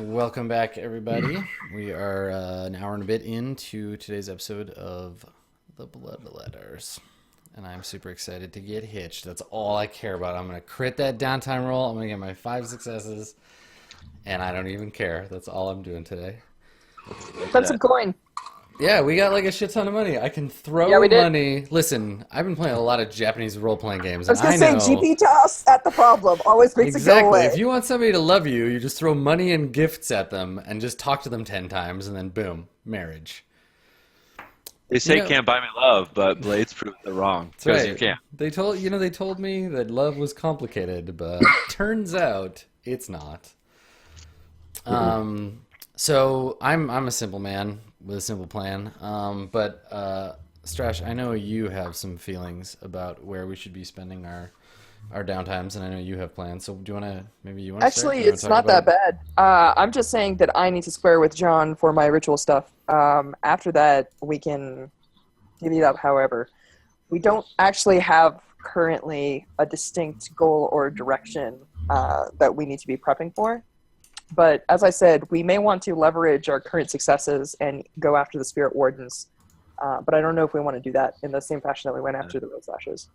Welcome back, everybody. We are an hour and a bit into today's episode of The Bloodletters. And I'm super excited to get hitched. That's all I care about. I'm going to crit that downtime roll. I'm going to get my 5 successes. And I don't even care. That's all I'm doing today. Flip some coin. Yeah, we got like a shit ton of money. I can throw Yeah, we did. money. Listen, I've been playing a lot of Japanese role-playing games. I was And gonna I say know GP toss at the problem always makes it go exactly. away. If you want somebody to love you, you just throw money and gifts at them and just talk to them 10 times and then boom, marriage. They say You know- can't buy me love, but Blades proved they're wrong. That's Because right. you can't. They told me that love was complicated, but turns out it's not. So I'm a simple man with a simple plan. But Strash, I know you have some feelings about where we should be spending our downtimes, and I know you have plans. So do you want to Actually, it's not that bad. I'm just saying that I need to square with John for my ritual stuff. After that, we can divvy it up however. We don't actually have currently a distinct goal or direction that we need to be prepping for. But as I said, we may want to leverage our current successes and go after the Spirit Wardens. But I don't know if we want to do that in the same fashion that we went after the Road Slashes.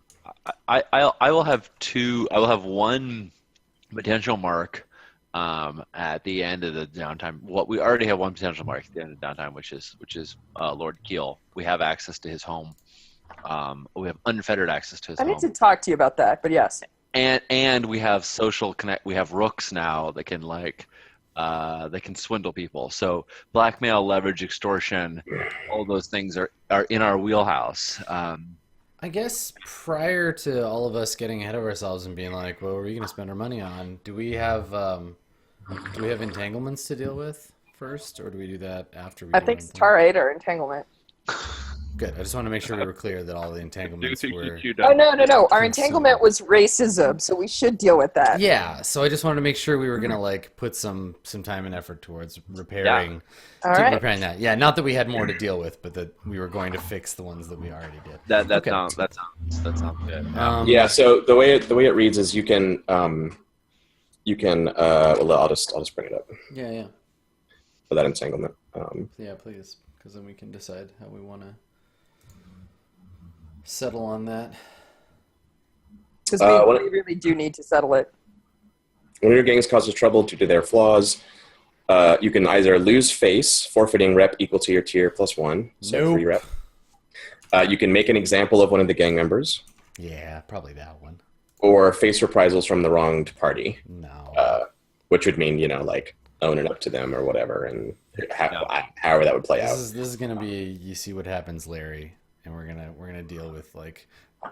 I will have two. I will have one potential mark at the end of the downtime. We already have one potential mark at the end of the downtime, which is Lord Keel. We have access to his home. We have unfettered access to his I home. need to talk to you about that, but yes. And we have social connect. We have rooks now that can they can swindle people. So blackmail, leverage, extortion, all those things are in our wheelhouse. I guess prior to all of us getting ahead of ourselves and being like, "What are we going to spend our money on?" Do we have entanglements to deal with first, or do we do that after we? I do think our plan? Star 8 or Entanglement. Good. I just want to make sure we were clear that all the entanglements were. Oh, no. Our Consume. entanglement was racism, so we should deal with that. Yeah, so I just wanted to make sure we were gonna put some time and effort towards repairing All right. repairing that. Yeah, not that we had more to deal with, but that we were going to fix the ones that we already did. That Okay. sounds good. Yeah. So the way it reads is you can well, I'll just bring it up Yeah, for that entanglement. yeah. Please, because then we can decide how we want to settle on that. Because what- we really do need to settle it. When your gangs causes trouble due to their flaws, you can either lose face, forfeiting rep equal to your tier plus 1, so Nope. 3 rep. You can make an example of one of the gang members, Yeah, probably that one. or face reprisals from the wronged party, No. which would mean like owning up to them or whatever, and however that would play out. This is gonna be you see what happens, Larry, and we're gonna deal with like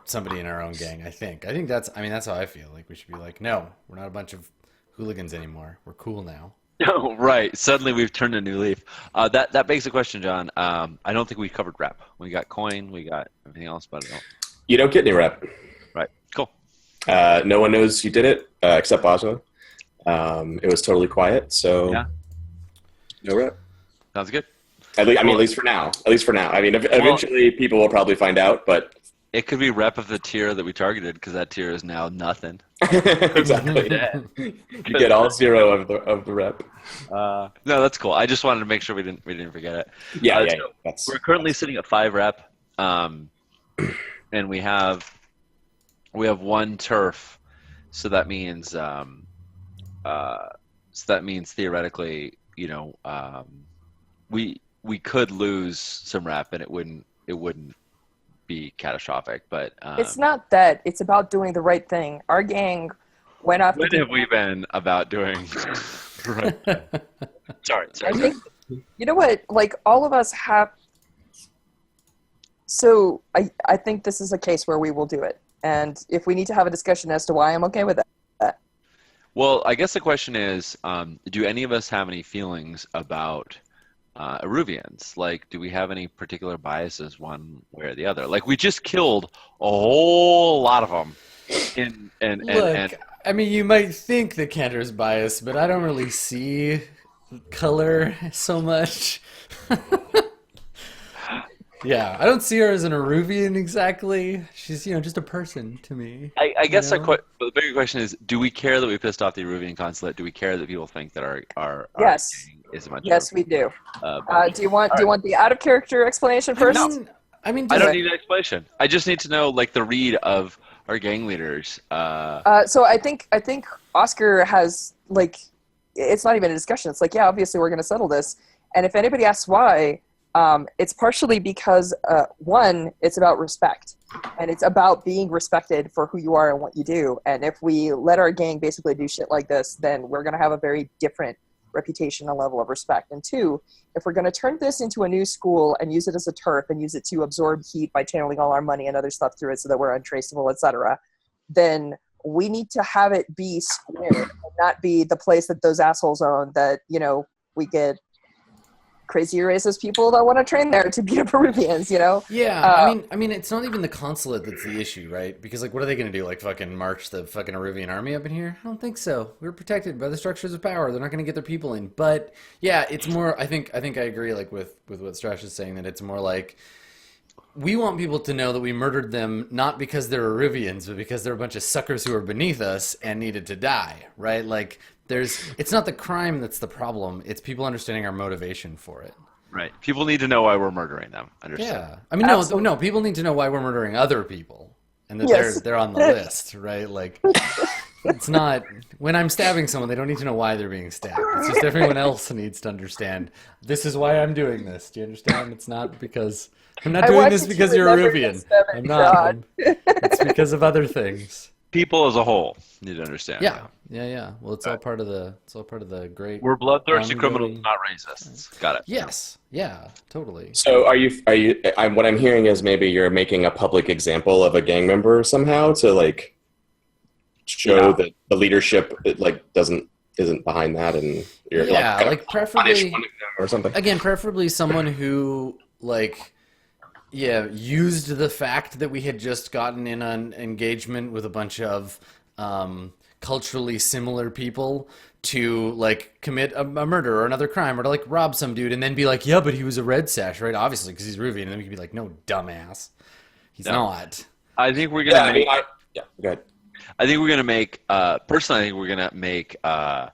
somebody in our own gang. I think that's how I feel. Like we should be like, no, we're not a bunch of hooligans anymore. We're cool now. Oh, right. Suddenly we've turned a new leaf. That begs the question, John. I don't think we covered rep. We got coin. We got everything else, but I don't. You don't get any rep. Right. Cool. No one knows you did it except Bosma. It was totally quiet, so Yeah. no rep. Sounds good. At least for now. At least for now. I mean, eventually people will probably find out, but It could be rep of the tier that we targeted because that tier is now nothing. exactly, you get all 0 of the rep. No, that's cool. I just wanted to make sure we didn't forget it. Yeah, So that's we're currently sitting at 5 rep, and we have 1 turf, so that means theoretically, we could lose some rep, and it wouldn't be catastrophic. But It's not that. It's about doing the right thing. Our gang went after when have we been about doing? Right. Sorry. I think, you know what? Like, all of us have... So, I think this is a case where we will do it. And if we need to have a discussion as to why, I'm okay with that. Well, I guess the question is, do any of us have any feelings about Eruvians? Like, do we have any particular biases one way or the other? Like, we just killed a whole lot of them. Look, I mean, you might think that Cantor's biased, but I don't really see color so much. Yeah, I don't see her as an Eruvian exactly. She's, just a person to me. I guess know? but the bigger question is: do we care that we pissed off the Eruvian consulate? Do we care that people think that our Yes. gang is a bunch Yes, of we do. bunch Do you want the out of character explanation first? I mean, I just, don't need an explanation. I just need to know like the read of our gang leaders. So I think Oscar has like, it's not even a discussion. It's like, yeah, obviously we're going to settle this. And if anybody asks why, it's partially because one, it's about respect, and it's about being respected for who you are and what you do. And if we let our gang basically do shit like this, then we're going to have a very different reputation and level of respect. And two, if we're going to turn this into a new school and use it as a turf and use it to absorb heat by channeling all our money and other stuff through it so that we're untraceable, etc., then we need to have it be square and not be the place that those assholes own that, we get crazy racist people that want to train there to beat up Peruvians, Yeah, I mean, it's not even the consulate that's the issue, right? Because like, what are they going to do? Like, fucking march the fucking Peruvian army up in here? I don't think so. We're protected by the structures of power. They're not going to get their people in. But yeah, it's more. I think I agree. Like with what Strash is saying, that it's more like we want people to know that we murdered them not because they're Peruvians, but because they're a bunch of suckers who are beneath us and needed to die, right? Like, it's not the crime that's the problem. It's people understanding our motivation for it. Right. People need to know why we're murdering them. Understand? Yeah. I mean, no. People need to know why we're murdering other people, and that they're on the list, right? Like, it's not when I'm stabbing someone, they don't need to know why they're being stabbed. It's just everyone else needs to understand. This is why I'm doing this. Do you understand? It's not because I'm not doing this because you're a Peruvian. I'm not. It's because of other things. People as a whole need to understand. Yeah. Well, it's all part of the great. We're bloodthirsty criminals, not racists. Got it. Yes. Yeah. Totally. So are you? What I'm hearing is maybe you're making a public example of a gang member somehow to like show that the leadership isn't behind that, and you're like preferably one of them or something. Again, preferably someone who used the fact that we had just gotten in an engagement with a bunch of culturally similar people to like commit a murder or another crime, or to like rob some dude and then be like, yeah, but he was a red sash, right? Obviously, because he's Ruby, and then we could be like, no, dumbass, he's not. I think we're gonna. Go ahead. I think we're gonna make. Personally, I think we're gonna make a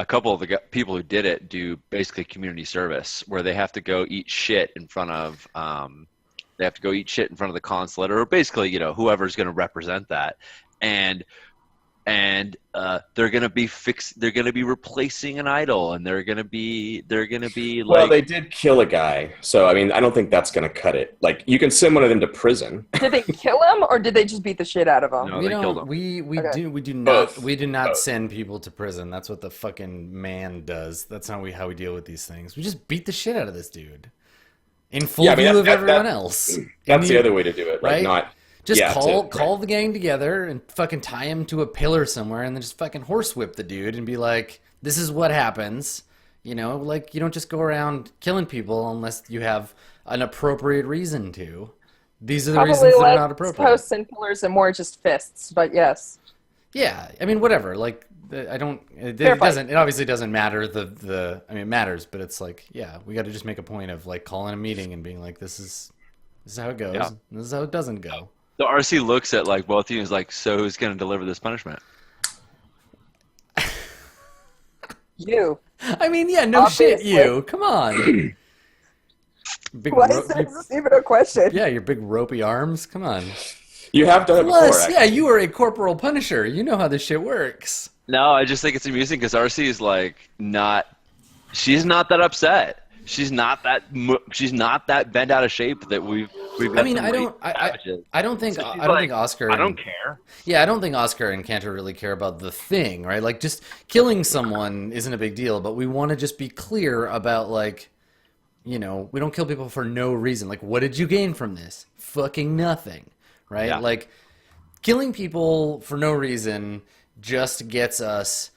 couple of the people who did it do basically community service, where they have to go eat shit in front of. They have to go eat shit in front of the consulate, or basically, whoever's going to represent that, and they're going to be They're going to be replacing an idol, and they're going to be like. Well, they did kill a guy, so I mean, I don't think that's going to cut it. Like, you can send one of them to prison. Did they kill him, or did they just beat the shit out of him? No, they killed him. We do not send people to prison. That's what the fucking man does. That's not how we deal with these things. We just beat the shit out of this dude. In full view of everyone else. That's the other way to do it, right? Not just call the gang together and fucking tie him to a pillar somewhere, and then just fucking horsewhip the dude and be like, "This is what happens." Like, you don't just go around killing people unless you have an appropriate reason to. These are the reasons that are not appropriate. Posts and pillars and more just fists, but yes. Yeah, I mean, whatever. Like, I don't. It doesn't. It obviously doesn't matter. I mean, it matters, but it's like, yeah, we got to just make a point of like calling a meeting and being like, this is how it goes. Yeah. This is how it doesn't go. The RC looks at like both of you and is like, so who's going to deliver this punishment? You. I mean, yeah, no shit, you. Come on. Why is this even a question? Yeah, your big ropey arms. Come on. You have done it before. Actually. Yeah, you are a corporal punisher. You know how this shit works. No, I just think it's amusing because RC is like she's not that upset. She's not that bent out of shape that we've. I mean, I don't think Oscar. I don't care. Yeah, I don't think Oscar and Cantor really care about the thing, right? Like, just killing someone isn't a big deal, but we want to just be clear about like, we don't kill people for no reason. Like, what did you gain from this? Fucking nothing, right? Yeah. Like, killing people for no reason just gets us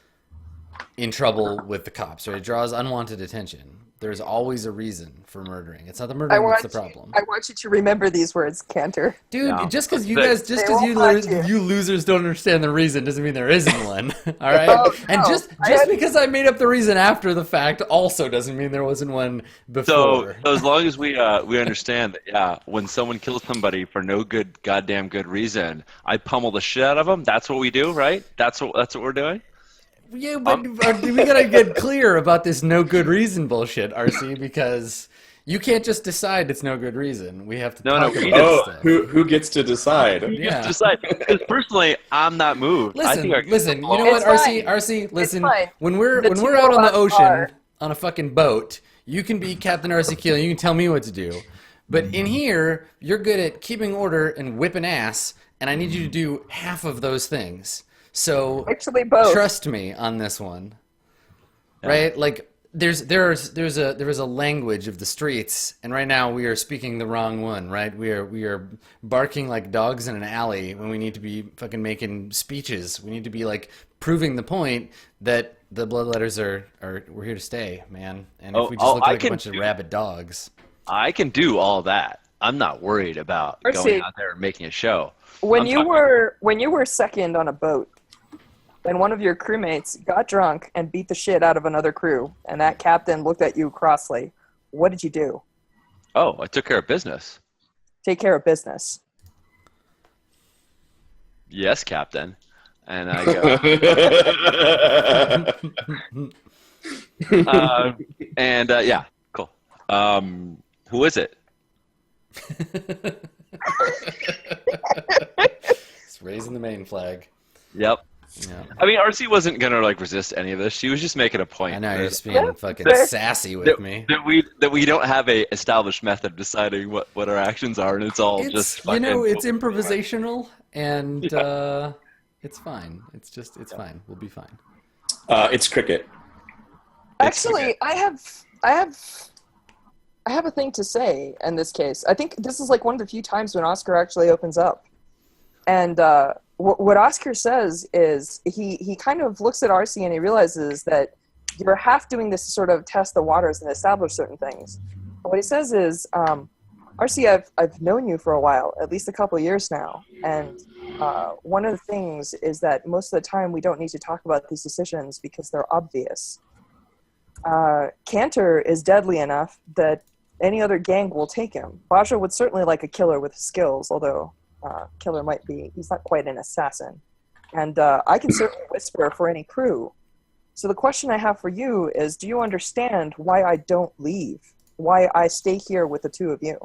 in trouble with the cops, right? It draws unwanted attention. There's always a reason for murdering. It's not the I murdering that's want the problem. I want you to remember these words, Cantor. Dude, No. just because you They- guys, just They because won't haunt you. you losers don't understand the reason doesn't mean there isn't one. All right, Oh, and no. just I had- because I made up the reason after the fact also doesn't mean there wasn't one So, before. so as long as we understand that, yeah, when someone kills somebody for no good goddamn good reason, I pummel the shit out of them. That's what we do, right? That's what we're doing. Yeah, but we gotta get clear about this no good reason bullshit, RC, because you can't just decide it's no good reason. We have to No, talk no, about we Oh, stuff. who gets to decide? Yeah. Just like, because personally, I'm not moved. I think Listen. You know It's what, RC? fine. RC, listen. fine. When we're The when two we're out on the robots ocean are- on a fucking boat, you can be Captain RC Keel and you can tell me what to do. But in here, you're good at keeping order and whipping ass, and I need you to do half of those things. So Actually, both. trust me on this one, right? Like there is a language of the streets, and right now we are speaking the wrong one, right? We are barking like dogs in an alley when we need to be fucking making speeches. We need to be like proving the point that the bloodletters are we're here to stay, man. And if we just look I like a can bunch of rabid dogs, I can do all that. I'm not worried about Mercy. going out there and making a show. When I'm you talking- were second on a boat, and one of your crewmates got drunk and beat the shit out of another crew, and that captain looked at you crossly, what did you do? Oh, I took care of business. Take care of business. Yes, Captain. And I go, yeah, cool. Who is it? it's raising the main flag. Yep. Yeah. I mean, RC wasn't gonna like resist any of this. She was just making a point. I know you're just being Yeah, fucking fair. sassy with that, me. that we don't have a established method of deciding what our actions are, and it's all just fucking, it's improvisational and it's fine. It's fine. We'll be fine. It's cricket. Actually, I have a thing to say in this case. I think this is like one of the few times when Oscar actually opens up. And what Oscar says is he kind of looks at RC and he realizes that you're half doing this to sort of test the waters and establish certain things. But what he says is, RC, I've known you for a while, at least a couple of years now. And one of the things is that most of the time we don't need to talk about these decisions because they're obvious. Cantor is deadly enough that any other gang will take him. Baja would certainly like a killer with skills, although killer might be, he's not quite an assassin. And I can certainly whisper for any crew. So the question I have for you is, do you understand why I don't leave? Why I stay here with the two of you?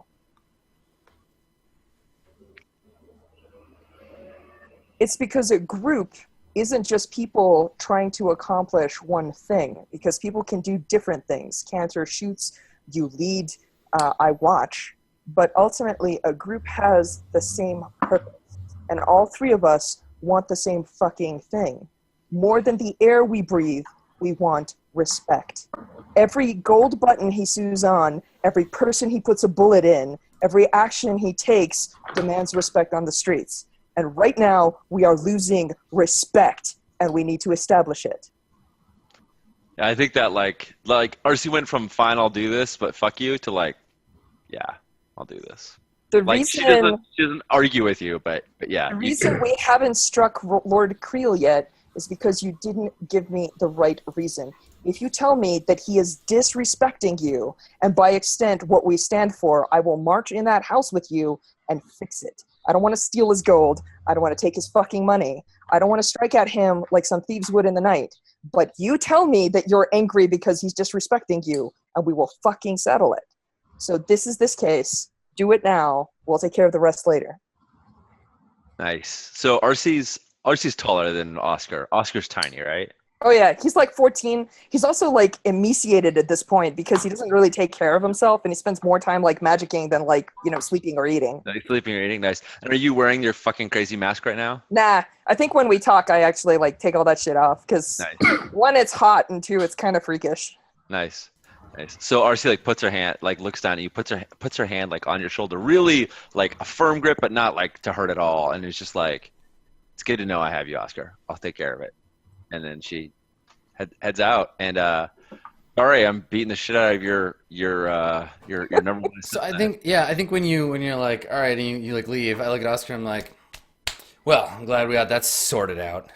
It's because a group isn't just people trying to accomplish one thing, because people can do different things. Cantor shoots, you lead, I watch. But ultimately, a group has the same purpose. And all three of us want the same fucking thing. More than the air we breathe, we want respect. Every gold button he sews on, every person he puts a bullet in, every action he takes demands respect on the streets. And right now, we are losing respect, and we need to establish it. Yeah, I think that like RC went from fine, I'll do this, but fuck you, to like, yeah, I'll do this. The Like reason, she doesn't argue with you, but yeah. the reason we haven't struck Lord Creel yet is because you didn't give me the right reason. If you tell me that he is disrespecting you, and by extent what we stand for, I will march in that house with you and fix it. I don't want to steal his gold. I don't want to take his fucking money. I don't want to strike at him like some thieves would in the night. But you tell me that you're angry because he's disrespecting you, and we will fucking settle it. So this is this case. Do it now. We'll take care of the rest later. Nice. So RC's taller than Oscar. Oscar's tiny, right? Oh yeah, he's like 14. He's also like emaciated at this point because he doesn't really take care of himself, and he spends more time like magicking than like, sleeping or eating. Nice, sleeping or eating, nice. And are you wearing your fucking crazy mask right now? Nah, I think when we talk, I actually like take all that shit off because Nice. one, it's hot, and two, it's kind of freakish. Nice. So RC like puts her hand, like looks down at you, puts her hand like on your shoulder, really like a firm grip, but not like to hurt at all. And it's just like, it's good to know I have you, Oscar. I'll take care of it. And then she heads out, and Sorry, I'm beating the shit out of your number one So assistant. I think when you're like, all right, and you like leave, I look at Oscar, I'm like, well, I'm glad we got that sorted out.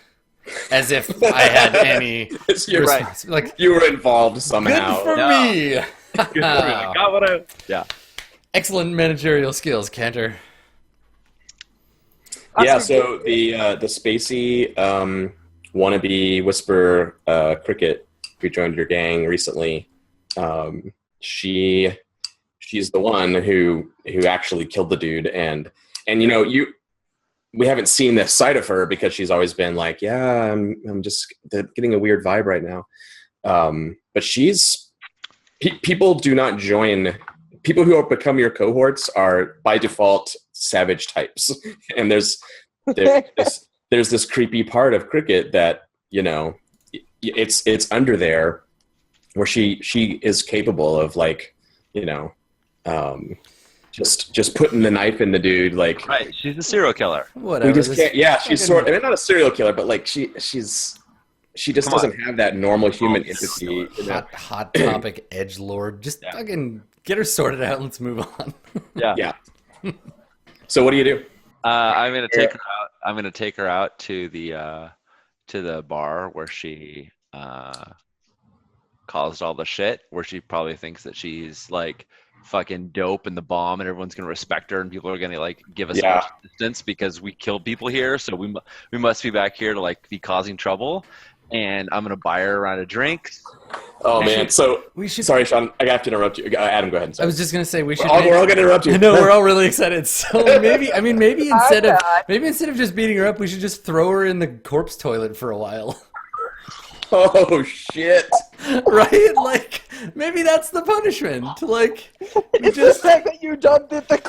As if I had any Right. response. Like, You were involved good somehow. for Yeah. me. Good for me. I got what I. Yeah. Excellent managerial skills, Cantor. Yeah, so the Spacey wannabe whisper cricket who joined your gang recently, she's the one who actually killed the dude, and we haven't seen this side of her because she's always been like, yeah, I'm just getting a weird vibe right now, but people do not join. People who have become your cohorts are by default savage types, and there's this creepy part of cricket that it's under there where she is capable of just putting the knife in the dude, like Right. She's a serial killer. Whatever. we just this can't. Yeah, she's fucking- not a serial killer, but like she just Come on. doesn't have that normal human empathy. hot topic edge lord. Just Yeah. fucking get her sorted out. Let's move on. Yeah. Yeah. So what do you do? I'm gonna take her out. I'm gonna take her out to the bar where she caused all the shit. Where she probably thinks that she's like fucking dope and the bomb, and everyone's gonna respect her, and people are gonna like give us a bunch of distance because we killed people here. So we must be back here to like be causing trouble. And I'm gonna buy her a round of drinks. Oh man! So We should. sorry, Sean. I have to interrupt you. Adam, go ahead. I Sorry. was just gonna say we should. We're all gonna interrupt you. I know we're all really excited. So maybe instead of just beating her up, we should just throw her in the corpse toilet for a while, Oh shit! right? Like maybe that's the punishment. Like we It's just the fact that you dumped it the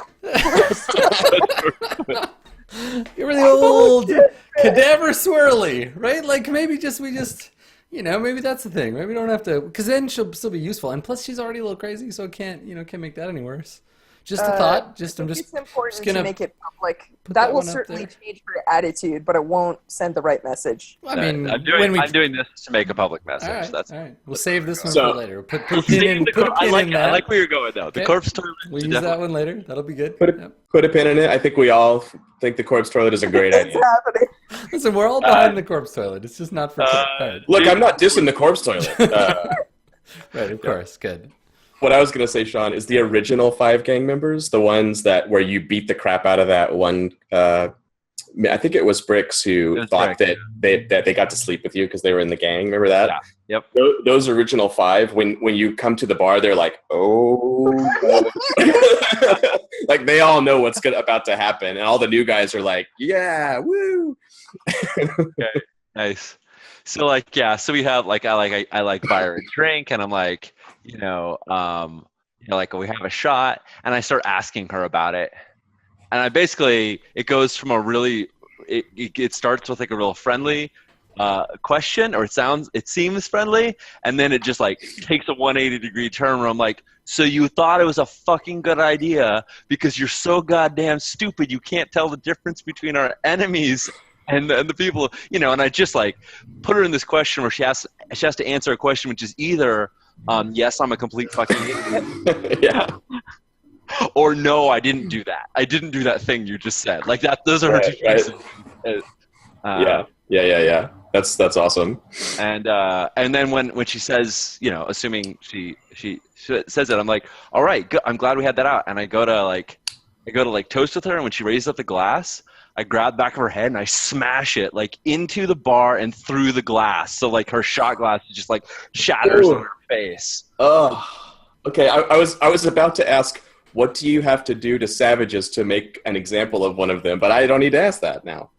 you're the old cadaver swirly, right? Like maybe we just maybe that's the thing. Maybe we don't have to, because then she'll still be useful, and plus she's already a little crazy, so it can't make that any worse. Just a thought. I'm it's just important gonna to make it public. put That that will one up certainly there. change her attitude, but it won't send the right message. I mean, I'm when we doing this to make a public message. all right, That's all right. We'll save this one So- for later. Put a pin in. Put a pin in I that. like where you're going though. The Okay. corpse toilet. We'll should use that definitely- one later. That'll be good. Put a, Yep. put a pin in it. I think we all think the corpse toilet is a great It's idea. happening. Listen, we're all behind the corpse toilet. It's just not for all right. Look, I'm not dissing the corpse toilet. Right, of course. Good. What I was gonna say, Sean, is the original 5 gang members, the ones where you beat the crap out of that one. I think it was Bricks who It was thought Bricks, that they got to sleep with you because they were in the gang. Remember that? Yeah. Yep. Those original 5, when you come to the bar, they're like, oh, no." Like they all know what's about to happen, and all the new guys are like, yeah, woo. Nice. So like so we have like I like buy her a drink, and I'm like like we have a shot, and I start asking her about it, and I basically it goes from a really it starts with like a real friendly question, or it seems friendly, and then it just like takes a 180-degree turn where I'm like, so you thought it was a fucking good idea because you're so goddamn stupid you can't tell the difference between our enemies and the people, and I just like put her in this question where she has to answer a question which is either yes, I'm a complete fucking idiot, Yeah. or no, I didn't do that. I didn't do that thing you just said. Like that. Those are her two Right. choices. Yeah. That's awesome. And then when she says, assuming she says it, I'm like, all right, good. I'm glad we had that out. And I go to toast with her, and when she raises up the glass, I grab the back of her head and I smash it like into the bar and through the glass. So like her shot glass just like shatters Ooh. on her face. Oh, okay. I was about to ask, what do you have to do to savages to make an example of one of them? But I don't need to ask that now.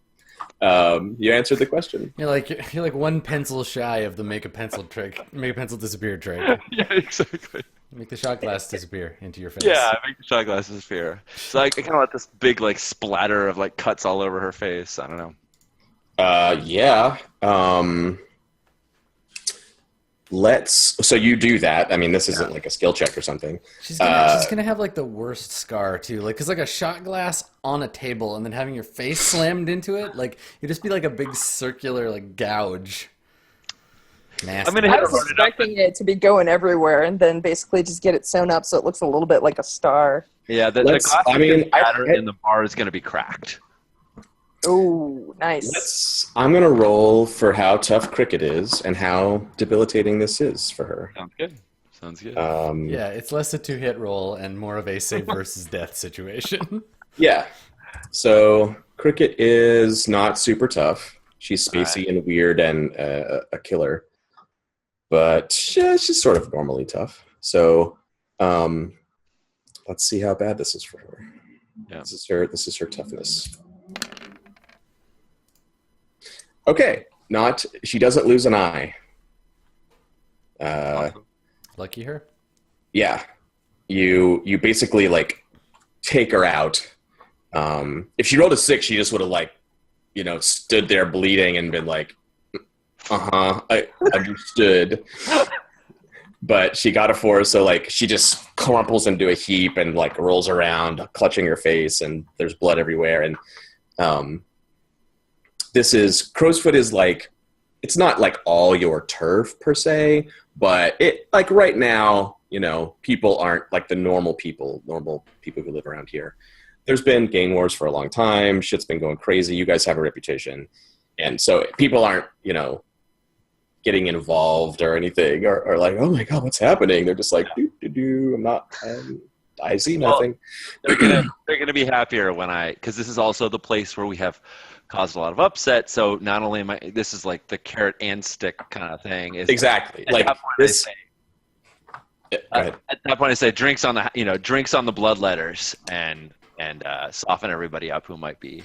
You answered the question. You're like one pencil shy of the make a pencil disappear trick. Yeah, exactly. Make the shot glass disappear into your face. Yeah, I make the shot glass disappear. So I kind of let this big like splatter of like cuts all over her face. I don't know. Yeah. So you do that. I mean, this isn't like a skill check or something. She's gonna have like the worst scar too, like, cause like a shot glass on a table and then having your face slammed into it, like you'd just be like a big circular like gouge. Nasty. I'm gonna I hit was a run it up. expecting it to be going everywhere, and then basically just get it sewn up so it looks a little bit like a star. Yeah, the Let's- glass I mean, is gonna shatter I- and the bar is gonna be cracked. Oh, nice. I'm gonna roll for how tough Cricket is and how debilitating this is for her. Sounds good. Sounds good. Yeah, it's less a 2-hit roll and more of a save versus death situation. Yeah. So Cricket is not super tough. She's spacey and weird and a killer, but she's sort of normally tough. So let's see how bad this is for her. Yeah. This is her toughness. Okay, she doesn't lose an eye. Awesome. Lucky her. Yeah, you basically like take her out. If she rolled a 6, she just would have stood there bleeding and been like, I understood. But she got a 4, so like she just crumples into a heap and like rolls around, clutching her face, and there's blood everywhere. And Crow's Foot is like, it's not like all your turf per se, but it like right now, people aren't like the normal people who live around here. There's been gang wars for a long time. Shit's been going crazy. You guys have a reputation. And so people aren't, getting involved or anything or like, oh my God, what's happening? They're just like, I see nothing. They're gonna be happier because this is also the place where we have caused a lot of upset. So not only this is like the carrot and stick kind of thing. Exactly. At Like that point this. go ahead. At that point, I say drinks on the bloodletters and soften everybody up who might be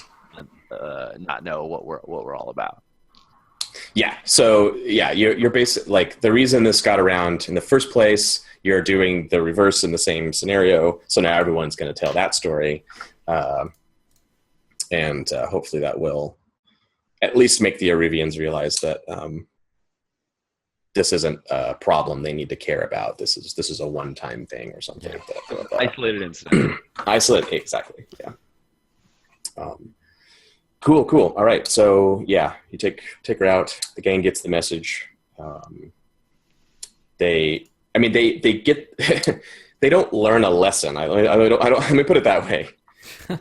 not know what we're all about. Yeah. So yeah, you're basically like the reason this got around in the first place. You're doing the reverse in the same scenario, so now everyone's going to tell that story, and hopefully that will at least make the Arivians realize that this isn't a problem they need to care about. This is a one-time thing or something. Yeah. Isolated incident. Isolated, exactly. Yeah. Cool. All right. So yeah, you take her out. The gang gets the message. They get. They don't learn a lesson. I don't. Let me put it that way.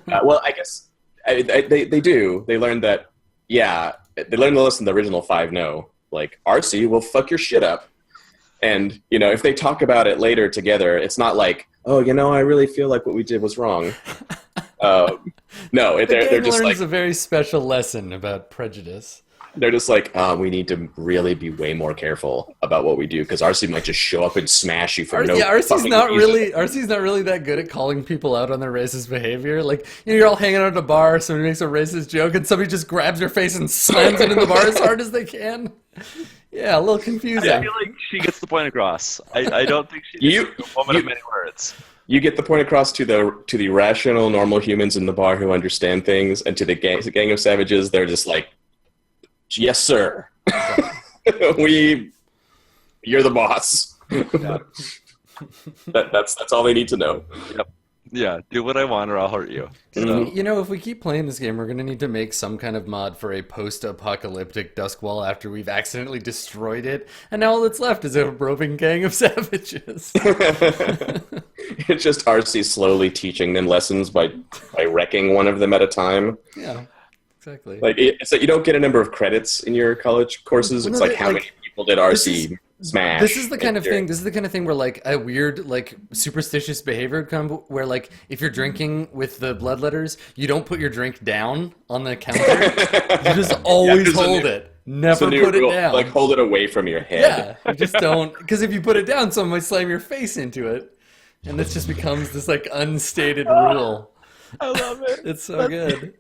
Well, I guess they do. They learn that. Yeah, they learn the lesson the original 5 know. Like, RC will fuck your shit up. And, if they talk about it later together, it's not like, oh, I really feel like what we did was wrong. No, they're just learns like a very special lesson about prejudice. They're just like, we need to really be way more careful about what we do because RC might just show up and smash you for no RC's fucking not reason. really that good at calling people out on their racist behavior. Like, you're all hanging out at a bar, somebody makes a racist joke, and somebody just grabs your face and slams it in the bar as hard as they can. Yeah, a little confusing. I feel like she gets the point across. I don't think she's a woman of many words. You get the point across to the rational, normal humans in the bar who understand things, and to the gang of savages, they're just like, yes, sir. You're the boss. Yeah. That's all they need to know. Yep. Yeah, do what I want or I'll hurt you. So, if we keep playing this game, we're going to need to make some kind of mod for a post-apocalyptic Duskwall after we've accidentally destroyed it, and now all that's left is a roving gang of savages. It's just RC slowly teaching them lessons by wrecking one of them at a time. Yeah, exactly. Like it's like you don't get a number of credits in your college courses. It's like how many people did RC smash? This is the kind of thing. This is the kind of thing where like a weird like superstitious behavior would come. Where like if you're drinking with the bloodletters, you don't put your drink down on the counter. You just always hold it. Never put it down. Like hold it away from your head. Yeah, you just don't. Because if you put it down, someone might slam your face into it, and this just becomes this like unstated rule. I love it. It's so good.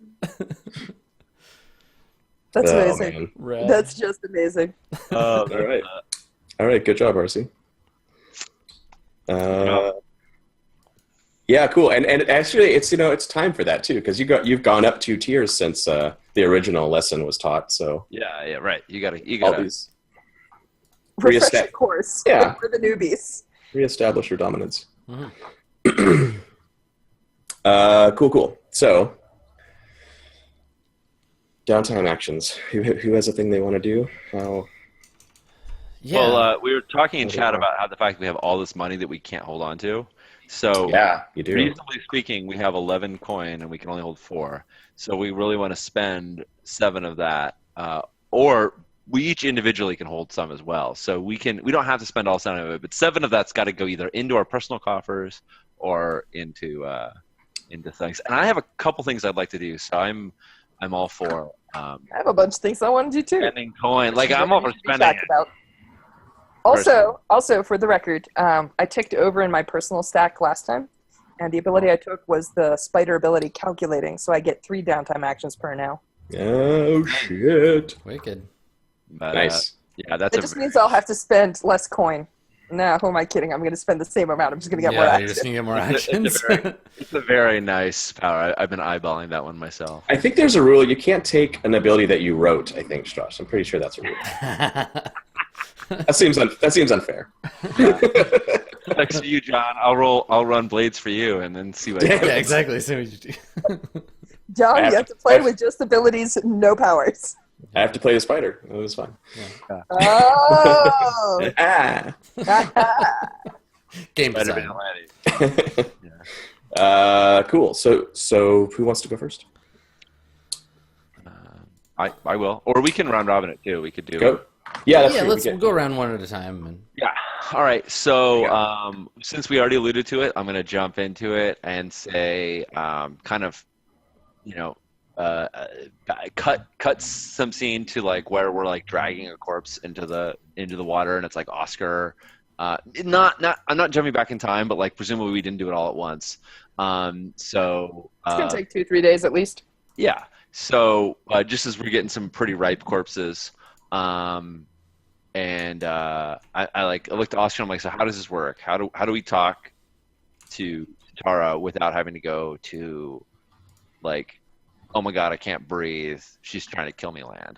That's amazing. Rad. That's just amazing. All right. All right. Good job, RC. Yeah, cool. And actually, it's time for that too because you've gone up 2 tiers since the original lesson was taught. So yeah, right. You gotta refresh course. Yeah. For the newbies. Reestablish your dominance. Mm-hmm. Cool. So, downtime actions. Who has a thing they want to do? Yeah. Well, we were talking in chat about how the fact that we have all this money that we can't hold on to. So Yeah, you do. reasonably speaking, we have 11 coin and we can only hold 4. So we really want to spend 7 of that, or we each individually can hold some as well. So we don't have to spend all 7 of it, but 7 of that's got to go either into our personal coffers or into things. And I have a couple things I'd like to do. So I'm all for I have a bunch of things I want to do too. spending coin. Like I'm all for spending it. About. Also, for the record, I ticked over in my personal stack last time, and the ability I took was the spider ability calculating, so I get 3 downtime actions per now. Oh shit! Wicked. But, Nice. Yeah, that's It just means I'll have to spend less coin. No, who am I kidding? I'm going to spend the same amount. I'm just going to get more You're actions. just gonna get more actions. it's a very nice power. I've been eyeballing that one myself. I think there's a rule you can't take an ability that you wrote. I think, Strauss. I'm pretty sure that's a rule. That seems unfair. Next to you, John. I'll run blades for you, and then see what. Yeah, exactly. So what you do. John, I have you have to- to play with just abilities, no powers. I have to play the spider. It was fine. Oh! Ah. Game Spider-Man design. Atlantis. Cool. So who wants to go first? I will, or we can round robin it too. We could do. Go. Yeah, that's Yeah, true. we'll go around one at a time. And Yeah. All right. So since we already alluded to it, I'm going to jump into it and say, kind of, cut some scene to like where we're like dragging a corpse into the water, and it's like Oscar. I'm not jumping back in time, but like presumably we didn't do it all at once. So It's going to take 2-3 days at least. yeah. So just as we're getting some pretty ripe corpses, and I looked at Oscar and I'm like, so how does this work? How do we talk to Tara without having to go to like, oh my god, I can't breathe, she's trying to kill me land?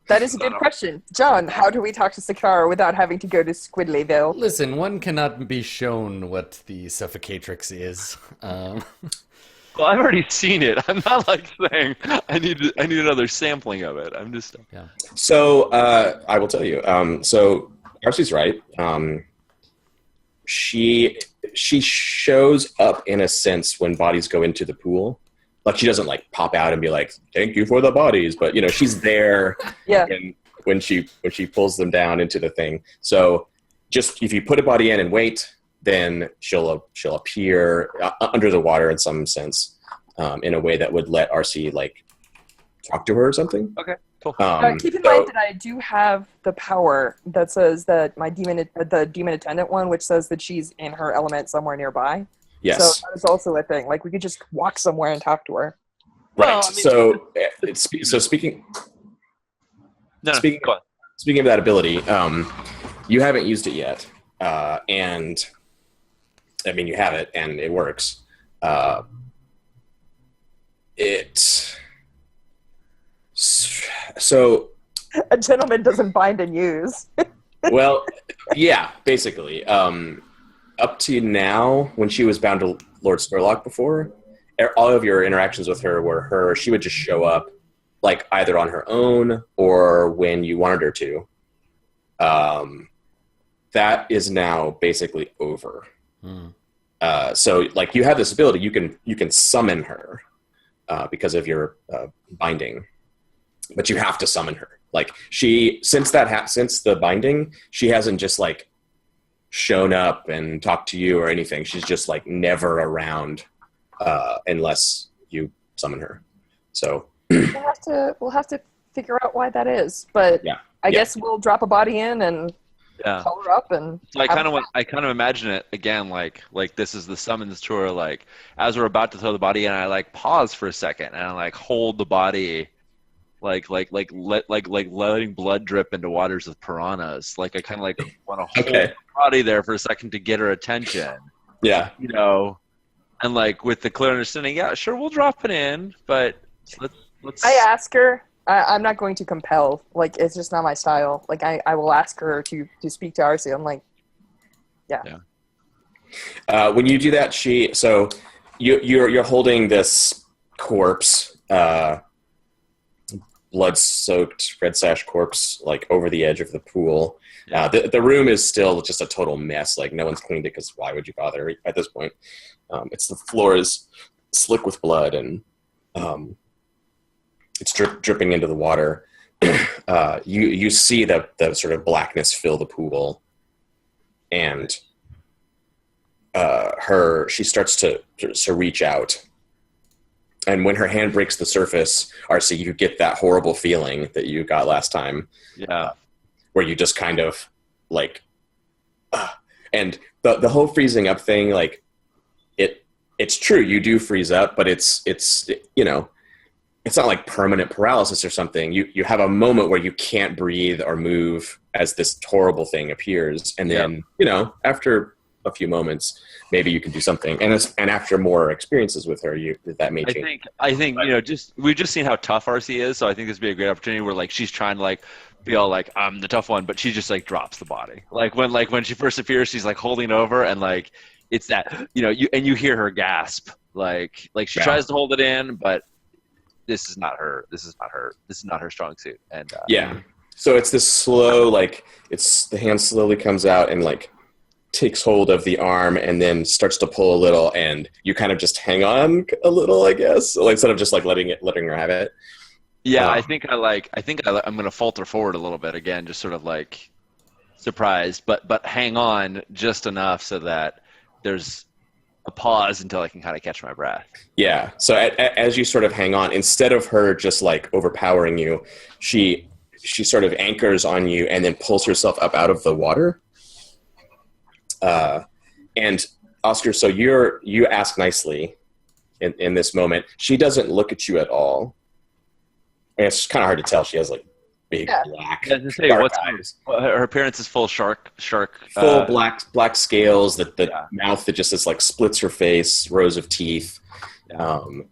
That is a good question. John, how do we talk to Sakara without having to go to Squidleyville? listen, one cannot be shown what the suffocatrix is. Well, I've already seen it. I'm not like saying I need another sampling of it. I'm just So I will tell you. So Darcy's right. She shows up in a sense when bodies go into the pool. Like she doesn't like pop out and be like, "Thank you for the bodies," but she's there. Yeah. When she pulls them down into the thing. So just if you put a body in and wait, then she'll appear under the water in some sense, in a way that would let RC like talk to her or something. okay. Cool. Keep in mind that I do have the power that says that the demon attendant one, which says that she's in her element somewhere nearby. Yes. So that is also a thing. Like we could just walk somewhere and talk to her. Right. Well, I mean- Speaking No, speaking- go on. speaking of that ability, you haven't used it yet, and I mean you have it and it works. So A gentleman doesn't bind and use. well, yeah, basically. Up to now, when she was bound to Lord Spurlock before, all of your interactions with her were she would just show up, like either on her own or when you wanted her to. That is now basically over. So, like, you have this ability. You can summon her because of your binding, but you have to summon her. Like since the binding, she hasn't just like shown up and talked to you or anything. She's just like never around unless you summon her. So We'll have to figure out why that is. But Yeah. I guess we'll drop a body in and Yeah. call her up and. So I have kind of imagine it again, like this is the summons tour. Like as we're about to throw the body in, I like pause for a second and I like hold the body, like letting blood drip into waters of piranhas. Like I kind of like want to hold the body there for a second to get her attention. yeah, And like with the clear understanding, yeah, sure, we'll drop it in, but let's. I ask her. I'm not going to compel. Like, it's just not my style. Like, I will ask her to speak to Arcee. I'm like, yeah. when you do that, you're holding this corpse, blood-soaked red sash corpse like over the edge of the pool. Yeah. The room is still just a total mess. Like no one's cleaned it because why would you bother at this point? It's the floor is slick with blood and it's dripping into the water. You see the sort of blackness fill the pool, and she starts to reach out. And when her hand breaks the surface, RC, you get that horrible feeling that you got last time. Yeah. Where you just kind of like, and the whole freezing up thing, like it's true. You do freeze up, but it's you know, it's not like permanent paralysis or something. You have a moment where you can't breathe or move as this horrible thing appears. And then, you know, after a few moments, maybe you can do something. And after more experiences with her, that may change. I think you know, we've just seen how tough RC is, so I think this would be a great opportunity where like she's trying to like be all like I'm the tough one, but she just like drops the body. Like when she first appears, she's like holding over, and like it's that, you know, you hear her gasp, like she tries to hold it in, but this is not her strong suit. And so it's this slow, like the hand slowly comes out and like takes hold of the arm and then starts to pull a little, and you kind of just hang on a little, I guess, like, instead of just like letting her have it. Yeah, I think I'm gonna falter forward a little bit again, just sort of like surprised, but hang on just enough so that there's a pause until I can kind of catch my breath. Yeah. So as you sort of hang on, instead of her just like overpowering you, she sort of anchors on you and then pulls herself up out of the water. And Oscar, so you ask nicely in this moment. She doesn't look at you at all. And it's kind of hard to tell. She has like big black dark eyes. Her appearance is full shark. Full black scales. The mouth that just is like splits her face. Rows of teeth.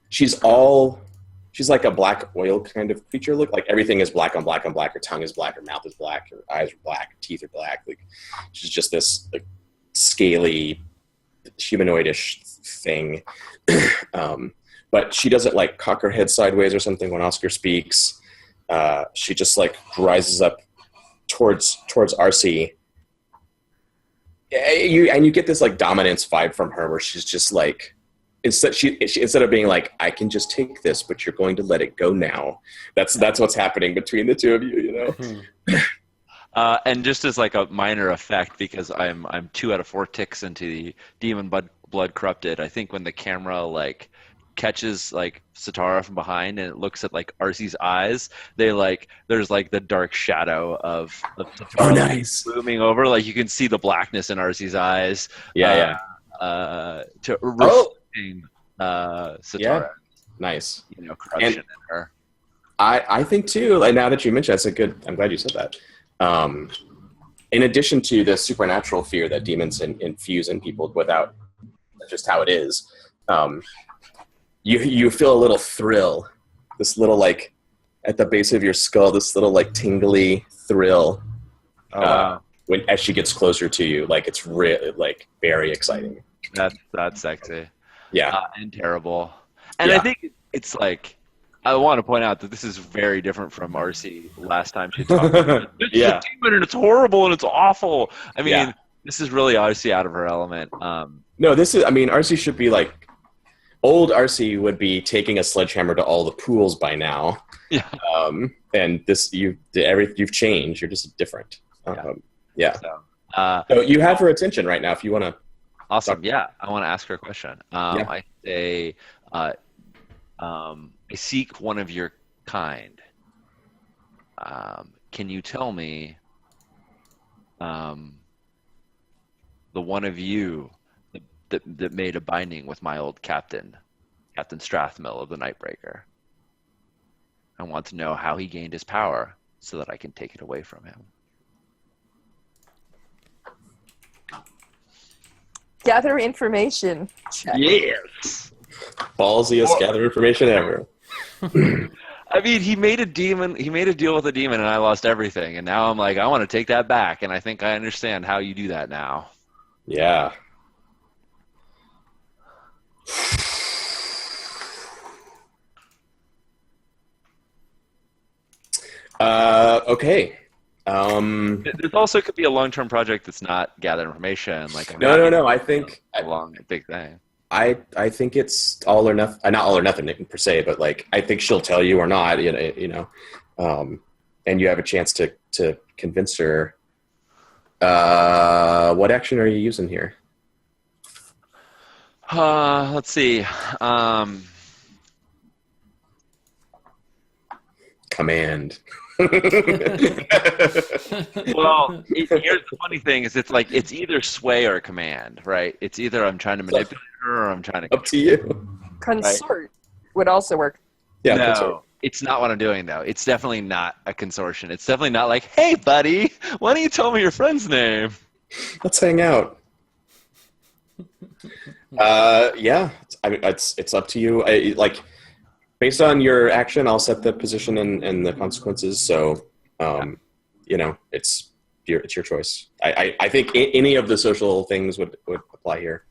She's like a black oil kind of creature. Look, like everything is black on black on black. Her tongue is black. Her mouth is black. Her eyes are black. Her teeth are black. Like she's just this like scaly, humanoidish thing. But she doesn't like cock her head sideways or something when Oscar speaks. She just like rises up towards RC. You get this like dominance vibe from her, where she's just like, instead of being like, I can just take this, but you're going to let it go now. That's what's happening between the two of you, you know. And just as like a minor effect, because I'm 2 out of 4 ticks into the demon blood corrupted. I think when the camera like catches like Satara from behind and it looks at like RC's eyes, there's like the dark shadow of Satara nice. Looming over. Like you can see the blackness in RC's eyes. Reflecting Satara. Nice. You know, corruption in her. I think too. Like now that you mentioned, I'm glad you said that. In addition to the supernatural fear that demons infuse in people without just how it is, you feel a little thrill, this little like at the base of your skull, this little like tingly thrill. As she gets closer to you, like it's really like very exciting. That's sexy. Yeah, and terrible. And I think it's like, I want to point out that this is very different from RC last time she talked. It's a demon and it's horrible and it's awful. I mean, this is really RC out of her element. No, RC should be like, old RC would be taking a sledgehammer to all the pools by now. Yeah. And you've changed. You're just different. So you have her attention right now if you want to. Awesome. Yeah. I want to ask her a question. I say, I seek one of your kind. Can you tell me the one of you that made a binding with my old Captain Strathmill of the Nightbreaker? I want to know how he gained his power so that I can take it away from him. Gather information. Check. Yes. Ballsiest gather information ever. I mean, he made a deal with a demon and I lost everything. And now I'm like, I want to take that back. And I think I understand how you do that now. Yeah. Okay. This also could be a long-term project that's not gather information. Like No. I think a long, big thing. I think it's all or nothing. Not all or nothing per se, but like I think she'll tell you or not. And you have a chance to convince her. What action are you using here? Let's see. Command. Well, here's the funny thing: is it's either sway or command, right? It's either I'm trying to manipulate her or I'm trying to up to you. Consort would also work. Yeah, no, consort. it's not what I'm doing though. It's definitely not a consortium. It's definitely not like, hey, buddy, why don't you tell me your friend's name? Let's hang out. Yeah, I mean, it's up to you. Based on your action, I'll set the position and the consequences. So, it's your choice. I think any of the social things would apply here.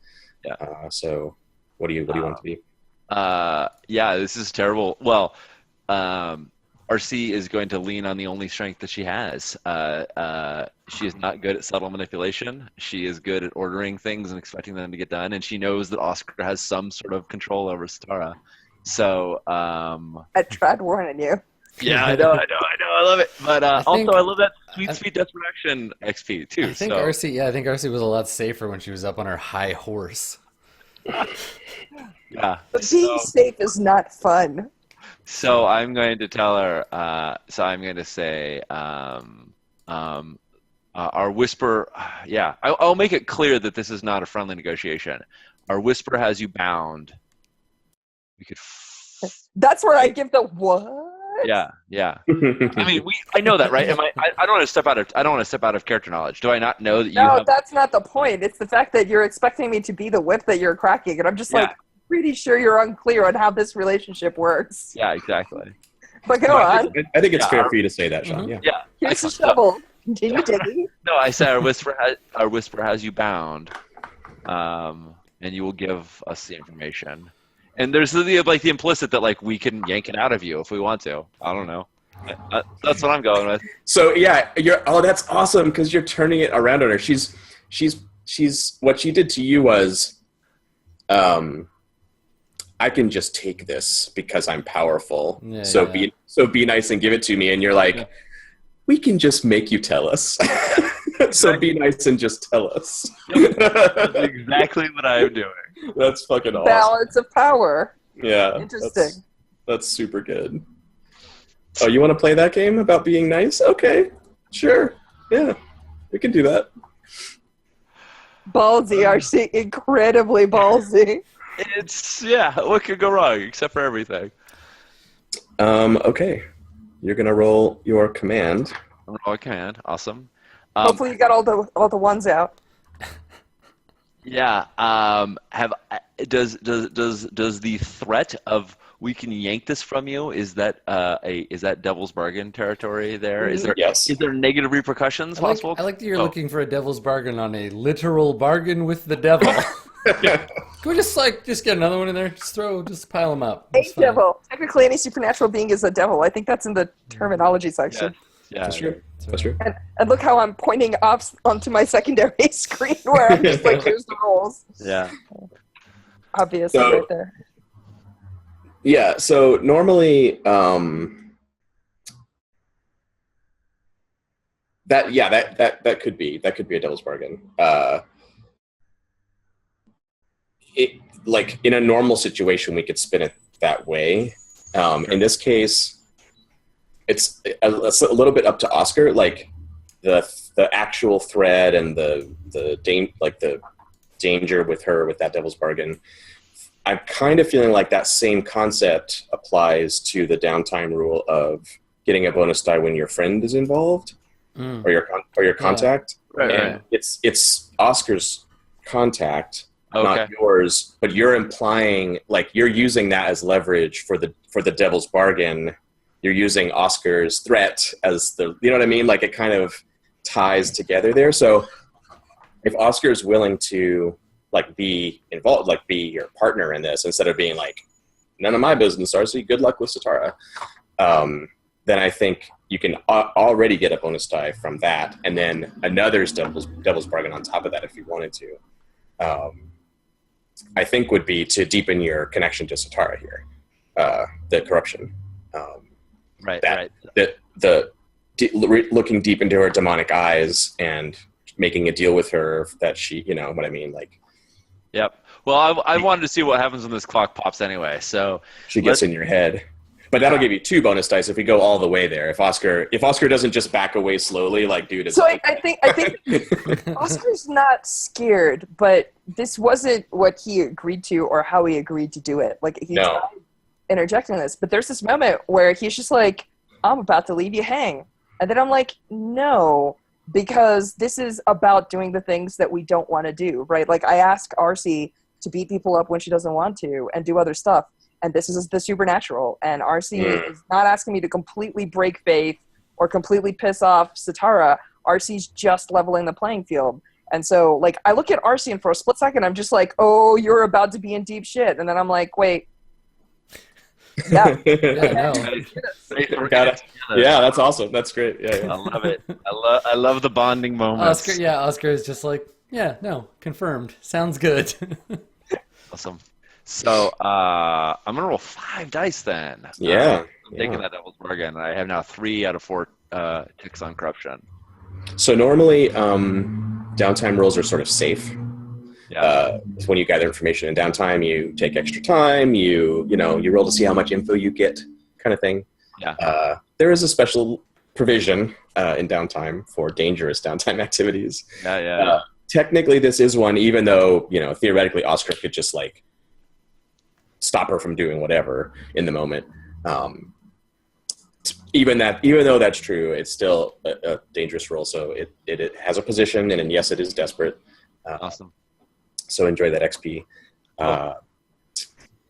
Yeah. So, what do you want it to be? Yeah, this is terrible. Well, RC is going to lean on the only strength that she has. She is not good at subtle manipulation. She is good at ordering things and expecting them to get done, and she knows that Oscar has some sort of control over Satara. So, I tried warning you. Yeah, I know, I love it. But I love that sweet desperate action XP too. I think RC was a lot safer when she was up on her high horse. Yeah. But being safe is not fun. So I'm going to tell her. So I'm going to say, our whisper. Yeah, I'll make it clear that this is not a friendly negotiation. Our whisper has you bound. We could. That's where I give the what? Yeah. I mean, I know that, right? I don't want to step out of. I don't want to step out of character knowledge. Do I not know that you? No, that's not the point. It's the fact that you're expecting me to be the whip that you're cracking, and I'm just pretty sure you're unclear on how this relationship works. Yeah, exactly. But go on. I think it's fair for you to say that, Sean. Mm-hmm. Yeah. Here's the shovel. Continue digging. No, I said our whisper has you bound, and you will give us the information. And there's the implicit that we can yank it out of you if we want to. I don't know. That's what I'm going with. So yeah, that's awesome because you're turning it around on her. She's what she did to you was, I can just take this because I'm powerful. Be nice and give it to me. And you're like, we can just make you tell us. So be nice and just tell us. That's exactly what I'm doing. That's fucking awesome. Balance of power. Yeah. Interesting. That's super good. Oh, you want to play that game about being nice? Okay. Sure. Yeah. We can do that. Ballsy, RC. Incredibly ballsy. What could go wrong except for everything? Okay. You're going to roll your command. Roll a command. Awesome. Hopefully you got all the ones out. Yeah. Does the threat of we can yank this from you, is that devil's bargain territory there? Is there Yes. Is there negative repercussions possible? I like that you're looking for a devil's bargain on a literal bargain with the devil. Can we just get another one in there? Just pile them up. A devil. Technically, any supernatural being is a devil. I think that's in the terminology section. Yeah. That's true. That's true. And look how I'm pointing up onto my secondary screen where I'm just here's the rules. Yeah. Obviously, right there. Yeah. So normally, that could be a devil's bargain. In a normal situation, we could spin it that way. In this case, it's a little bit up to Oscar. The actual thread and the danger with her with that devil's bargain. I'm kind of feeling like that same concept applies to the downtime rule of getting a bonus die when your friend is involved or your contact. Right. It's Oscar's contact. Okay. Not yours, but you're implying you're using that as leverage for the devil's bargain. You're using Oscar's threat as you know what I mean? It kind of ties together there. So if Oscar is willing to be involved, be your partner in this instead of being none of my business, RC, good luck with Satara. then I think you can already get a bonus die from that, and then another devil's bargain on top of that if you wanted to. I think would be to deepen your connection to Satara here, the corruption. Right. Looking deep into her demonic eyes and making a deal with her that she, you know what I mean, like. Yep. Well, I wanted to see what happens when this clock pops anyway. So she gets in your head. But that'll give you 2 bonus dice if we go all the way there. If Oscar doesn't just back away slowly, like dude is. So I think Oscar's not scared, but this wasn't what he agreed to or how he agreed to do it. Like he's not interjecting this, but there's this moment where he's just like, "I'm about to leave you hang," and then I'm like, "No," because this is about doing the things that we don't want to do, right? Like I ask RC to beat people up when she doesn't want to and do other stuff. And this is the supernatural. And RC is not asking me to completely break faith or completely piss off Satara. RC's just leveling the playing field. And so, like, I look at RC and for a split second, I'm just like, oh, you're about to be in deep shit. And then I'm like, wait. Yeah. Yeah, yeah, that's awesome. That's great. Yeah. I love it. I love the bonding moments. Oscar is just like, yeah, no, confirmed. Sounds good. Awesome. So I'm gonna roll 5 dice then. Yeah. I'm taking that devil's bargain. I have now 3 out of 4 ticks on corruption. So normally, downtime rolls are sort of safe. Yeah. When you gather information in downtime, you take extra time. You roll to see how much info you get, kind of thing. Yeah. There is a special provision in downtime for dangerous downtime activities. Yeah. Technically, this is one, even though theoretically Oscar could just like stop her from doing whatever in the moment. Even though that's true, it's still a dangerous role. So it has a position, and yes, it is desperate. Awesome. So enjoy that XP.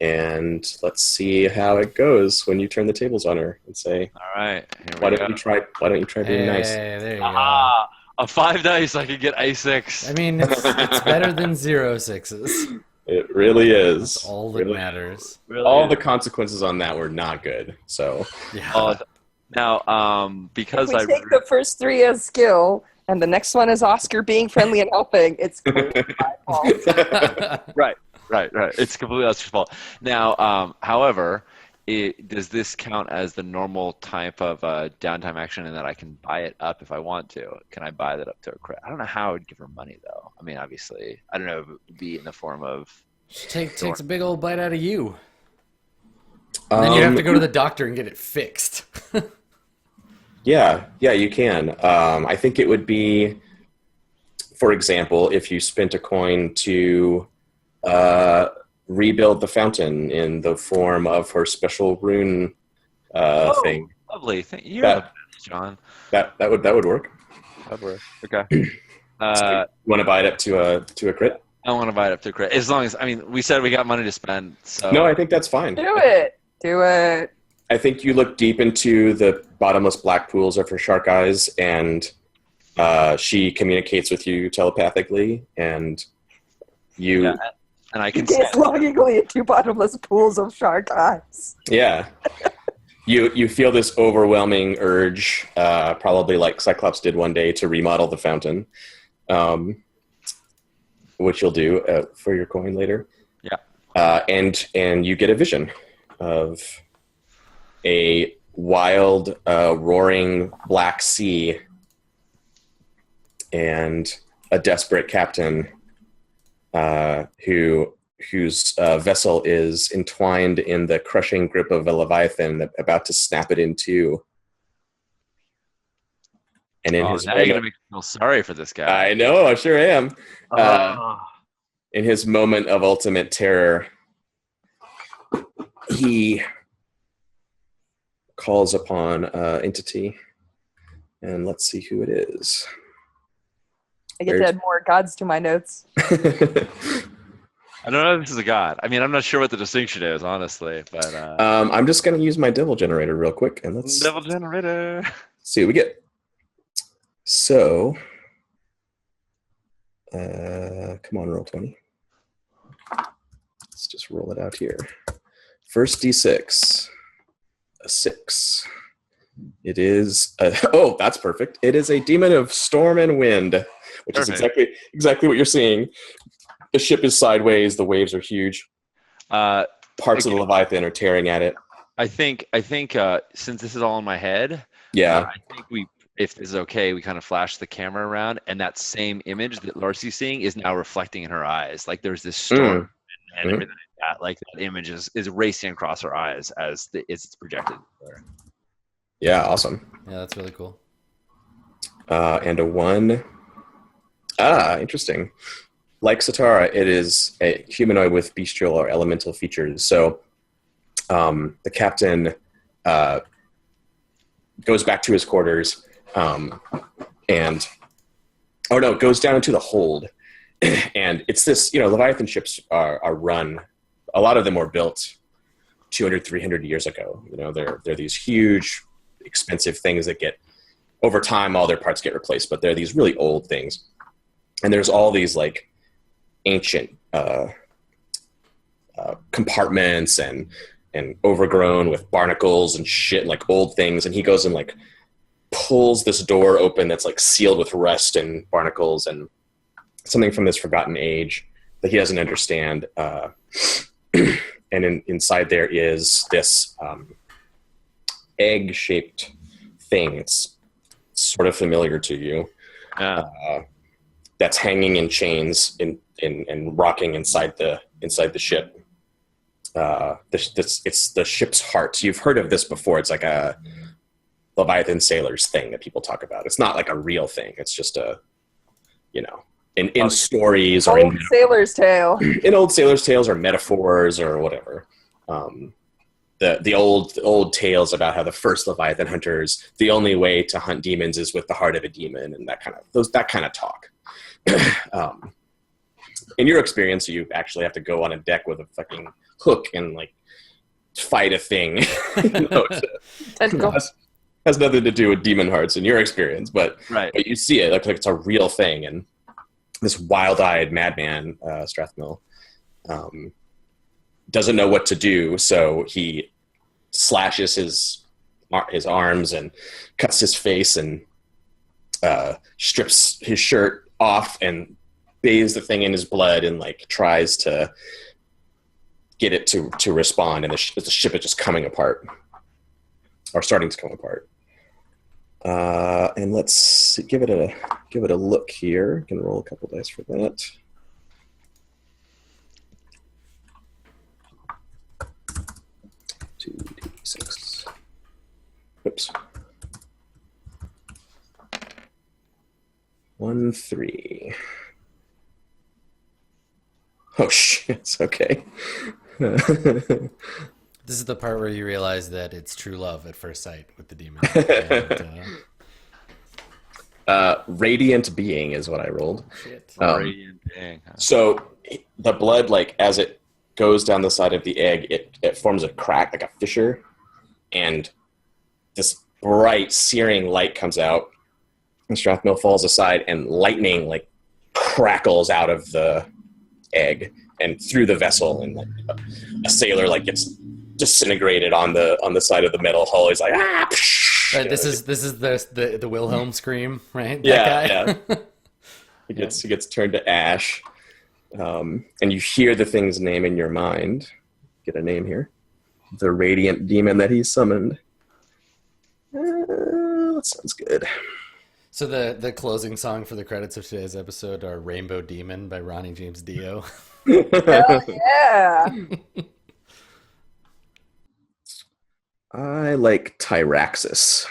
And let's see how it goes when you turn the tables on her and say, "All right, why don't you try being nice?" There you go. A 5 dice, I could get A6. I mean, it's better than 0 sixes. It really is. That's all that matters. Really all is. the consequences on that were not good. So yeah. Now, because if we take the first 3 as skill, and the next one is Oscar being friendly and helping, it's completely my fault. Right. It's completely Oscar's fault. Now, however, does this count as the normal type of downtime action in that I can buy it up if I want to? Can I buy that up to a crit? I don't know how I would give her money, though. I mean, obviously, I don't know if it would be in the form of... She takes a big old bite out of you. And then you have to go to the doctor and get it fixed. Yeah, you can. I think it would be, for example, if you spent a coin to rebuild the fountain in the form of her special rune thing. Lovely. Thank you, John. That would work. That would work. Okay. So you want to buy it up to a crit? I want to buy it up to a crit. As long as, we said we got money to spend. So No, I think that's fine. Do it. I think you look deep into the bottomless black pools of her shark eyes, and she communicates with you telepathically, and you... Yeah, and I can dance longingly into bottomless pools of shark eyes. Yeah. You feel this overwhelming urge, probably like Cyclops did one day, to remodel the fountain, which you'll do for your coin later. Yeah. And you get a vision of a wild, roaring black sea and a desperate captain whose vessel is entwined in the crushing grip of a leviathan about to snap it in two. And in his now you're gonna make me feel sorry for this guy. I know, I sure am. In his moment of ultimate terror, he calls upon entity, and let's see who it is. I get to add more gods to my notes. I don't know if this is a god. I'm not sure what the distinction is, honestly, but I'm just going to use my devil generator real quick, and let's devil generator. See what we get. So, come on, roll 20. Let's just roll it out here. First D6, a 6. It is. Oh, that's perfect. It is a demon of storm and wind, which Perfect. is exactly what you're seeing. The ship is sideways. The waves are huge. Parts of the Leviathan are tearing at it. I think since this is all in my head, Yeah. I think if this is okay, we kind of flash the camera around, and that same image that Larcy's seeing is now reflecting in her eyes. Like there's this storm and everything like that. Like that image is racing across her eyes as it's projected. Yeah, awesome. Yeah, that's really cool. And a 1. Interesting. Like Satara, it is a humanoid with bestial or elemental features. So the captain goes back to his quarters goes down into the hold. And it's this, Leviathan ships are run. A lot of them were built 200, 300 years ago. They're these huge, expensive things that over time, all their parts get replaced, but they're these really old things. And there's all these like ancient compartments and overgrown with barnacles and shit, like old things. And he goes and like pulls this door open that's like sealed with rust and barnacles and something from this forgotten age that he doesn't understand. And inside there is this egg-shaped thing. It's sort of familiar to you. That's hanging in chains and rocking inside the ship. It's the ship's heart. You've heard of this before. It's like a Leviathan sailors thing that people talk about. It's not like a real thing. It's just in stories or old sailor's tale. In old sailors' tales or metaphors or whatever. The old tales about how the first Leviathan hunters, the only way to hunt demons is with the heart of a demon, and that kind of talk. In your experience, you actually have to go on a deck with a fucking hook and like fight a thing. Has nothing to do with demon hearts in your experience, but you see it like it's a real thing. And this wild-eyed madman, Strathmill, doesn't know what to do, so he slashes his arms and cuts his face and strips his shirt off and bathes the thing in his blood and like tries to get it to respond, and the ship is just coming apart or starting to come apart. And let's give it a look here. Can roll a couple dice for that. Two, 6. Oops. 1, 3. Oh shit! Okay. This is the part where you realize that it's true love at first sight with the demon. And, radiant being is what I rolled. shit. Radiant being. Huh? So the blood, like as it goes down the side of the egg, it forms a crack, like a fissure, and this bright, searing light comes out. And Strathmill falls aside, and lightning like crackles out of the egg and through the vessel, and like a sailor like gets disintegrated on the side of the metal hull. He's like, ah! Right, this is the Wilhelm scream, right? Yeah. He gets turned to ash, and you hear the thing's name in your mind. Get a name here. The radiant demon that he summoned. That sounds good. So the closing song for the credits of today's episode are "Rainbow Demon" by Ronnie James Dio. Hell yeah! I like Tyraxis.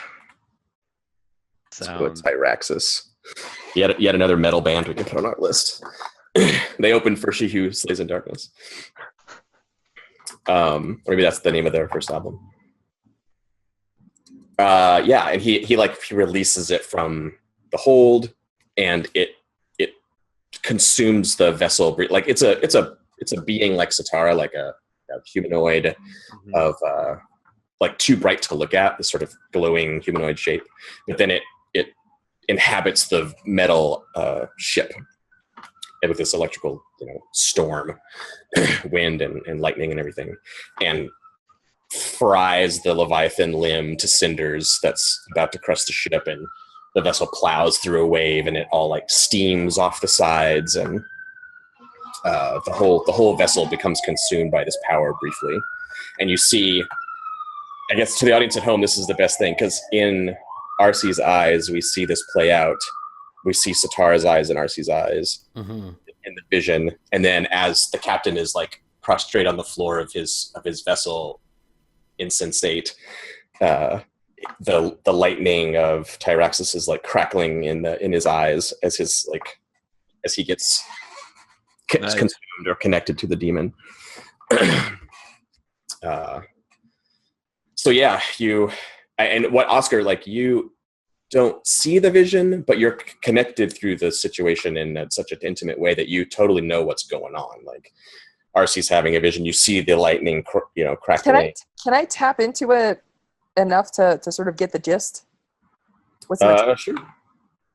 Sounds Tyraxis. Yet another metal band we can put on our list. They opened for She Who Slays in Darkness. Or maybe that's the name of their first album. And he releases it from the hold, and it consumes the vessel. Like it's a being like Satara, like a humanoid of like too bright to look at, this sort of glowing humanoid shape. But then it inhabits the metal ship with this electrical storm, wind and lightning and everything, and fries the Leviathan limb to cinders that's about to crush the ship, and the vessel plows through a wave, and it all like steams off the sides, and the whole vessel becomes consumed by this power briefly. And you see, I guess to the audience at home, this is the best thing, because in RC's eyes, we see this play out. We see Satara's eyes and RC's eyes in the vision, and then as the captain is like prostrate on the floor of his vessel, insensate, the lightning of Tyraxis is like crackling in his eyes as he gets consumed or connected to the demon. So yeah, and what Oscar, like, you don't see the vision, but you're connected through the situation in such an intimate way that you totally know what's going on. Like, RC's having a vision, you see the lightning, crackling. Can I tap into it enough to sort of get the gist? Sure.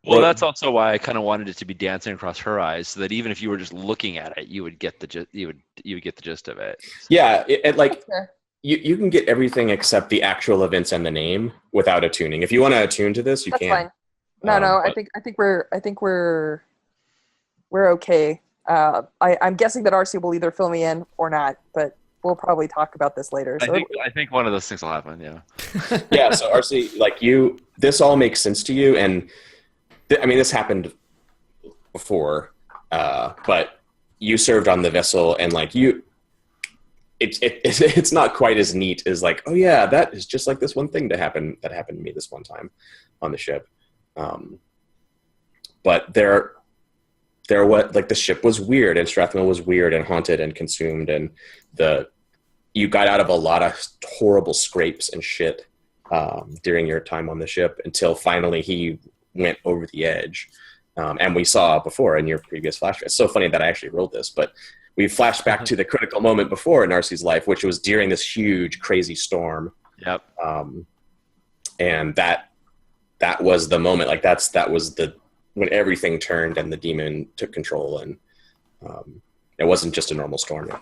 Well, that's also why I kind of wanted it to be dancing across her eyes, so that even if you were just looking at it, you would get the you would get the gist of it. Yeah, you can get everything except the actual events and the name without attuning. If you want to attune to this, you that's can. Fine. No. I think we're okay. I'm guessing that RC will either fill me in or not, but we'll probably talk about this later. So I think one of those things will happen. Yeah. Yeah. So RC, like, this all makes sense to you, and this happened before, but you served on the vessel, and like it's not quite as neat as like, oh yeah, that is just like this one thing that happened to me this one time on the ship. But the ship was weird, and Strathmore was weird and haunted and consumed, and you got out of a lot of horrible scrapes and shit during your time on the ship until finally he went over the edge. And we saw before in your previous flashback. It's so funny that I actually wrote this, but we flashed back to the critical moment before in Narcy's life, which was during this huge, crazy storm. Yep. And that was the moment. Like, that was when everything turned and the demon took control, and it wasn't just a normal storm. It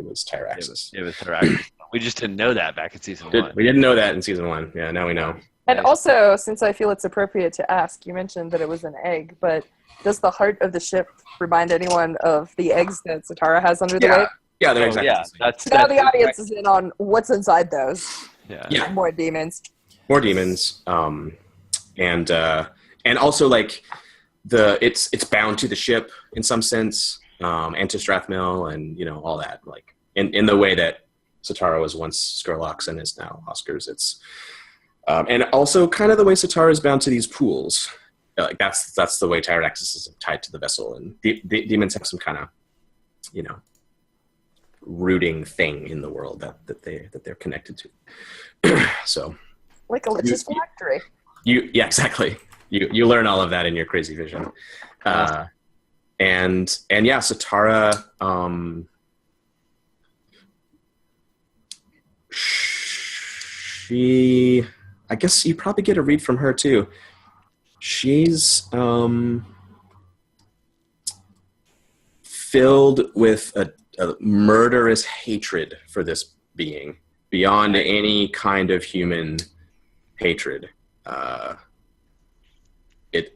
was Tyraxis. It was Tyraxis. We just didn't know that back in season 1. We didn't know that in season 1. Yeah, now we know. And also, since I feel it's appropriate to ask, you mentioned that it was an egg, but does the heart of the ship remind anyone of the eggs that Satara has under the way? Yeah, they're exactly the same. Now the audience is in on what's inside those. Yeah. More demons. More demons. And also, like, it's bound to the ship in some sense, and to Strathmill, and all that. Like, in the way that Satara was once Skurlock's and is now Oscar's. It's and also kind of the way Satara is bound to these pools. Like, that's the way Tyraxis is tied to the vessel, and the demons have some kind of rooting thing in the world that they're connected to. So, like a Lich's factory. Yeah, exactly. You learn all of that in your crazy vision. And yeah, Satara, I guess you probably get a read from her too. She's filled with a murderous hatred for this being beyond any kind of human hatred. It's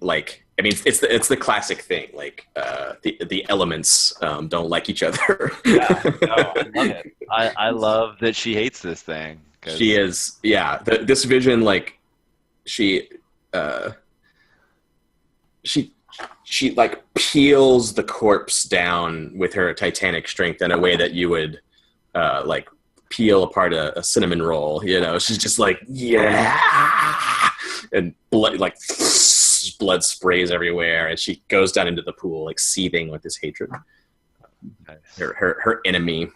the classic thing. Like, the elements don't like each other. Yeah, no, I love it. I love that she hates this thing. She is, yeah. This vision, like, she like peels the corpse down with her titanic strength in a way that you would like peel apart a cinnamon roll. She's just like, yeah, and blood sprays everywhere, and she goes down into the pool, like, seething with this hatred. Nice. Her enemy.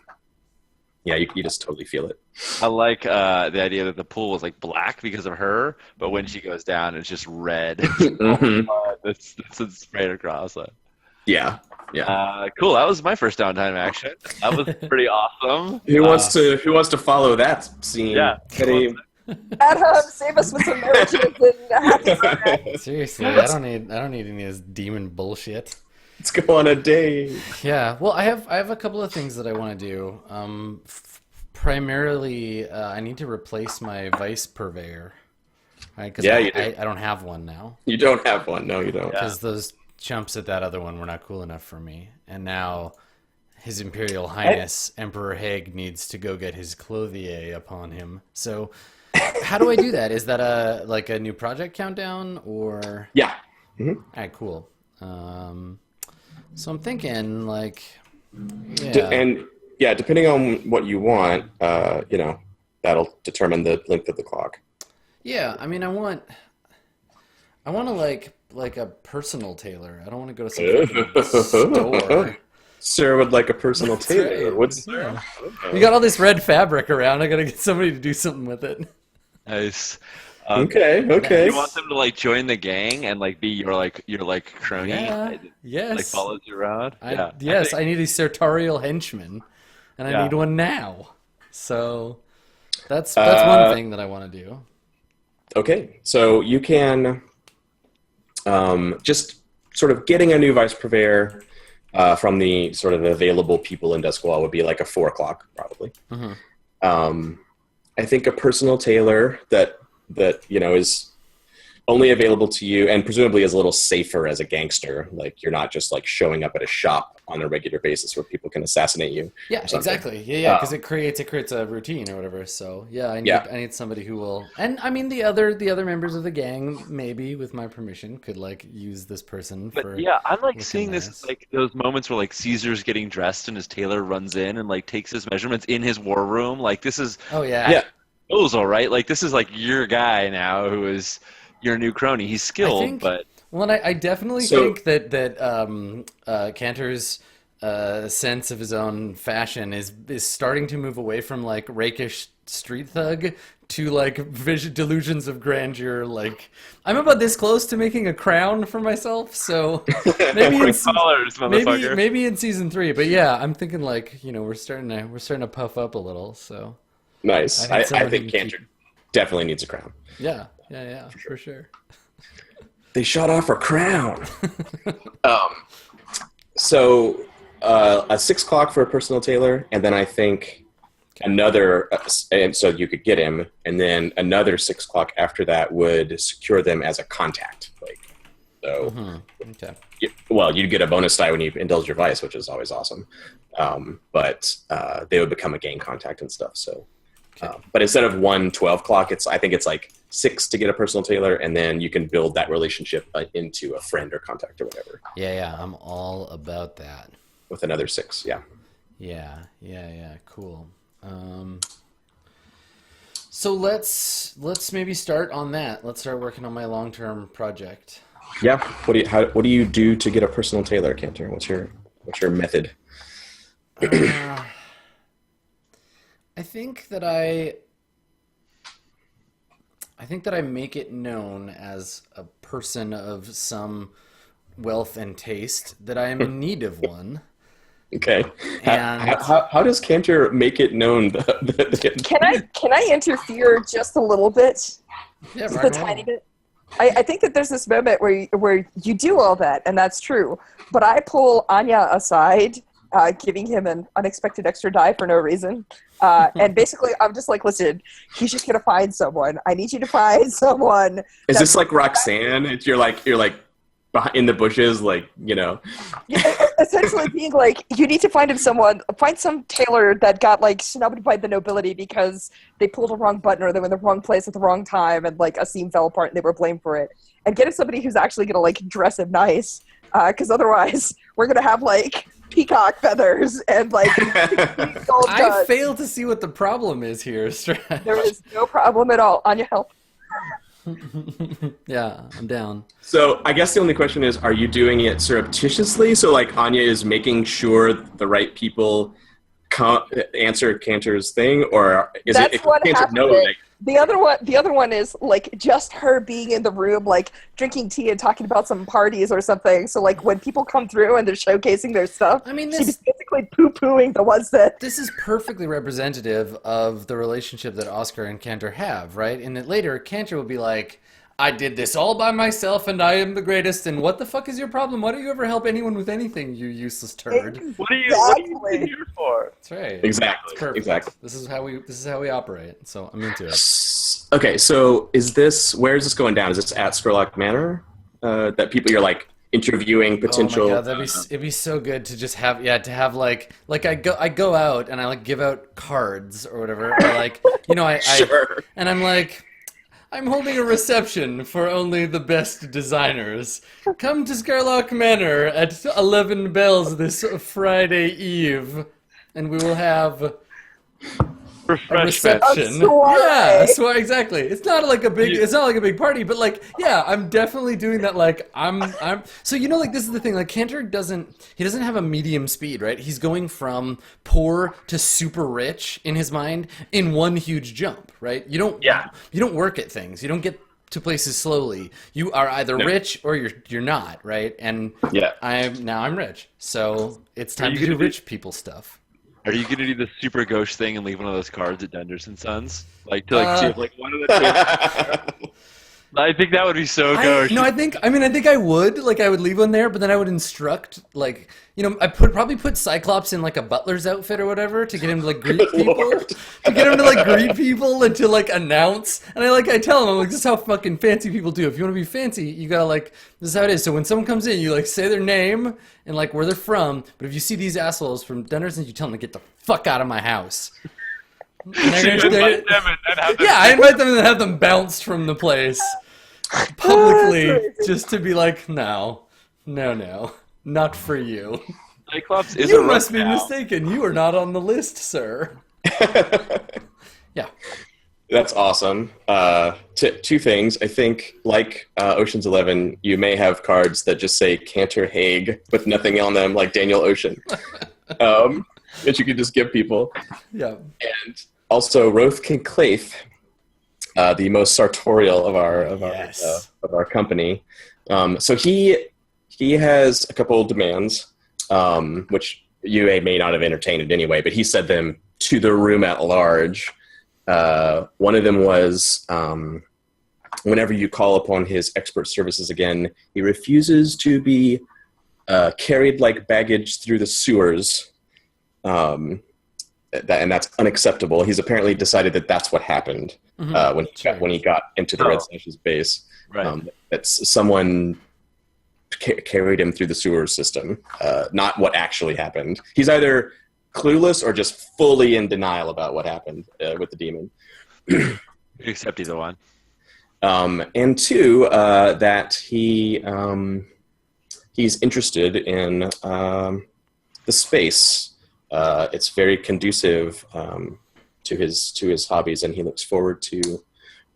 Yeah, you just totally feel it. I like the idea that the pool was like black because of her, but when she goes down, it's just red. That's sprayed across. Yeah. Cool. That was my first downtime action. That was pretty awesome. Who wants to follow that scene? Yeah. Adam, save us with some marriages and Seriously, I don't need any of this demon bullshit. Let's go on a date. Yeah, well, I have a couple of things that I want to do. primarily, I need to replace my vice purveyor, right? Because Yeah, you do. I don't have one now. You don't have one. No, you don't. Yeah. Because those chumps at that other one were not cool enough for me. And now His Imperial Highness Emperor Haig needs to go get his clothier upon him. So how do I do that? Is that a new project countdown or? Yeah. All right, cool. So I'm thinking like, And yeah, depending on what you want, that'll determine the length of the clock. yeah. I mean, I want to like a personal tailor. I don't want to go to some fucking store. Sir would like a personal tailor. right. Would Sir? Yeah. Okay. You got all this red fabric around. I gotta get somebody to do something with it. Nice. Okay. You want them to like join the gang and like be your crony? Yeah. Like Yes. follows you around? Yes. I need a sartorial henchman, and I Yeah. need one now. So that's one thing that I want to do. Okay, so you can just sort of getting a new vice purveyor from the sort of available people in Duskwall would be like a 4 o'clock probably. Mm-hmm. I think a personal tailor that is only available to you and presumably is a little safer as a gangster. Like you're not just like showing up at a shop on a regular basis where people can assassinate you. Yeah, exactly. Yeah, because it creates a routine or whatever. So yeah, I need somebody who will. And I mean the other members of the gang, maybe with my permission, could like use this person But for. yeah, I'm like looking seeing nice. this like those moments where like Caesar's getting dressed and his tailor runs in and like takes his measurements in his war room. Like this is Oh yeah. Yeah. all right. Like this is like your guy now who is your new crony. He's skilled, think- but Well, and I definitely So- think that Cantor's sense of his own fashion is starting to move away from like rakish street thug to like delusions of grandeur. Like I'm about this close to making a crown for myself, so maybe in, colors, motherfucker. maybe in season 3. But yeah, I'm thinking like we're starting to puff up a little. So Nice. I I think someone think who can Cantor definitely needs a crown. yeah, for sure. They shot off her crown. So a 6 o'clock for a personal tailor, and then I think another, and so you could get him, and then another 6 o'clock after that would secure them as a contact. Like, so, Okay. well, you'd get a bonus die when you indulge your vice, which is always awesome. But they would become a gang contact and stuff. So, but instead of 12 o'clock, I think it's like 6 to get a personal tailor, and then you can build that relationship into a friend or contact or whatever Yeah, I'm all about that. with another 6. Yeah. Yeah, cool. So let's maybe start on that. Let's start working on my long-term project. Yeah. What do you do to get a personal tailor, Cantor? What's your method? I think that I make it known as a person of some wealth and taste that I am in need of one. Okay. And How does Cantor make it known Can I interfere just a little bit? yeah, Just rock a and roll. tiny bit. I think that there's this moment where you do all that, and that's true. But I pull Anya aside, giving him an unexpected extra die for no reason. And basically, I'm just like, listen, he's just gonna find someone. I need you to find someone. Is this like Roxanne? You're like in the bushes, like, Essentially being like, you need to find some tailor that got like snubbed by the nobility because they pulled a wrong button or they were in the wrong place at the wrong time and like a seam fell apart and they were blamed for it. And get him somebody who's actually gonna like dress him nice, because otherwise we're gonna have like peacock feathers and like gold I guns. fail to see what the problem is here, Strat. There is no problem at all. Anya, help. Yeah, I'm down. So I guess the only question is, are you doing it surreptitiously? So like Anya is making sure the right people answer Cantor's thing, or is That's it what Cantor happened. know, like, The other one is like just her being in the room, like drinking tea and talking about some parties or something. So like when people come through and they're showcasing their stuff, I mean, she's basically poo-pooing the ones that. This is perfectly representative of the relationship that Oscar and Cantor have, right? And then later, Cantor will be like, I did this all by myself, and I am the greatest. And what the fuck is your problem? Why don't you ever help anyone with anything, you useless turd? What are you here for? That's right. Exactly. It's perfect. Exactly. This is how we operate. So I'm into it. Okay, so where is this going down? Is this at Skurlock Manor? That people you're like interviewing potential. Oh my god, it'd be so good to just have like I go out and I like give out cards or whatever, or like Sure. and I'm like, I'm holding a reception for only the best designers. Come to Skurlock Manor at 11 bells this Friday Eve, and we will have a reception. Yeah, so exactly. It's not like a big party, but like, yeah, I'm definitely doing that. Like, I'm. So like this is the thing. Like, Cantor doesn't have a medium speed, right? He's going from poor to super rich in his mind in one huge jump, right? You don't work at things. You don't get to places slowly. You are either rich or you're not, right? And I'm rich, so it's time to do rich people stuff. Are you gonna do the super gauche thing and leave one of those cards at Denders and Sons, like to see if like one of the two? I think that would be so gauche. I think I would. Like, I would leave one there, but then I would instruct, like, I probably put Cyclops in like a butler's outfit or whatever to get him to like greet people, and to like announce. And I tell him, I'm like, this is how fucking fancy people do. If you want to be fancy, you gotta like, this is how it is. So when someone comes in, you like say their name and like where they're from. But if you see these assholes from Denderson's, you tell them to get the fuck out of my house. I invite them and have them bounced from the place publicly, just to be like, no, not for you. Cyclops is you must be mistaken. You are not on the list, sir. Yeah. That's awesome. Two things. I think, like Ocean's 11, you may have cards that just say Cantor Hague with nothing on them, like Daniel Ocean, that you could just give people. Yeah. And also Rothkin Claith, the most sartorial of our company. So he has a couple of demands, which you may not have entertained anyway, but he said them to the room at large. One of them was, whenever you call upon his expert services again, he refuses to be carried like baggage through the sewers. And that's unacceptable. He's apparently decided that that's what happened when he got into the Red Slash's base. Right. That someone carried him through the sewer system, not what actually happened. He's either clueless or just fully in denial about what happened with the demon. Except either one. And two, that he's interested in the space. It's very conducive to his hobbies, and he looks forward to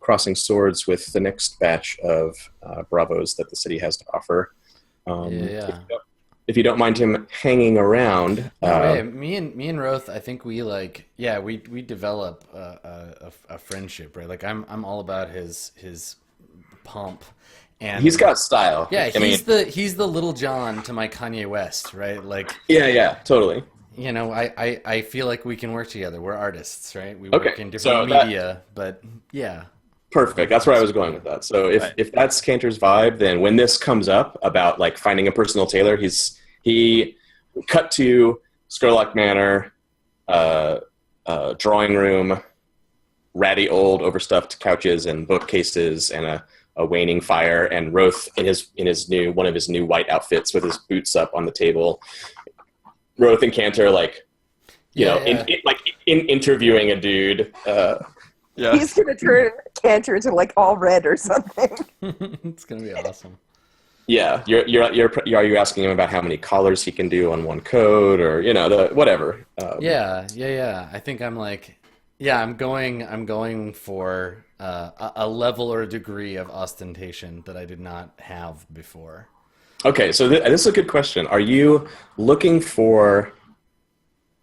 crossing swords with the next batch of Bravos that the city has to offer. If you don't mind him hanging around. Me and Roth, I think we develop a friendship, right? Like I'm all about his pomp, and he's got style. Yeah, he's the Little John to my Kanye West, right? Like totally. I feel like we can work together. We're artists, right? We work in different media, but yeah. Perfect. That's where I was going with that. So if that's Cantor's vibe, then when this comes up about like finding a personal tailor, he cut to Skurlock Manor, drawing room, ratty old overstuffed couches and bookcases, and a waning fire, and Roth in his new one of his new white outfits with his boots up on the table. Roth and Cantor interviewing a dude. He's gonna turn Cantor into like all red or something. It's gonna be awesome. Yeah, are you asking him about how many collars he can do on one coat, or whatever? Yeah. I think I'm like, I'm going for a level or a degree of ostentation that I did not have before. Okay, so this is a good question. Are you looking for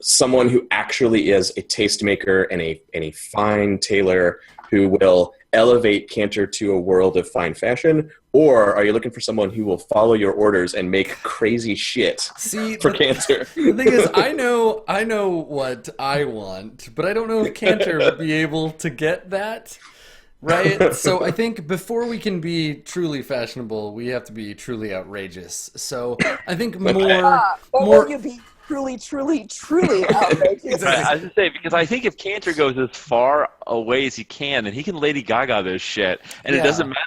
someone who actually is a tastemaker and a fine tailor who will elevate Cantor to a world of fine fashion, or are you looking for someone who will follow your orders and make crazy shit for Cantor? The thing is, I know what I want, but I don't know if Cantor would be able to get that. Right? So I think before we can be truly fashionable, we have to be truly outrageous. So I think But will more you be truly, truly, truly outrageous? Exactly. I was gonna say, because I think if Cantor goes as far away as he can, then he can Lady Gaga this shit, and it Yeah. doesn't matter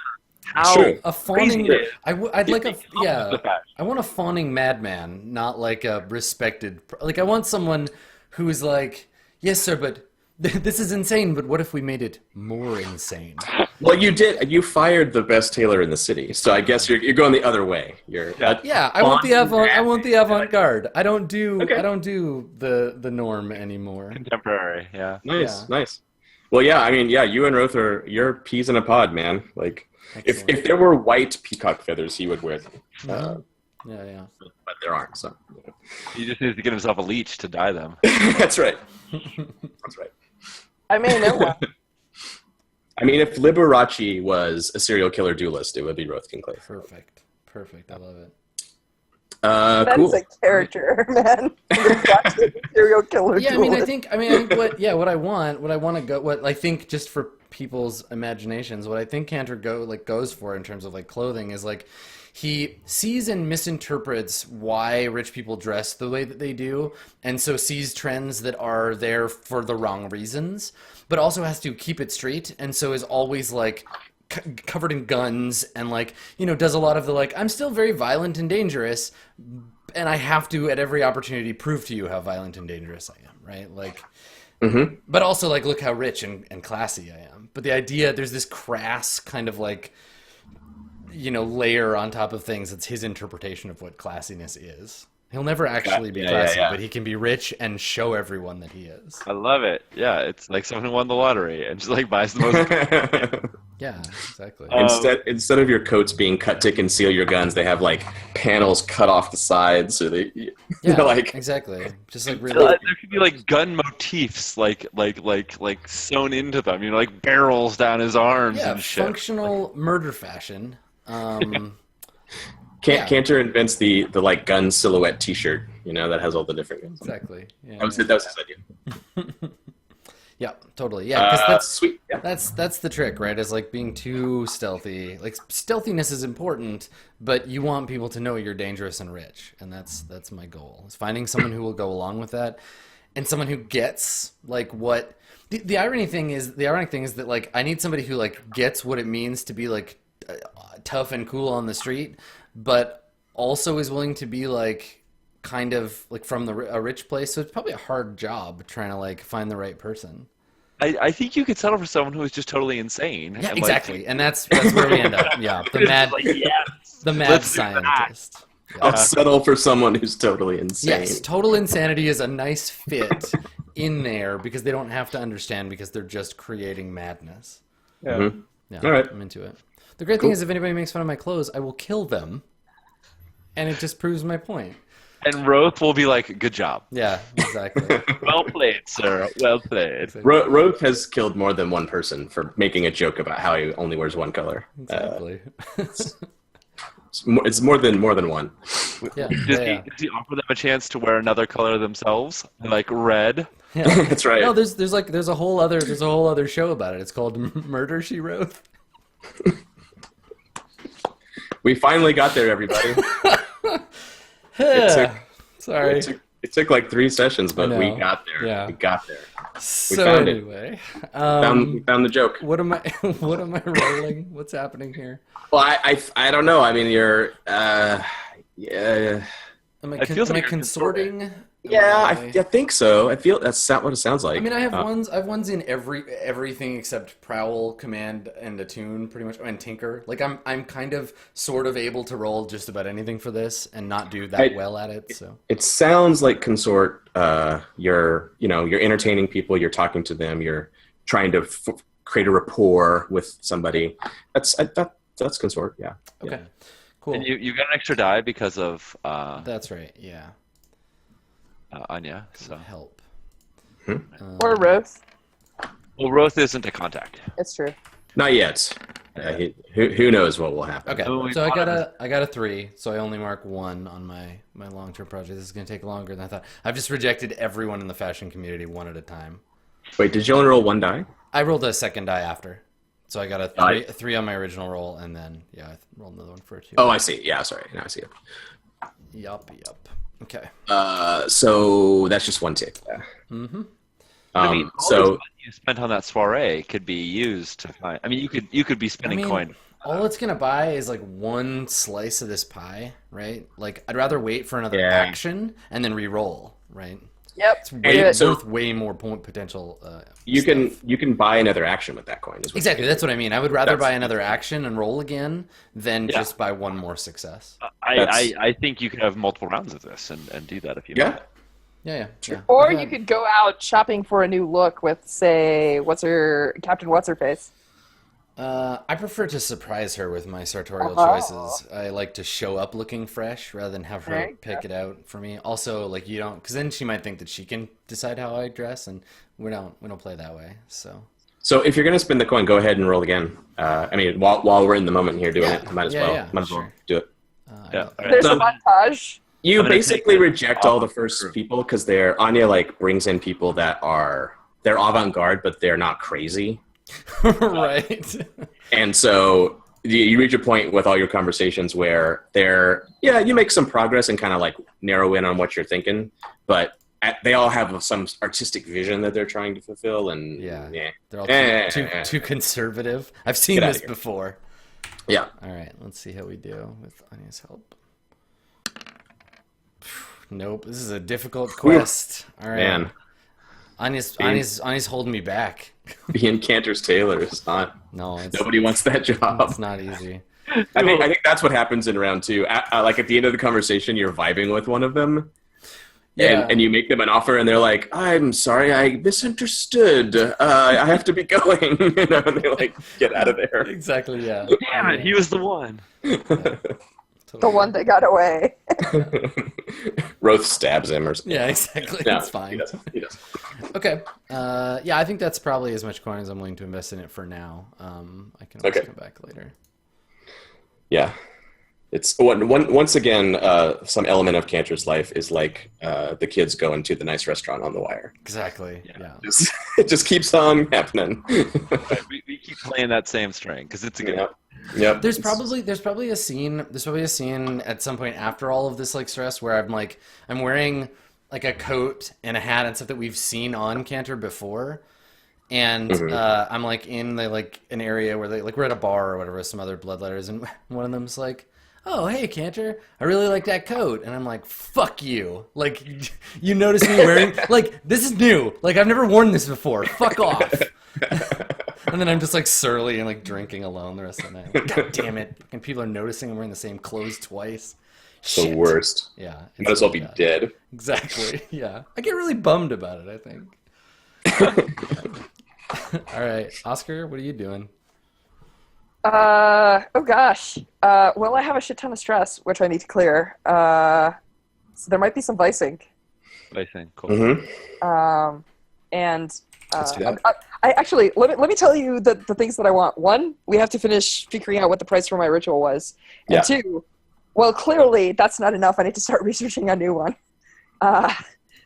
how True. a crazy fawning. it is. I'd like a yeah. the fashion. I want a fawning madman, not like a respected. Like I want someone who's like, yes, sir, but this is insane. But what if we made it more insane? Well, you did. You fired the best tailor in the city, so I guess you're going the other way. You're Yeah, I want the avant-garde. I don't do Okay. the norm anymore. Contemporary, yeah. nice, Yeah. nice. Well, yeah. I mean, yeah. You and Roth you're peas in a pod, man. Like, Excellent. if there were white peacock feathers, he would wear them. Yeah. But there aren't. So He just needs to get himself a leech to dye them. that's right. That's right. I may know one. I mean, if Liberace was a serial killer duelist, it would be Roth Kincaid. Perfect. I love it. That's Cool. a character, man. Serial killer. Yeah, I mean, duelist. I think what I want to go, what I think just for people's imaginations, what I think Cantor goes for in terms of like clothing is like he sees and misinterprets why rich people dress the way that they do, and so sees trends that are there for the wrong reasons, but also has to keep it straight, and so is always like covered in guns and like, you know, does a lot of the like, I'm still very violent and dangerous, and I have to at every opportunity prove to you how violent and dangerous I am, right? Like, but also like, look how rich and classy I am. But the idea, there's this crass kind of like, you know, layer on top of things. It's his interpretation of what classiness is. He'll never actually be classy, but he can be rich and show everyone that he is. I love it. Yeah, it's like someone who won the lottery and just like buys the most. Yeah, exactly. Instead of your coats being cut to conceal your guns, they have like panels cut off the sides, so they Yeah, like exactly. Just like There really. could be like gun motifs, like sewn into them. You know, like barrels down his arms Yeah, and shit. functional murder fashion. Yeah. Cantor invents the like gun silhouette T-shirt, you know, that has all the different guns. Exactly. Yeah, That was his idea. yeah, totally. Yeah, because that's Sweet. Yeah. that's the trick, right? Is like being too stealthy. Like stealthiness is important, but you want people to know you're dangerous and rich, and that's my goal. Is finding someone who will go along with that, and someone who gets like what the ironic thing is that like I need somebody who like gets what it means to be like tough and cool on the street, but also is willing to be like kind of like from a rich place. So it's probably a hard job trying to like find the right person. I think you could settle for someone who is just totally insane. Yeah, and, exactly, and that's where we end up. Yeah, the mad let's do scientist. I'll settle for someone who's totally insane. Yes, total insanity is a nice fit in there because they don't have to understand because they're just creating madness. Yeah. Yeah, All right. I'm into it. The great thing is if anybody makes fun of my clothes, I will kill them, and it just proves my point. And Roth will be like, "Good job, Yeah, exactly. well played, sir, well played." Roth has killed more than one person for making a joke about how he only wears one color. Exactly. It's more than one. Yeah, Does he offer them a chance to wear another color themselves, like red? yeah. That's right. No, there's a whole other show about it. It's called Murder She Wrote. We finally got there, everybody. Sorry. It took like 3 sessions, but I we know. got there. Yeah. We got there. So found it. anyway, We found the joke. what am I rolling? What's happening here? Well, I don't know. I mean, you're yeah. Am I, It feels am I like you're consorting? Yeah, Am I think so. I feel that's what it sounds like. I mean, I have ones in everything except Prowl, Command, and Attune, pretty much, and Tinker. Like I'm kind of sort of able to roll just about anything for this and not do that well at it. So It sounds like consort. You're entertaining people. You're talking to them. You're trying to create a rapport with somebody. That's consort. Yeah. okay, cool. And you got an extra die because of That's right. Yeah, Anya. So help. Or Roth. well, Roth isn't a contact. It's true. Not yet. Who knows what will happen? Okay, Oh, we so thought I got a 3, so I only mark 1 on my long-term project. This is going to take longer than I thought. I've just rejected everyone in the fashion community one at a time. Wait, did you only roll 1 die? I rolled a second die after, So I got a three on my original roll, and then I rolled another one for a 2. Oh, I see. Yeah, sorry. Now I see it. Yup. Okay. So that's just one tick. Yeah. Mm-hmm. I mean, all this money you spent on that soiree could be used to find. I mean, you could be spending coin. All it's gonna buy is like one slice of this pie, right? Like I'd rather wait for another action and then re-roll, right? Yep. It's way more point potential. You can buy another action with that coin. Exactly, that's what I mean. I would rather buy another action and roll again than just buy one more success. I think you could have multiple rounds of this and do that if you want. Yeah. Or you could go out shopping for a new look with, say, Captain What's-Her-Face. I prefer to surprise her with my sartorial choices. I like to show up looking fresh rather than have her pick it out for me. Also, like because then she might think that she can decide how I dress, and we don't play that way. So if you're gonna spend the coin, go ahead and roll again. I mean, while we're in the moment here doing it, might as well do it. There's a montage. You basically reject all the first people because Anya like brings in people that they're avant-garde, but they're not crazy. Right. And so you reach a point with all your conversations where you make some progress and kind of like narrow in on what you're thinking, but they all have some artistic vision that they're trying to fulfill, and they're all too conservative. I've seen this before. Yeah. All right, let's see how we do with Anya's help. Nope, this is a difficult quest. All right, man. Anya's holding me back. Being Cantor's tailor is not. No, nobody wants that job. It's not easy. I think that's what happens in round 2. Like at the end of the conversation, you're vibing with one of them, and you make them an offer, and they're like, "I'm sorry, I misunderstood. I have to be going." And they like get out of there. Exactly. Yeah. Damn it, he was the one. The one that got away. Roth stabs him or something. Yeah, exactly. No, it's fine. He doesn't. Okay. I think that's probably as much coin as I'm willing to invest in it for now. I can always come back later. Yeah. It's once again, some element of Cantor's life is like the kids going to the nice restaurant on The Wire. Exactly. Yeah. It just keeps on happening. we keep playing that same string because it's a good. Yep. There's probably a scene at some point after all of this like stress where I'm wearing like a coat and a hat and stuff that we've seen on Cantor before, and I'm like in an area where we're at a bar or whatever with some other bloodletters, and one of them's like, "Oh, hey, Cantor, I really like that coat." And I'm like, "Fuck you. Like, you notice me wearing, like, this is new. Like, I've never worn this before. Fuck off." And then I'm just, like, surly and, like, drinking alone the rest of the night. Like, God damn it. And people are noticing I'm wearing the same clothes twice. Shit. The worst. Yeah. Might as well be dead. Exactly. Yeah. I get really bummed about it, I think. All right. Oscar, what are you doing? Oh gosh. Well, I have a shit ton of stress, which I need to clear. So there might be some vicing. Vicing, cool. Mm-hmm. And let's do that. I actually let me tell you the things that I want. 1, we have to finish figuring out what the price for my ritual was. And 2, well, clearly that's not enough. I need to start researching a new one.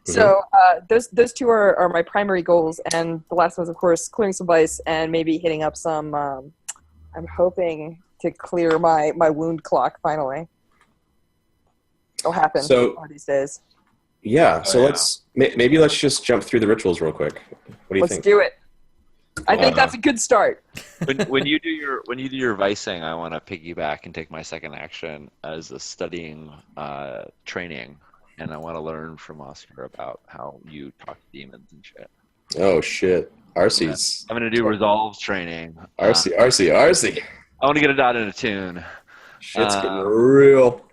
So those 2 are my primary goals, and the last one's, of course, clearing some vice and maybe hitting up some. I'm hoping to clear my wound clock finally. It'll happen one of these days. Yeah, let's just jump through the rituals real quick. What do you think? Let's do it. I think that's a good start. when you do your vicing, I want to piggyback and take my second action as a studying training, and I want to learn from Oscar about how you talk to demons and shit. Oh shit, RC's. I'm gonna do resolves training. RC. I want to get it out in a tune. Shit's getting real.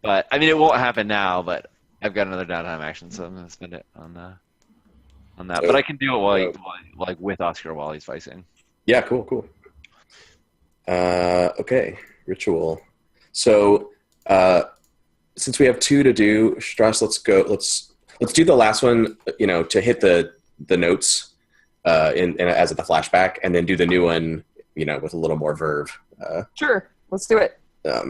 But I mean, it won't happen now. But I've got another downtime action, so I'm gonna spend it on that. But I can do it while with Oscar while he's vicing. Yeah, cool. Okay, ritual. So since we have 2 to do, Strauss, let's do the last one. To hit the notes in as the flashback, and then do the new one. With a little more verve. Sure, let's do it.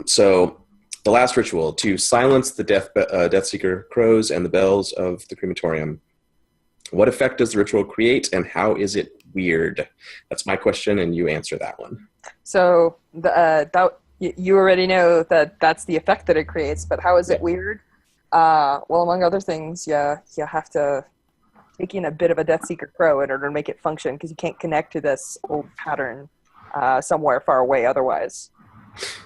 So the last ritual, to silence the Deathseeker crows and the bells of the crematorium. What effect does the ritual create, and how is it weird? That's my question, and you answer that one. So you already know that that's the effect that it creates, but how is it weird? Well, among other things, you have to take in a bit of a Death Seeker Crow in order to make it function, because you can't connect to this old pattern somewhere far away otherwise.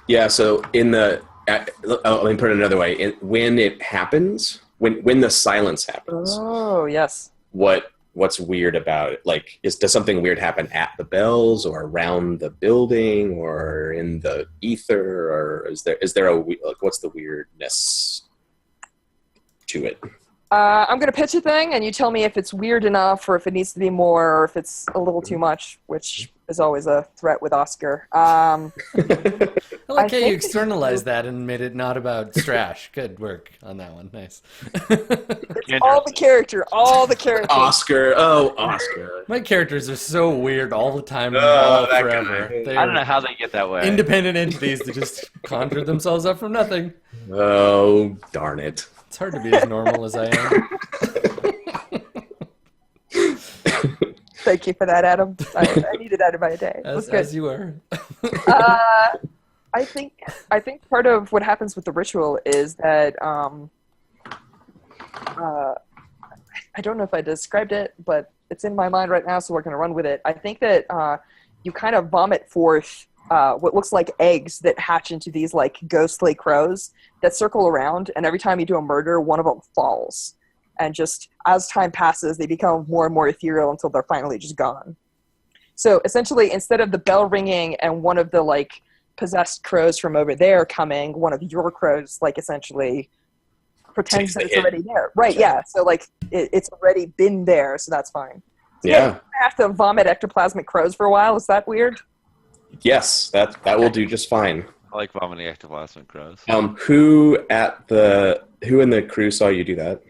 Yeah, so let me put it another way. When it happens, when the silence happens. Oh, yes. What's weird about it? Like, does something weird happen at the bells, or around the building, or in the ether, or is there what's the weirdness to it? I'm going to pitch a thing, and you tell me if it's weird enough, or if it needs to be more, or if it's a little too much, which is always a threat with Oscar. I like how you externalized that and made it not about Strash. Good work on that one. Nice. It's all the characters. Oscar. Oh, Oscar. My characters are so weird all the time and all forever. I don't know how they get that way. Independent entities that just conjured themselves up from nothing. Oh, darn it. It's hard to be as normal as I am. Thank you for that, Adam. I needed that in my day. As you were. I think part of what happens with the ritual is that I don't know if I described it, but it's in my mind right now, so we're going to run with it. I think that you kind of vomit forth what looks like eggs that hatch into these like ghostly crows that circle around, and every time you do a murder, one of them falls. And just as time passes, they become more and more ethereal until they're finally just gone. So essentially, instead of the bell ringing and one of the like possessed crows from over there coming, one of your crows like essentially pretends that it's already there. Right, yeah. So like it's already been there, so that's fine. So yeah. I have to vomit ectoplasmic crows for a while. Is that weird? Yes, that will do just fine. I like vomiting ectoplasmic crows. Who in the crew saw you do that?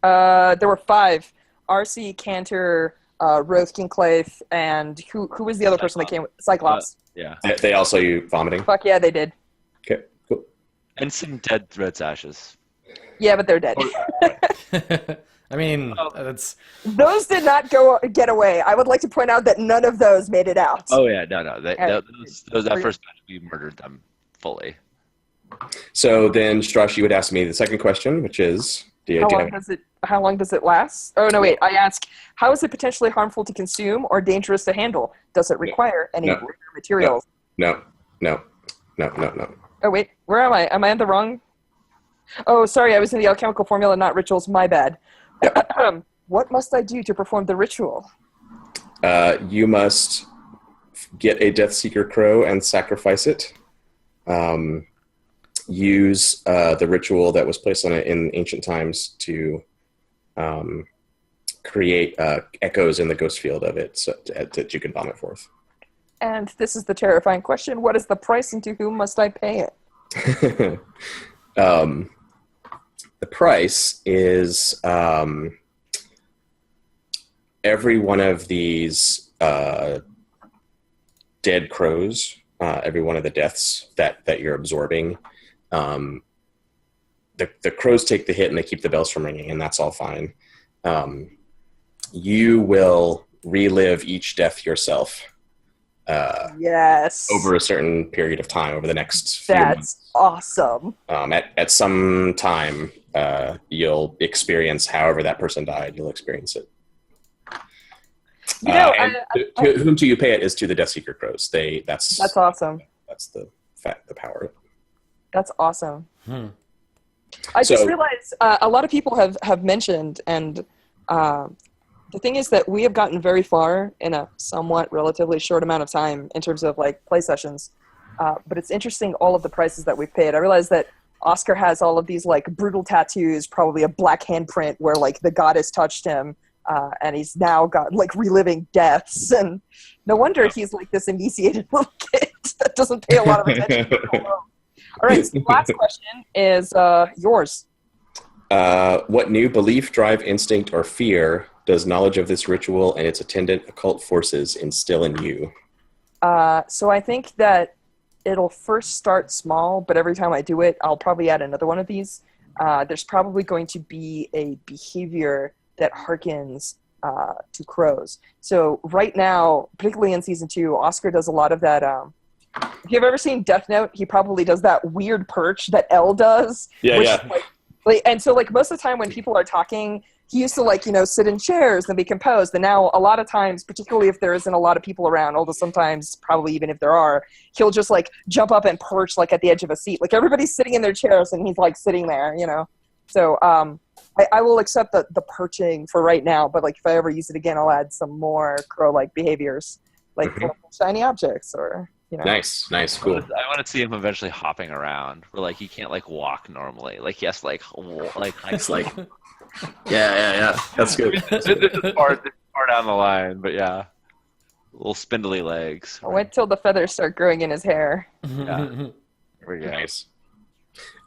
There were 5. RC, Cantor, Rothkin Claith, and who was the other person that came with Cyclops? Yeah. They all saw you vomiting? Fuck yeah, they did. Okay, cool. And some dead Red Sashes. Yeah, but they're dead. I mean, that's... Those did not get away. I would like to point out that none of those made it out. Oh yeah, no. That first match, we murdered them fully. So then, Strash, you would ask me the second question, which is... How long does it last? Oh, no, wait. I ask, how is it potentially harmful to consume or dangerous to handle? Does it require any rare materials? No. Oh, wait. Where am I? Am I on the wrong? Oh, sorry. I was in the alchemical formula, not rituals. My bad. Yep. What must I do to perform the ritual? You must get a Death Seeker Crow and sacrifice it. Use the ritual that was placed on it in ancient times to create echoes in the ghost field of it so that you can vomit forth. And this is the terrifying question. What is the price and to whom must I pay it? The price is every one of these dead crows, every one of the deaths that you're absorbing. The crows take the hit and they keep the bells from ringing, and that's all fine. You will relive each death yourself. Yes. Over a certain period of time, over the next few months. That's awesome. At some time, you'll experience however that person died. You'll experience it. Whom do you pay it is to the Death Seeker Crows. That's awesome. That's the power. That's awesome. I just realized a lot of people have mentioned, and the thing is that we have gotten very far in a somewhat relatively short amount of time in terms of like play sessions. But it's interesting all of the prices that we've paid. I realized that Oscar has all of these like brutal tattoos, probably a black handprint where like the goddess touched him, and he's now got like reliving deaths. And no wonder he's like this emaciated little kid that doesn't pay a lot of attention to the world. All right, so the last question is yours. What new belief, drive, instinct, or fear does knowledge of this ritual and its attendant occult forces instill in you? So I think that it'll first start small, but every time I do it, I'll probably add another one of these. There's probably going to be a behavior that harkens to crows. So right now, particularly in season 2, Oscar does a lot of that. If you've ever seen Death Note, he probably does that weird perch that L does. Yeah, which, yeah. And so most of the time when people are talking, he used to sit in chairs and be composed. And now a lot of times, particularly if there isn't a lot of people around, although sometimes probably even if there are, he'll just jump up and perch at the edge of a seat. Everybody's sitting in their chairs and he's sitting there, So I will accept the perching for right now, but if I ever use it again, I'll add some more crow-like behaviors, shiny objects or Nice, cool. I want to see him eventually hopping around, where he can't walk normally. He has to It's yeah. That's good. this is far down the line, but yeah, little spindly legs. I'll wait till the feathers start growing in his hair. Yeah, here we go. Nice.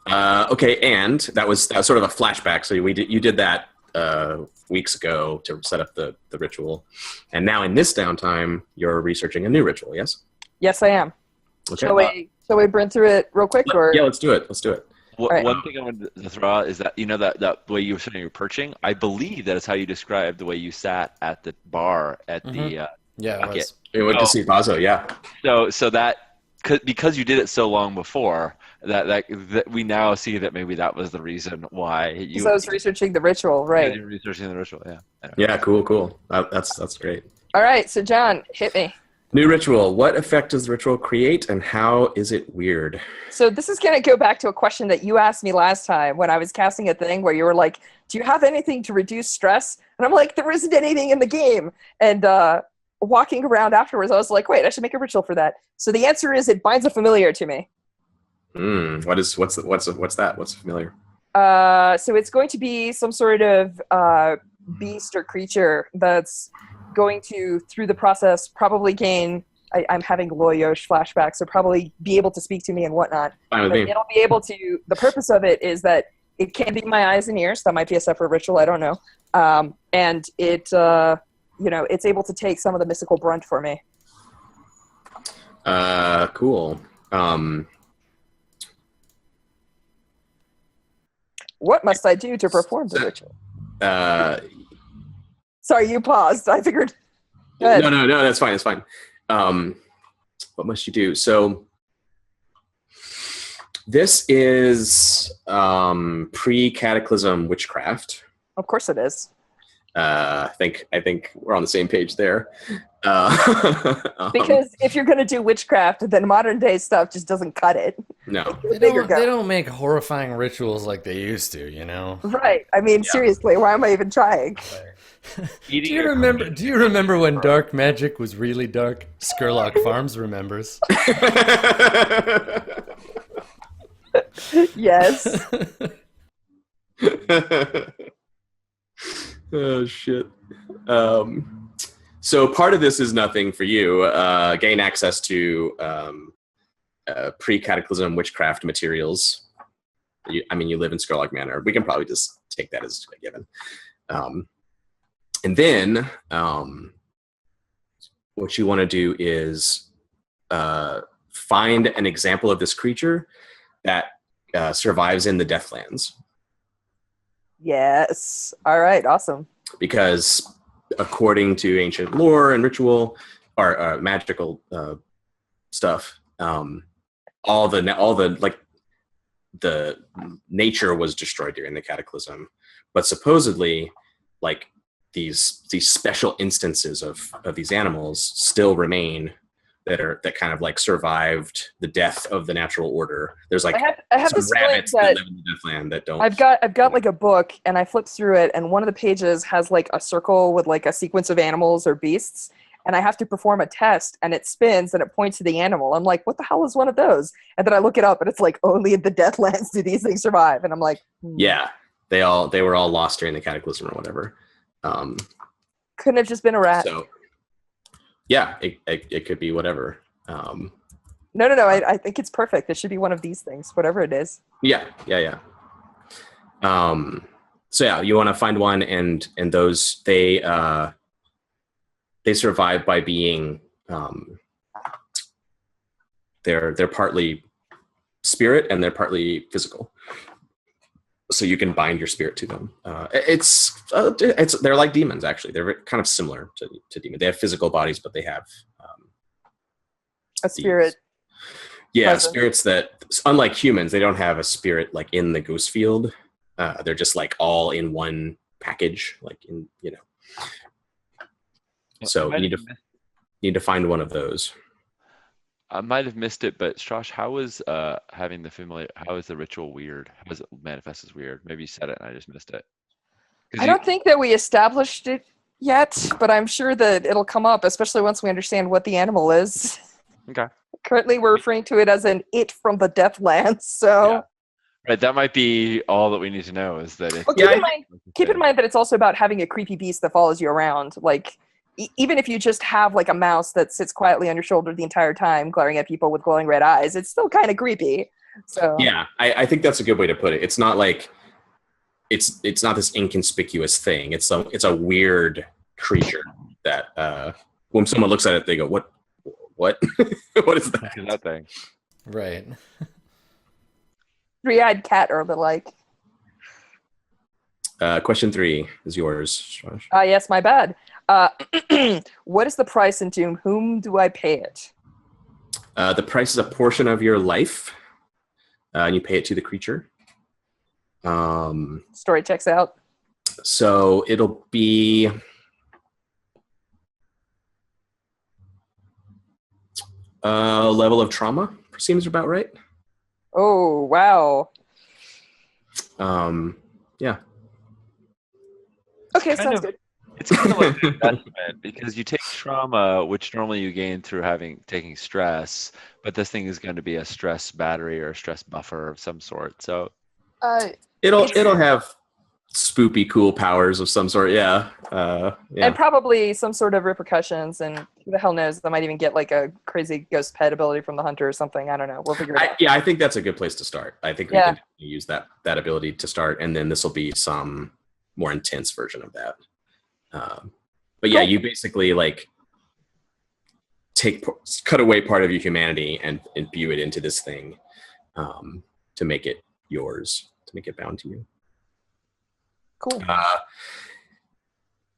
Okay, and that was sort of a flashback. So you did that weeks ago to set up the ritual, and now in this downtime, you're researching a new ritual. Yes. Yes, I am. Okay. Shall we burn through it real quick, or yeah, let's do it. Right. One thing I wanted to throw out is that that way you were sitting, you're perching. I believe that is how you described the way you sat at the bar at the. Yeah, it was. We went to see Bazo. Yeah. So that because you did it so long before that we now see that maybe that was the reason why you. Because I was researching the ritual, right? You're researching the ritual, yeah. Anyway. Yeah, cool. That's great. All right, so John, hit me. New ritual. What effect does the ritual create, and how is it weird? So this is going to go back to a question that you asked me last time when I was casting a thing where you were like, do you have anything to reduce stress? And I'm like, there isn't anything in the game. And walking around afterwards, I was like, wait, I should make a ritual for that. So the answer is it binds a familiar to me. What's that? What's familiar? So it's going to be some sort of beast or creature that's going to, through the process, probably gain. I'm having Loyosh flashbacks, so probably be able to speak to me and whatnot. Fine with me. It'll be able to. The purpose of it is that it can be my eyes and ears. That might be a separate ritual. I don't know. And it, it's able to take some of the mystical brunt for me. Cool. What must I do to perform the ritual? Sorry, you paused. I figured. No, that's fine. It's fine. What must you do? So this is pre-cataclysm witchcraft. Of course it is. I think we're on the same page there. Because if you're going to do witchcraft, then modern day stuff just doesn't cut it. No. They don't make horrifying rituals like they used to, Right. I mean, seriously, why am I even trying? Do you remember when dark magic was really dark? Skurlock Farms remembers. Yes. Oh shit. So part of this is nothing for you. Gain access to pre-cataclysm witchcraft materials. You live in Skurlock Manor. We can probably just take that as a given. And then what you want to do is find an example of this creature that survives in the Deathlands. Yes. All right. Awesome. Because according to ancient lore and ritual or magical stuff, all the nature was destroyed during the cataclysm, but supposedly these special instances of these animals still remain that kind of survived the death of the natural order. There's I have some rabbits that live in the Deathland that don't. I've got a book, and I flipped through it, and one of the pages has a circle with a sequence of animals or beasts, and I have to perform a test, and it spins and it points to the animal. I'm like, what the hell is one of those? And then I look it up, and it's only in the Deathlands do these things survive, and I'm like, yeah, they were all lost during the cataclysm or whatever. Couldn't have just been a rat. So, yeah, it could be whatever. No. I think it's perfect. It should be one of these things, whatever it is. Yeah. So yeah, you want to find one, and those they survive by being they're partly spirit and they're partly physical. so you can bind your spirit to them. It's they're like demons actually. They're kind of similar to demons. They have physical bodies, but they have A spirit. Yeah, presence. spirits that, unlike humans, they don't have a spirit like in the ghost field. They're just like all in one package, like in So you need to find one of those. I might have missed it, but Strash, how is having the familiar? How is the ritual weird? How does it manifest as weird? Maybe you said it and I just missed it. I don't think that we established it yet, but I'm sure that it'll come up, especially once we understand what the animal is. Okay. Currently, we're referring to it as an it from the Deathlands. So, Yeah. Right, that might be all that we need to know. Is that it's well, keep in mind that it's also about having a creepy beast that follows you around. Like, even if you just have like a mouse that sits quietly on your shoulder the entire time, glaring at people with glowing red eyes, it's still kind of creepy. So, Yeah, I think that's a good way to put it. It's not like it's not this inconspicuous thing. It's a weird creature that when someone looks at it, they go, "What? What is that?" that thing. Right. three-eyed cat or the like. Question 3 is yours. Yes, my bad. What is the price and to whom do I pay it? The price is a portion of your life, and you pay it to the creature. Story checks out. So it'll be level of trauma. Seems about right. Oh, wow. Yeah. Okay, sounds good. It's kind of like an investment because you take trauma, which normally you gain through taking stress, but this thing is going to be a stress battery or a stress buffer of some sort. So It'll have spoopy cool powers of some sort. Yeah. And probably some sort of repercussions, and who the hell knows, they might even get like a crazy ghost pet ability from the hunter or something. I don't know. We'll figure it out. Yeah, I think that's a good place to start. I think we can use that ability to start, and then this will be some more intense version of that. But yeah, you basically like cut away part of your humanity and imbue it into this thing to make it yours, to make it bound to you. Cool.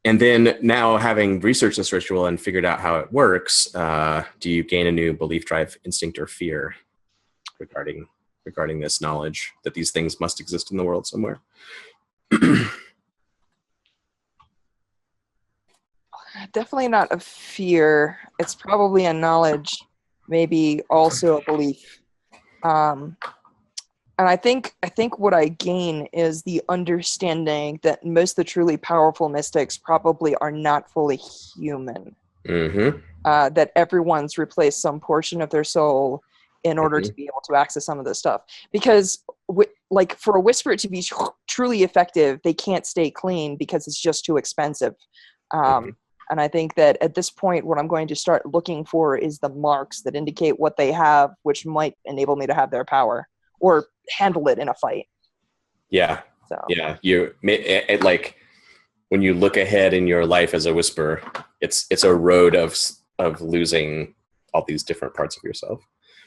And then now, having researched this ritual and figured out how it works, do you gain a new belief, drive, instinct, or fear regarding this knowledge that these things must exist in the world somewhere? Definitely not a fear. It's probably a knowledge, maybe also a belief. And I think what I gain is the understanding that most of the truly powerful mystics probably are not fully human. Mm-hmm. That everyone's replaced some portion of their soul in order to be able to access some of this stuff. Because, like, for a whisper to be truly effective, they can't stay clean because it's just too expensive. And I think that at this point, what I'm going to start looking for is the marks that indicate what they have, which might enable me to have their power or handle it in a fight. Yeah. So. Yeah. Like when you look ahead in your life as a whisperer, it's a road of losing all these different parts of yourself.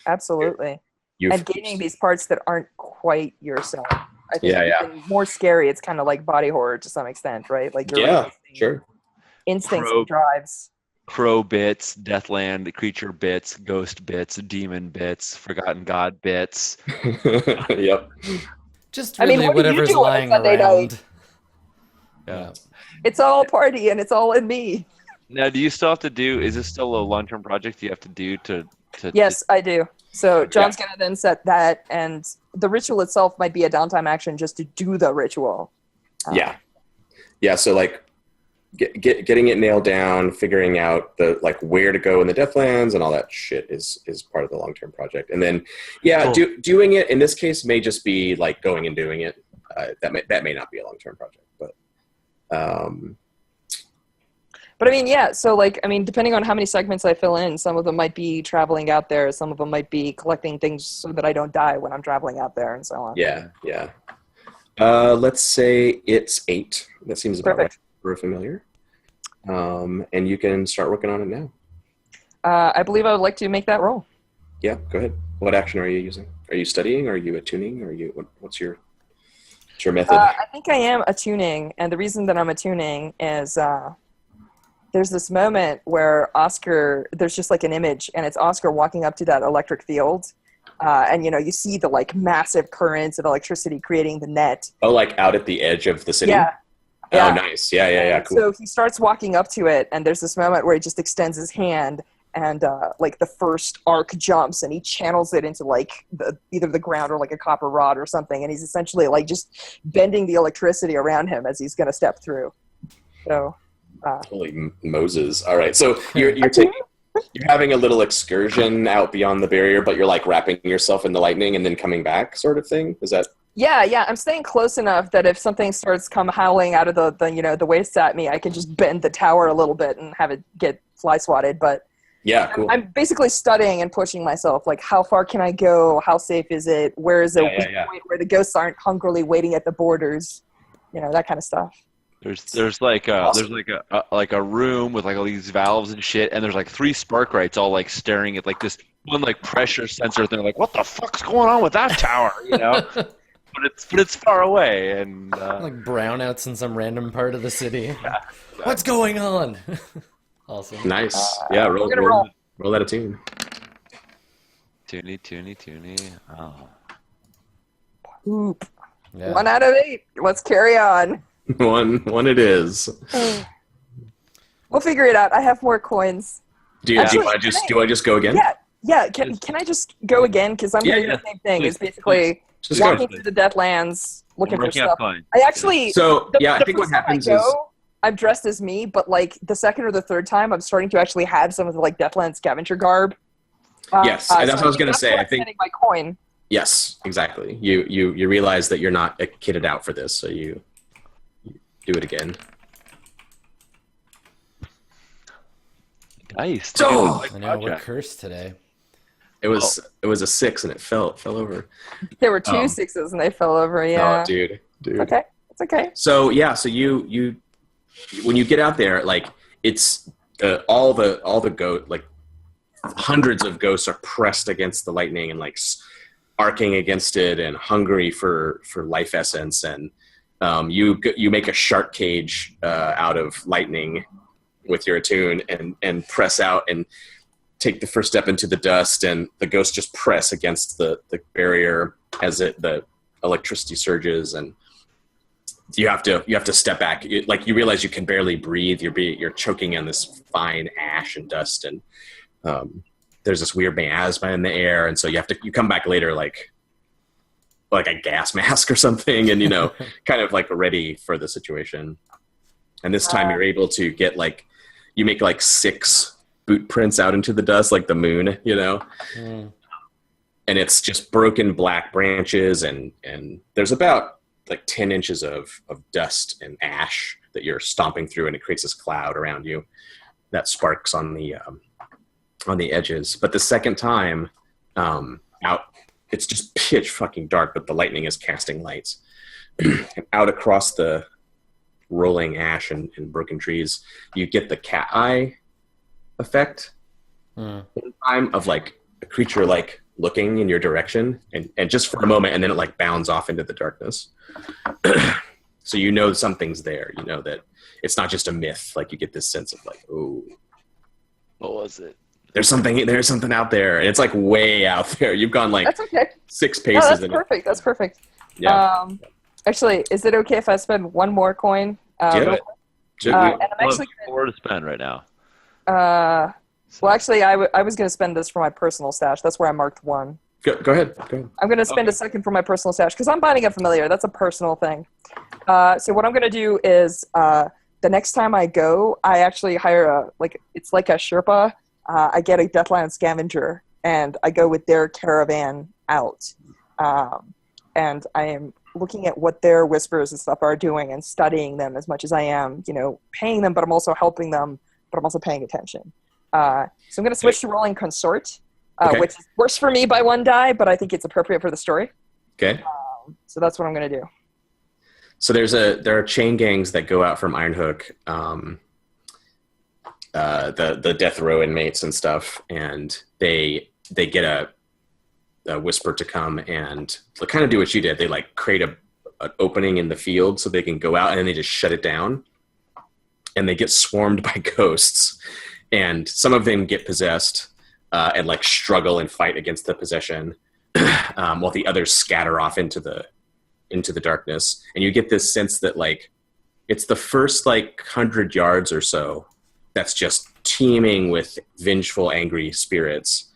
Absolutely. And gaining these parts that aren't quite yourself. I think even more scary. It's kind of like body horror to some extent, right? Like you're sure. Instincts and drives. Crow bits, Deathland creature bits, ghost bits, demon bits, forgotten god bits. Yep. Just really whatever's lying around. Night? Yeah. It's all party and it's all in me. Now, do you still have to do? Is this still a long-term project you have to do to? Yes, I do. So John's gonna then set that, and the ritual itself might be a downtime action just to do the ritual. Yeah. So like. Getting it nailed down, figuring out the like where to go in the Deathlands and all that shit is part of the long-term project. And then, doing it in this case may just be like going and doing it. That may not be a long-term project, but. But I mean, so like, I mean, depending on how many segments I fill in, some of them might be traveling out there, some of them might be collecting things so that I don't die when I'm traveling out there, and so on. Yeah. Let's say it's 8. That seems about right. We're familiar. And you can start working on it now. I believe I would like to make that roll. Yeah, go ahead. What action are you using? Are you studying? Are you attuning? What's your... It's your method. I think I am attuning, and the reason that I'm attuning is there's this moment where Oscar, there's just like an image, and it's Oscar walking up to that electric field, and you see the like massive currents of electricity creating the net. Oh, like out at the edge of the city? Yeah. Oh, nice. Yeah, cool. So he starts walking up to it, and there's this moment where he just extends his hand, and like the first arc jumps, and he channels it into like either the ground or like a copper rod or something, and he's essentially like just bending the electricity around him as he's going to step through. So, holy Moses! All right, so you're having a little excursion out beyond the barrier, but you're like wrapping yourself in the lightning and then coming back, sort of thing. Is that? Yeah, I'm staying close enough that if something starts come howling out of the wastes at me, I can just bend the tower a little bit and have it get fly swatted. But yeah, cool. I'm basically studying and pushing myself. Like, how far can I go? How safe is it? Where is a weak point where the ghosts aren't hungrily waiting at the borders? That kind of stuff. There's like a room with like all these valves and shit, and there's like 3 Sparkrites all like staring at like this one like pressure sensor thing. Like, what the fuck's going on with that tower? But it's far away, and like brownouts in some random part of the city. Yeah. What's going on? Awesome. Nice. Yeah, roll that a tune. Tuny. Oh. Oop. Yeah. 1 out of 8. Let's carry on. One it is. We'll figure it out. I have more coins. Do I just go again? Yeah. Can I just go again? Because I'm doing the same thing. It's basically walking through the Deathlands, looking for stuff. I actually. So I think what happens is I'm dressed as me, but like the second or the third time, I'm starting to actually have some of the like Deathlands scavenger garb. Yes, that's what I was going to say. I think my coin. Yes, exactly. You realize that you're not kitted out for this, so you do it again. Nice. I know we're cursed today. It was a 6 and it fell over. There were 2 6s and they fell over. Yeah. Oh, dude. Okay, it's okay. So you when you get out there, like it's all the goat, like hundreds of ghosts are pressed against the lightning and like arcing against it and hungry for life essence, and you make a shark cage out of lightning with your attune and press out and take the first step into the dust, and the ghosts just press against the barrier as the electricity surges, and you have to step back. Like you realize you can barely breathe. You're choking on this fine ash and dust, and there's this weird miasma in the air, and so you come back later like a gas mask or something, and kind of like ready for the situation. And this time you're able to get you make 6 boot prints out into the dust like the moon, and it's just broken black branches, and there's about 10 inches of dust and ash that you're stomping through, and it creates this cloud around you that sparks on the edges. But the second time out, it's just pitch fucking dark, but the lightning is casting lights. And out across the rolling ash and broken trees, you get the cat eye effect time of a creature looking in your direction, and just for a moment, and then it bounds off into the darkness. So something's there. That it's not just a myth. You get this sense of oh, what was it? There's something out there, and it's way out there. You've gone that's okay. 6 paces. No, that's perfect. Yeah. Actually, is it okay if I spend 1 more coin? And I'm actually more to spend right now. Well, actually, I was going to spend this for my personal stash. That's where I marked 1. Go ahead. I'm going to spend a second for my personal stash because I'm binding a familiar. That's a personal thing. So what I'm going to do is the next time I go, I actually hire it's like a Sherpa. I get a Deathland scavenger, and I go with their caravan out. And I am looking at what their whispers and stuff are doing and studying them as much as I am, paying them, but I'm also helping them, but I'm also paying attention. So I'm going to switch to rolling consort, which is worse for me by 1 die, but I think it's appropriate for the story. Okay. So that's what I'm going to do. So there are chain gangs that go out from Ironhook, the death row inmates and stuff, and they get a whisper to come and kind of do what you did. They create an opening in the field so they can go out, and then they just shut it down. And they get swarmed by ghosts, and some of them get possessed and like struggle and fight against the possession, while the others scatter off into the darkness. And you get this sense that like it's the first like 100 yards or so that's just teeming with vengeful, angry spirits,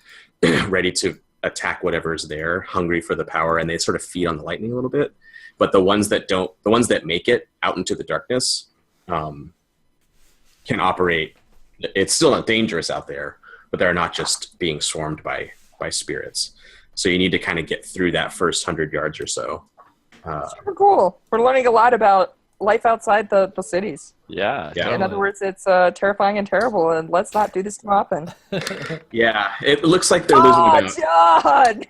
ready to attack whatever's there, hungry for the power, and they sort of feed on the lightning a little bit. But the ones that make it out into the darkness can operate. It's still not dangerous out there, but they're not just being swarmed by spirits. So you need to kind of get through that first 100 yards or so. Super cool. We're learning a lot about life outside the cities. Yeah. In other words, it's terrifying and terrible, and let's not do this too often. Yeah, it looks like they're losing about... John!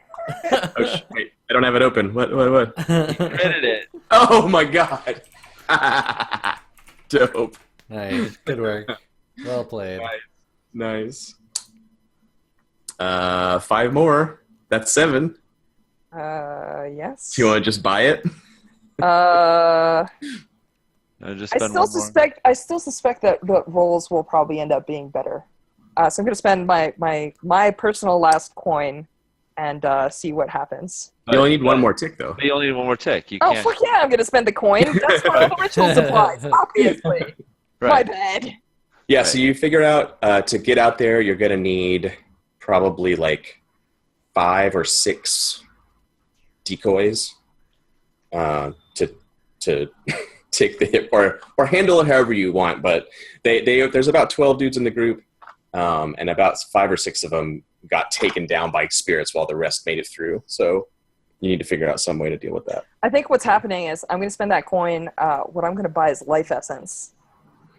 Wait, I don't have it open. What? You printed it. Oh my god. Dope. Nice. Good work. Well played. Nice. 5 more. That's 7. Yes. Do you want to just buy it? Just I spend still one more. I still suspect that the rolls will probably end up being better. So I'm going to spend my personal last coin and see what happens. You only need one more tick, though. You only need one more tick. You Oh, can't. fuck yeah, I'm going to spend the coin. That's for all the ritual supplies, obviously. My Right. bad. Yeah, so you figure out to get out there, you're going to need probably like 5 or 6 decoys to take the hit or handle it however you want. But there's about 12 dudes in the group, and about 5 or 6 of them got taken down by spirits while the rest made it through. So you need to figure out some way to deal with that. I think what's happening is I'm going to spend that coin. What I'm going to buy is life essence.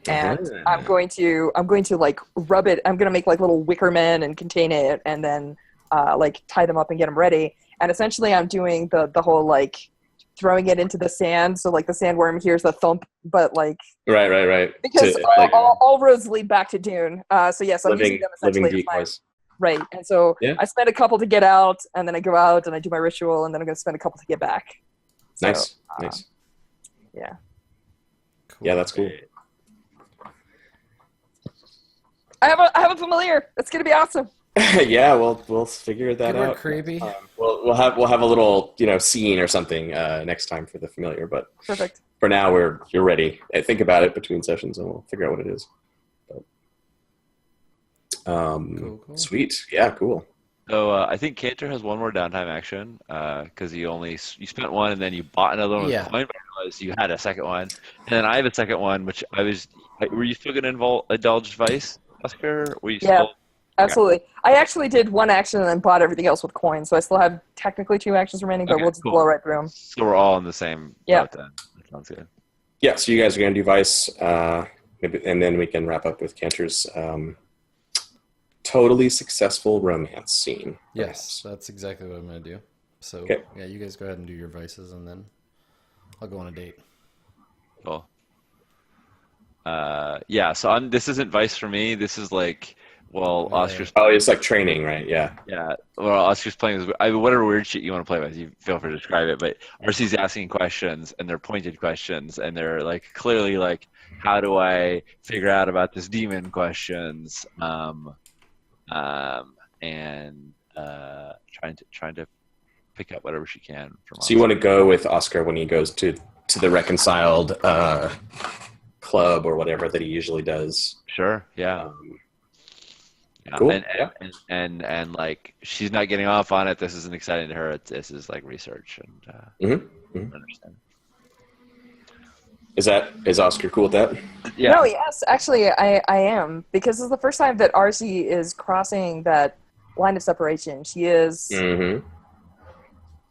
And I'm going to like rub it. I'm going to make like little wicker men and contain it, and then like tie them up and get them ready. And essentially I'm doing the whole like throwing it into the sand. So like the sandworm hears the thump, but like Right. because all roads lead back to Dune. So yes, I'm using them essentially living as my, decoys. right. And so Yeah. I spend a couple to get out, and then I go out and I do my ritual, and then I'm going to spend a couple to get back. So, Nice. Yeah. Cool. Yeah, that's cool. I have a familiar. It's going to be awesome. Yeah, we'll figure that Good work, out. creepy. We'll have a little scene or something next time for the familiar. But Perfect. for now, you're ready. Think about it between sessions, and we'll figure out what it is. But, Cool. Sweet. Yeah, cool. So I think Cantor has one more downtime action because you spent one and then you bought another one with Yeah. a coin. But I realized you had a second one, and then I have a second one, which were you still going to indulge Vice, Oscar? Were you Yeah. still? Absolutely. I actually did one action and then bought everything else with coins, so I still have technically 2 actions remaining, but Okay, we'll just cool. blow right through them. So we're all in the same Yeah. boat then. That sounds good. Yeah, so you guys are going to do Vice, maybe, and then we can wrap up with Cantor's totally successful romance scene. Yes, that's exactly what I'm going to do. So, Okay. yeah, you guys go ahead and do your vices, and then I'll go on a date. Cool. Yeah. So this isn't Vice for me. This is like, well, Yeah. Oscar's. Oh, it's like training, right? Yeah. Yeah, well, Oscar's playing this. Whatever weird shit you want to play with, you feel free to describe it. But RC's asking questions, and they're pointed questions, and they're like clearly like, how do I figure out about this demon questions, and trying to pick up whatever she can from. So you want to go with Oscar when he goes to the reconciled club or whatever that he usually does. Sure. Yeah. Yeah. Cool. And like she's not getting off on it. This isn't exciting to her. This is like research and understand. Is Oscar cool with that? Yeah. No, yes, actually, I am, because this is the first time that RC is crossing that line of separation. She is. Mm-hmm.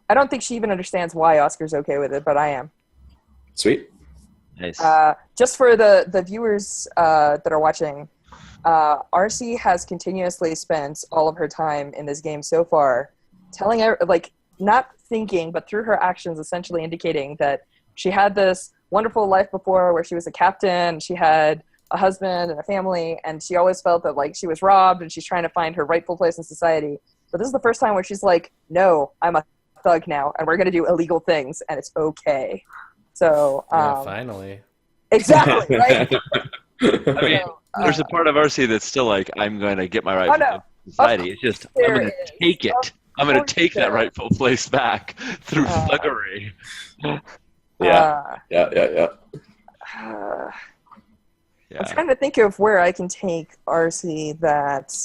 I don't think she even understands why Oscar's okay with it, but I am. Sweet. Nice. Just for the viewers that are watching, RC has continuously spent all of her time in this game so far telling, like, not thinking, but through her actions essentially indicating that she had this wonderful life before where she was a captain, she had a husband and a family, and she always felt that, like, she was robbed and she's trying to find her rightful place in society. But this is the first time where she's like, no, I'm a thug now, and we're going to do illegal things, and it's okay. So Yeah, finally. exactly, right? I mean, So, there's a part of RC that's still like, I'm going to get my rightful no. place in society. It's just, I'm going to take it. I'm going to course take that there rightful place back through thuggery. Yeah. I'm trying to think of where I can take RC that...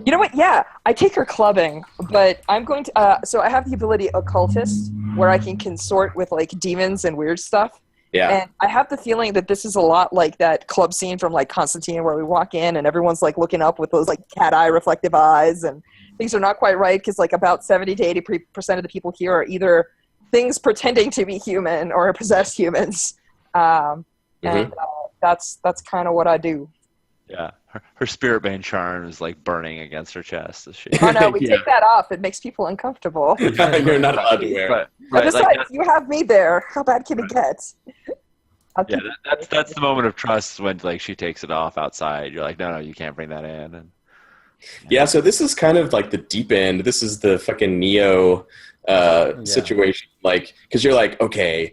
You know what? Yeah, I take her clubbing, but I'm going to... so I have the ability Occultist, where I can consort with, like, demons and weird stuff. Yeah. And I have the feeling that this is a lot like that club scene from, like, Constantine, where we walk in and everyone's, like, looking up with those, like, cat eye reflective eyes, and things are not quite right because, like, about 70 to 80% of the people here are either things pretending to be human or possessed humans. And that's kind of what I do. Yeah, her spirit bane charm is like burning against her chest. As she... Oh no, we take that off. It makes people uncomfortable. You're not allowed to wear it. Right, Besides, like you have me there. How bad can it get? Yeah, that's the moment of trust when like she takes it off outside. You're like, no, you can't bring that in. And yeah, so this is kind of like the deep end. This is the fucking Neo situation. Like, because you're like, okay,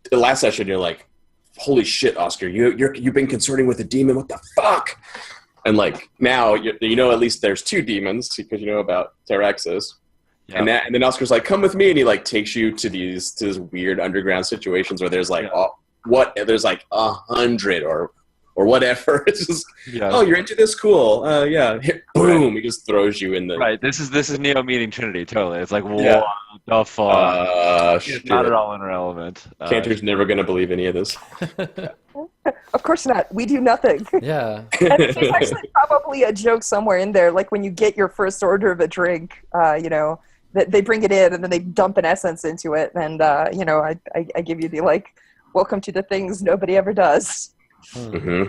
the last session you're like, holy shit, Oscar, you've been consorting with a demon. What the fuck? And like now you know at least there's two demons because you know about Terexis. Yeah. And then Oscar's like, come with me, and he like takes you to these weird underground situations where there's like there's like 100 or whatever. It's just oh, you're into this, cool. Boom, he just throws you in the right. This is Neo meeting Trinity, totally. It's like what the fuck? It's not at all irrelevant. Cantor's never gonna believe any of this. Of course not. We do nothing. Yeah. And there's actually probably a joke somewhere in there, like when you get your first order of a drink, you know, that they bring it in and then they dump an essence into it, and you know, I give you the like, welcome to the things nobody ever does. Mm-hmm.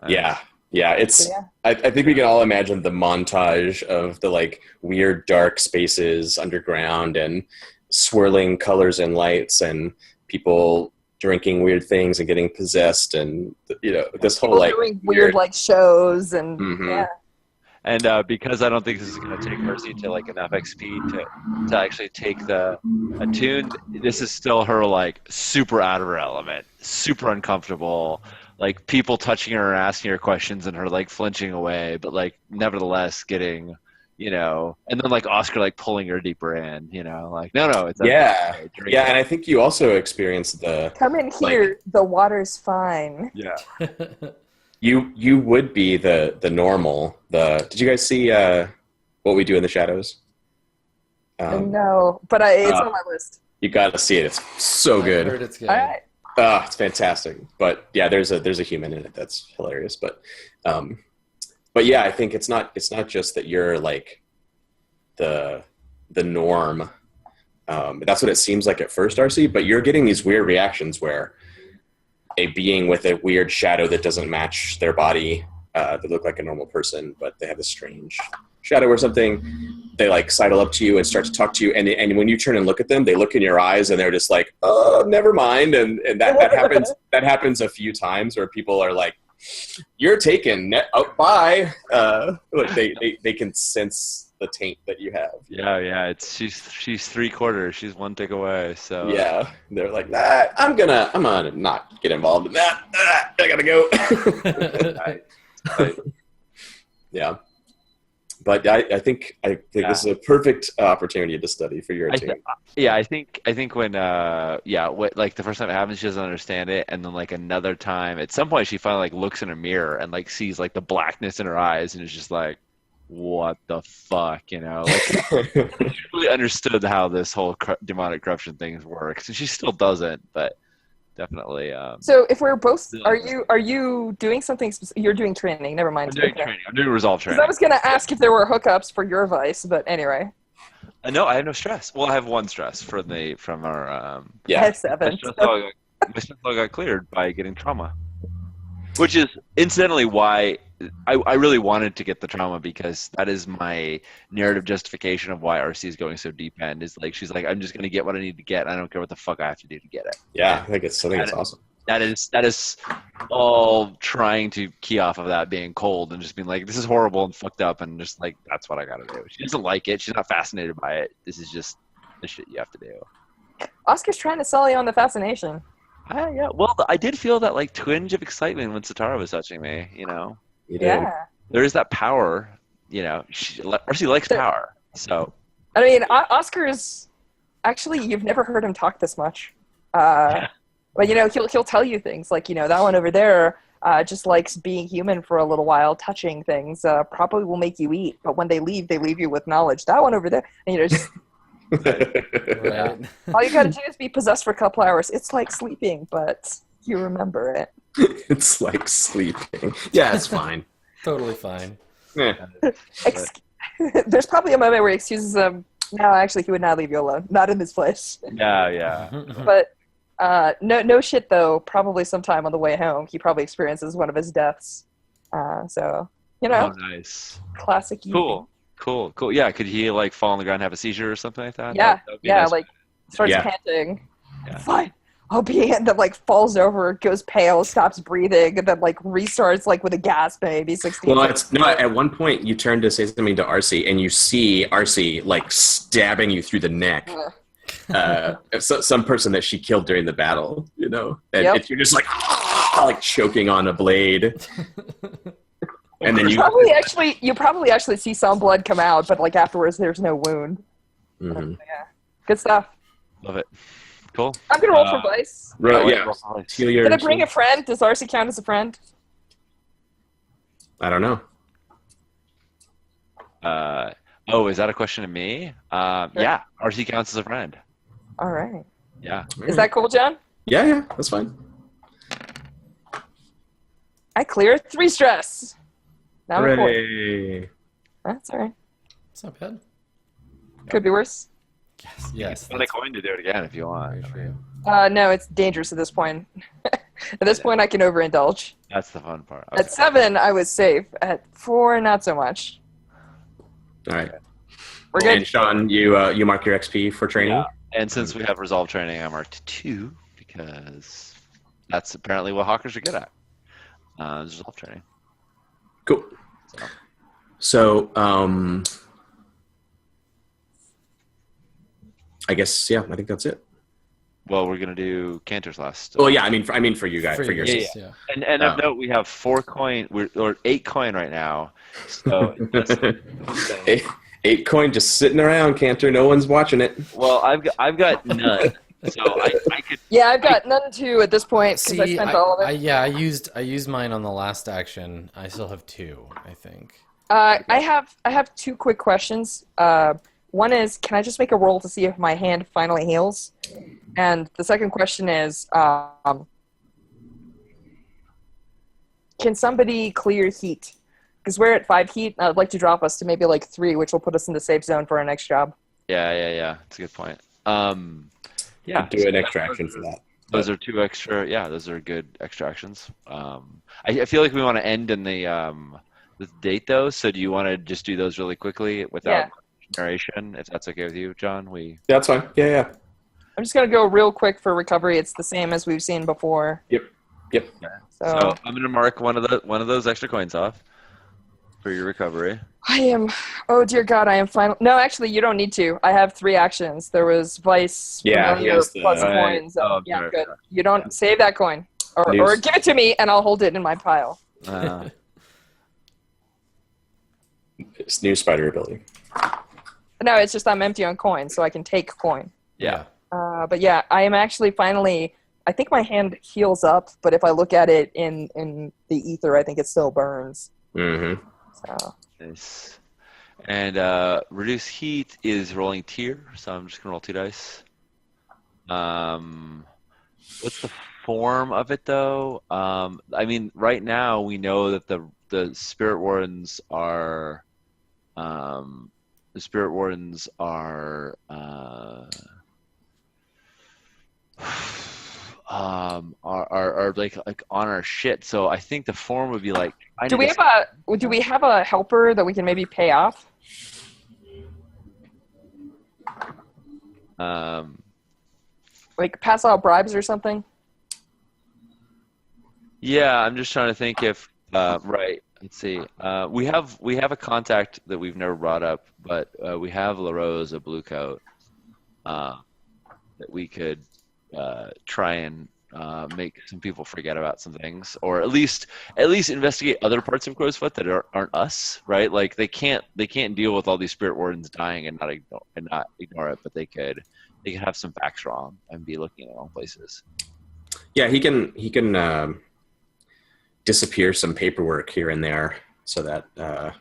Yeah. It's. Yeah. I think we can all imagine the montage of the like weird dark spaces underground and swirling colors and lights and people drinking weird things and getting possessed, and you know this whole like doing weird like shows and yeah. And because I don't think this is going to take Mercy to like enough XP to actually take the attuned, this is still her like super out of her element, super uncomfortable, like people touching her and asking her questions and her like flinching away, but like nevertheless getting, you know, and then like Oscar like pulling her deeper in, you know, like no, it's yeah, and I think you also experienced the come in here, like, the water's fine. Yeah. You would be the normal. Did you guys see What We Do in the Shadows? No, but it's on my list. You got to see it. It's so good. I heard it's good. All right. It's fantastic. But yeah, there's a human in it that's hilarious. But yeah, I think it's not just that you're like the norm. That's what it seems like at first, RC. But you're getting these weird reactions where a being with a weird shadow that doesn't match their body, they look like a normal person, but they have a strange shadow or something. They like sidle up to you and start to talk to you, and when you turn and look at them, they look in your eyes and they're just like, oh, never mind. And that happens. That happens a few times where people are like, you're taken. Bye. Like they can sense the taint that you have. Yeah. She's 3/4. She's one tick away. So yeah, they're like, I'm gonna not get involved in that. I gotta go. Yeah, but I think this is a perfect opportunity to study for your team. I think when like the first time it happens, she doesn't understand it, and then like another time, at some point, she finally like looks in a mirror and like sees like the blackness in her eyes, and is just like, what the fuck, you know? Like, she really understood how this whole demonic corruption thing works, and she still doesn't, but definitely. So if we're both, are you doing something? You're doing training. Never mind. I'm doing training. I'm doing resolve training. I was gonna ask if there were hookups for your vice, but anyway. No, I have no stress. Well, I have one stress from our. I have 7. My stress level got cleared by getting trauma, which is incidentally why I really wanted to get the trauma, because that is my narrative justification of why RC is going so deep end. Is like she's like, I'm just going to get what I need to get. I don't care what the fuck I have to do to get it. Yeah, I think it's awesome. That is all trying to key off of that being cold and just being like, this is horrible and fucked up, and just like, that's what I gotta do. She doesn't like it. She's not fascinated by it. This is just the shit you have to do. Oscar's trying to sell you on the fascination. Yeah. Well, I did feel that like twinge of excitement when Satara was touching me. You know, You did. Yeah. there is that power. You know, she likes power. So I mean, Oscar is actually, you've never heard him talk this much. But you know, he'll tell you things like, you know, that one over there just likes being human for a little while, touching things. Probably will make you eat, but when they leave you with knowledge. That one over there, and you know, just Right. all you gotta do is be possessed for a couple hours. It's like sleeping, but you remember it. It's like sleeping. Yeah, it's fine. Totally fine. Yeah. There's probably a moment where he excuses him. No, actually, he would not leave you alone. Not in this place. yeah. But no shit though. Probably sometime on the way home, he probably experiences one of his deaths. So you know, Oh, nice. classic. Cool. Yeah, could he like fall on the ground and have a seizure or something like that? Yeah, That would be yeah. nice. Like starts Yeah. panting. Yeah. Fine, I'll be in. Then like falls over, goes pale, stops breathing, and then like restarts like with a gasp. Maybe 16. Well, it's no. At one point, you turn to say something to Arcee, and you see Arcee like stabbing you through the neck. Some person that she killed during the battle, you know, and Yep. if you're just like choking on a blade, and then you probably actually see some blood come out, but like afterwards, there's no wound. Mhm. Yeah, good stuff. Love it. Cool. I'm gonna roll for Vice. Yeah. Heal your- Did I bring a friend? Does Arcee count as a friend? I don't know. Oh, is that a question to me? Yeah, RC counts as a friend. All right. Yeah. Is that cool, John? Yeah, that's fine. I cleared 3 stress. Now I'm at 4. Hooray. That's all right. It's not bad. Could be worse. Yes. Spend a coin to do it again if you want. Very true. No, it's dangerous at this point. At this point, I can overindulge. That's the fun part. At 7, I was safe. At 4, not so much. All right. We're good. And Sean, you mark your XP for training. Yeah. And since we have resolve training, I marked 2 because that's apparently what hawkers are good at. Resolve training. Cool. So, I guess I think that's it. Well, we're gonna do Cantor's last. Well, yeah, I mean for you guys, for your Yeah. And of note, we have 4 coin, or 8 coin right now. So eight coin just sitting around, Cantor. No one's watching it. well, I've got none. So I could. Yeah, I've got none too at this point because I See, spent all of it. I used mine on the last action. I still have 2, I think. I have 2 quick questions. One is, can I just make a roll to see if my hand finally heals? And the second question is, can somebody clear heat? Because we're at 5 heat, and I'd like to drop us to maybe like 3, which will put us in the safe zone for our next job. Yeah. That's a good point. Yeah. Do an extra action for that. Those are 2 extra. Yeah, those are good extra actions. I feel like we want to end in the date though. So do you want to just do those really quickly without narration? If that's okay with you, John, That's fine. Yeah. I'm just gonna go real quick for recovery. It's the same as we've seen before. Yep. So I'm gonna mark one of those extra coins off for your recovery. I am. Oh dear God, I am final. No, actually, you don't need to. I have 3 actions. There was Vice, Yeah, Familiar, yes, the- plus Right. coins. Oh, Yeah, sorry. good. You don't save that coin, or News. give it to me, and I'll hold it in my pile. It's new spider ability. No, it's just I'm empty on coin, so I can take coin. Yeah. But yeah, I am actually finally. I think my hand heals up, but if I look at it in the ether, I think it still burns. Mm-hmm. So Nice. And reduce heat is rolling tier, so I'm just gonna roll 2 dice. What's the form of it though? I mean, right now we know that the spirit wardens are are like on our shit. So I think the form would be like. do we have a helper that we can maybe pay off? Like pass out bribes or something? Yeah, I'm just trying to think if right. Let's see. We have a contact that we've never brought up, but we have LaRose, a blue coat, uh, that we could try and make some people forget about some things, or at least investigate other parts of Crowsfoot that aren't us, right? Like they can't deal with all these spirit wardens dying and not ignore it, but they could have some facts wrong and be looking in the wrong places. Yeah, he can disappear some paperwork here and there so that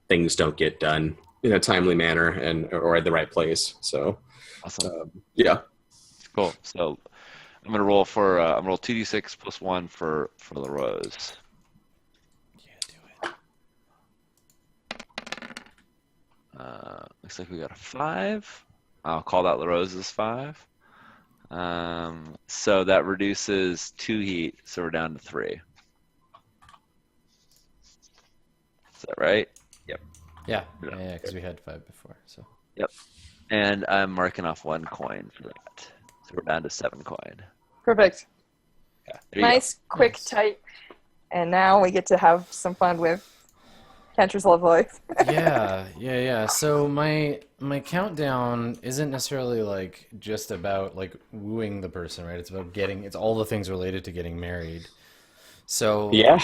things don't get done in a timely manner or at the right place. So, Awesome. yeah. Cool. So I'm gonna roll 2d6 plus 1 for LaRose. Yeah, do it. Looks like we got a 5. I'll call that LaRose's 5. So that reduces 2 heat, so we're down to 3. Is that right? Yep. Yeah, because we had 5 before. So. Yep. And I'm marking off 1 coin for that. So we're down to 7 coin. Perfect. Yeah, there you Nice, quick, Nice. tight. And now we get to have some fun with Cantor's Love Life. Yeah. So my countdown isn't necessarily like just about like wooing the person, right? It's about it's all the things related to getting married. So Yeah.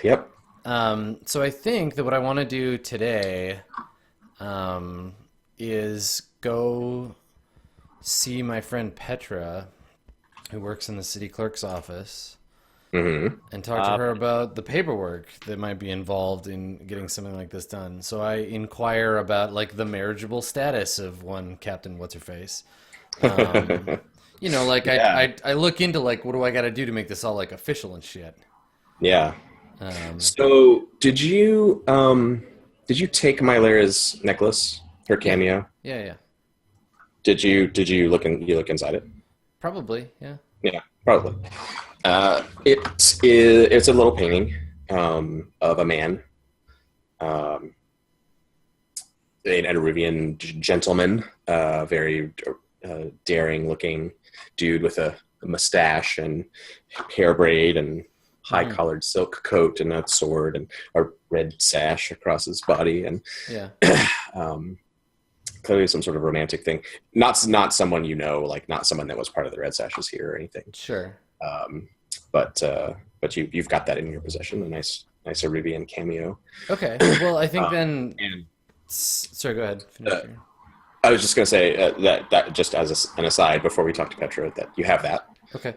Yep. so I think that what I want to do today is go see my friend Petra, who works in the city clerk's office, Mm-hmm. and talk to her about the paperwork that might be involved in getting something like this done. So I inquire about like the marriageable status of one Captain What's Her Face. Like Yeah. I look into like what do I got to do to make this all like official and shit. Yeah. Um, So did you take Mylera's necklace, her cameo? yeah, Did you look inside it? probably, yeah. Yeah, probably. It's a little painting of a man, an Eruvian gentleman, very daring-looking dude with a mustache and hair braid and high-collared silk coat and a sword and a red sash across his body, and Yeah. clearly some sort of romantic thing. Not someone like not someone that was part of the Red Sashes here or anything. Sure. But you've got that in your possession, a nice Eruvian cameo. Okay. Well, I think then. And Sorry, go ahead. Finish your- I was just going to say that just as an aside before we talk to Petra, that you have that. Okay.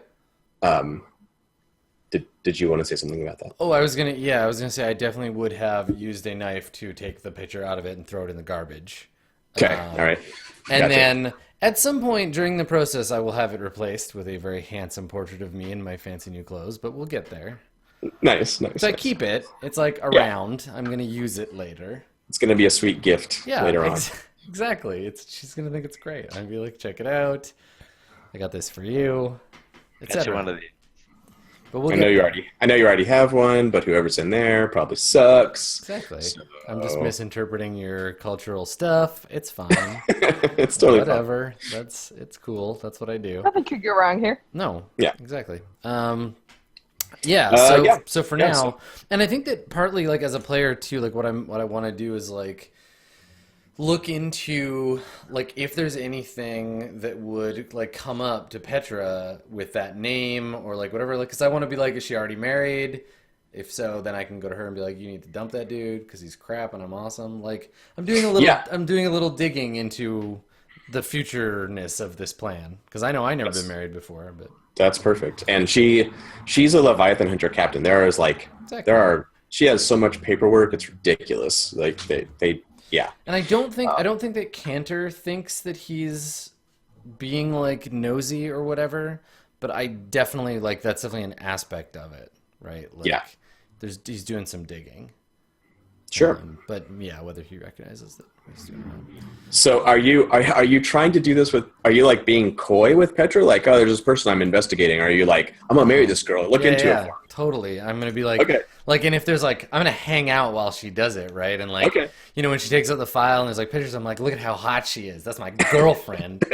Did you want to say something about that? Oh, I was gonna say I definitely would have used a knife to take the picture out of it and throw it in the garbage. Okay, all right. And Gotcha. then at some point during the process, I will have it replaced with a very handsome portrait of me in my fancy new clothes, but we'll get there. Nice. So I keep it. It's like around. I'm going to use it later. It's going to be a sweet gift Yeah, later on. Exactly. She's going to think it's great. I'm going to be like, check it out. I got this for you, Got you etc. one of these. But we'll I get know you there. already have one, but whoever's in there probably sucks. Exactly. So- I'm just misinterpreting your cultural stuff. It's fine. It's totally fine. Whatever. It's cool. That's what I do. Nothing could go wrong here. No. Yeah. Exactly. Yeah. So for Yeah, now, so- and I think that partly like as a player too, like what I want to do is like look into like if there's anything that would like come up to Petra with that name or like whatever, like because I want to be like, is she already married? If so, then I can go to her and be like, you need to dump that dude because he's crap and I'm awesome. Like I'm doing a little, Yeah. I'm doing a little digging into the futureness of this plan because I know I never been married before, but That's perfect. And she's a Leviathan Hunter captain. Exactly. She has so much paperwork, it's ridiculous. Like they yeah. And I don't think that Cantor thinks that he's being like nosy or whatever, but I definitely like that's definitely an aspect of it, right? Like, Yeah. he's doing some digging. Sure. But yeah, whether he recognizes that he's doing that. So are you trying to do this are you like being coy with Petra? Like, oh, there's this person I'm investigating. Or are you like, I'm gonna marry this girl, look into it for me? Totally. I'm gonna be like, Okay. like, and if there's like, I'm gonna hang out while she does it, right? And like, Okay. when she takes out the file and there's like pictures, I'm like, look at how hot she is. That's my girlfriend.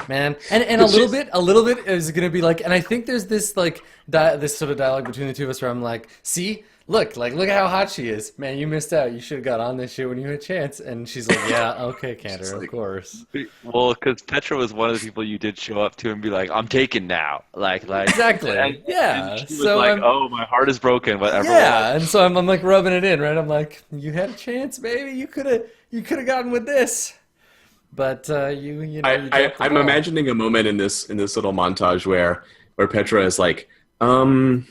Man, and a little bit is gonna be like, and I think there's this like this sort of dialogue between the two of us where I'm like, see, look at how hot she is, man. You missed out. You should have got on this shit when you had a chance. And she's like, yeah, okay, Cantor, of course. Well, because Petra was one of the people you did show up to and be like, "I'm taken now." Like exactly, yeah. And she was so like, "Oh, my heart is broken." Whatever. Yeah, and so I'm like rubbing it in, right? I'm like, you had a chance, baby. You could have gotten with this. But you know, I'm imagining a moment in this little montage where Petra is like, the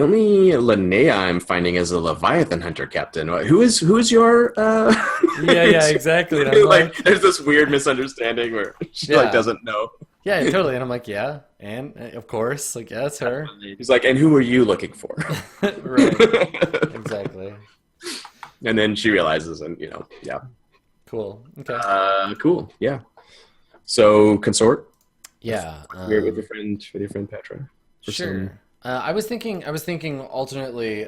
only Linnea I'm finding is a Leviathan hunter captain. Who's your? Yeah, exactly. And I'm like, there's this weird misunderstanding where she like doesn't know. Yeah, totally. And I'm like, yeah, and of course, like, yeah, that's her. He's like, and who are you looking for? Right. Exactly. And then she realizes, and yeah. Cool. Okay. Cool. Yeah. So consort. Yeah. With your friend Petra. Sure. I was thinking alternately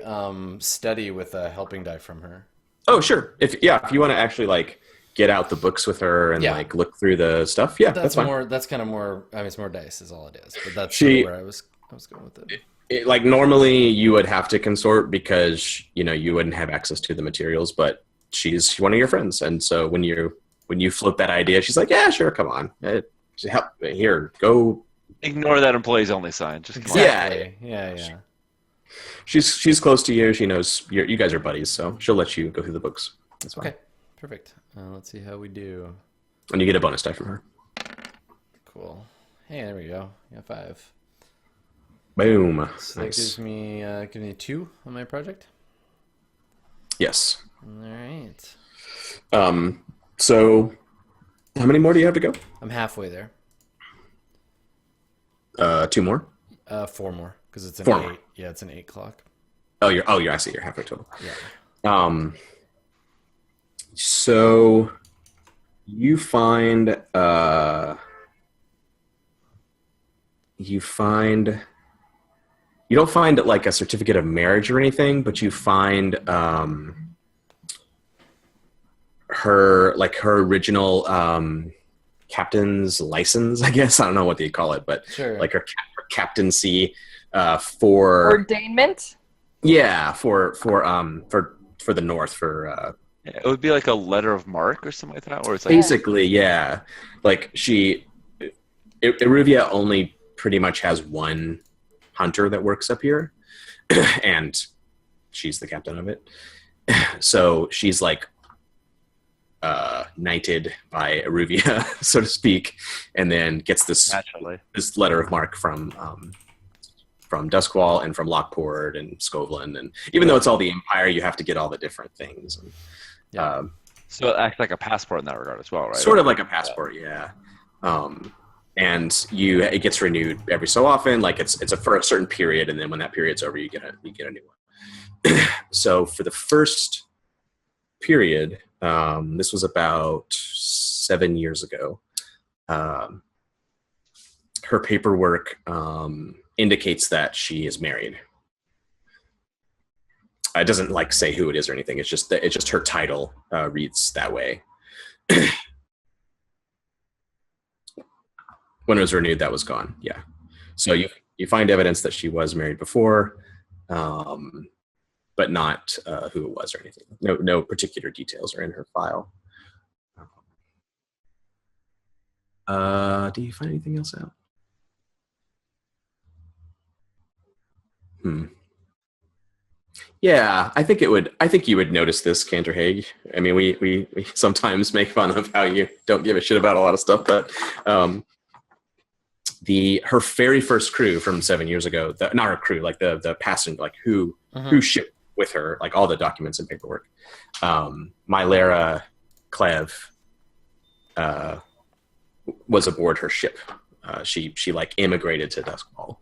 study with a helping die from her. Oh sure. If you want to actually like get out the books with her and like look through the stuff, that's fine. More. That's kind of more. I mean, it's more dice is all it is. But that's where I was going with it. Like normally you would have to consort because you wouldn't have access to the materials, but she's one of your friends, and so when you float that idea, she's like, yeah, sure, come on, help here, go. Ignore that employees only sign. Just exactly. Yeah. She's close to you. She knows you guys are buddies, so she'll let you go through the books. That's fine. Okay, perfect. Let's see how we do. And you get a bonus die from her. Cool. Hey, there we go. Yeah, 5. Boom. So nice. That gives me 2 on my project. Yes. All right. So how many more do you have to go? I'm halfway there. 2 more? 4 more because it's an 4 8. more. Yeah, it's an 8 clock. I see. You're halfway total. Yeah. So you find you don't find like a certificate of marriage or anything, but you find her original captain's license, I guess. I don't know what they call it, but sure. Like her captaincy for ordainment. Yeah, for the North for. It would be like a letter of marque or something like that, or it's like basically, yeah. Like Iruvia only pretty much has one hunter that works up here, and she's the captain of it. So she's like knighted by Iruvia, so to speak, and then gets this letter of marque from Duskwall and from Lockport and Skovlin, and even though it's all the Empire, you have to get all the different things. And, so it acts like a passport in that regard as well, right? Sort of like a passport, yeah. And it gets renewed every so often. Like it's for a certain period, and then when that period's over, you get a new one. So for the first period, this was about 7 years ago. Her paperwork indicates that she is married. It doesn't like say who it is or anything. It's just her title reads that way. When it was renewed, that was gone. Yeah. So you find evidence that she was married before, but not who it was or anything. No particular details are in her file. Do you find anything else out? Yeah, I think you would notice this, Cantor Haig. I mean, we sometimes make fun of how you don't give a shit about a lot of stuff, but her very first crew from 7 years ago, not her crew, like the passenger, like who shipped with her, like all the documents and paperwork. Mylera Clev was aboard her ship. She like immigrated to Duskwall.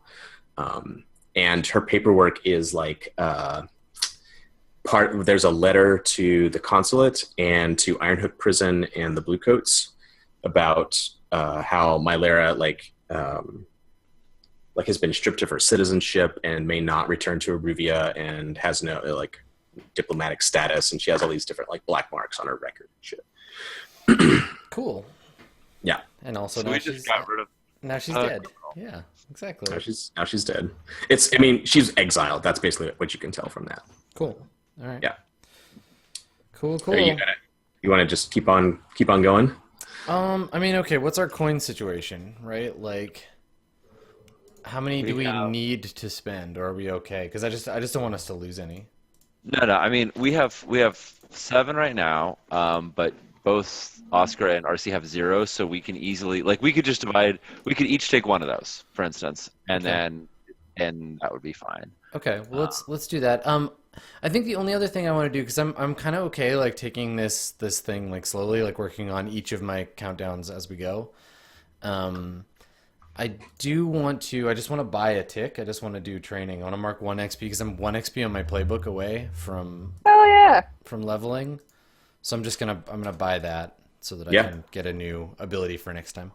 And her paperwork is like there's a letter to the consulate and to Ironhook Prison and the Bluecoats about how Mylera has been stripped of her citizenship and may not return to Iruvia and has no like diplomatic status, and she has all these different like black marks on her record and shit. Cool. Yeah. And also So we just got rid of. now she's dead. Yeah, exactly. Now she's dead. I mean, she's exiled. That's basically what you can tell from that. Cool. All right. Yeah. Cool. Are you want to just keep on going? I mean, okay, what's our coin situation, right? Like, how many do we need to spend, or are we okay? Because I just don't want us to lose any. No. I mean, we have 7 right now, but both Oscar and RC have 0, so we can easily we could just divide. We could each take one of those, for instance, and that would be fine. Okay, well let's do that. I think the only other thing I want to do, because I'm kind of okay like taking this thing like slowly, like working on each of my countdowns as we go. I just want to buy a tick. I just want to do training. I want to mark 1 XP because I'm 1 XP on my playbook away from leveling. So I'm gonna buy that so that I can get a new ability for next time.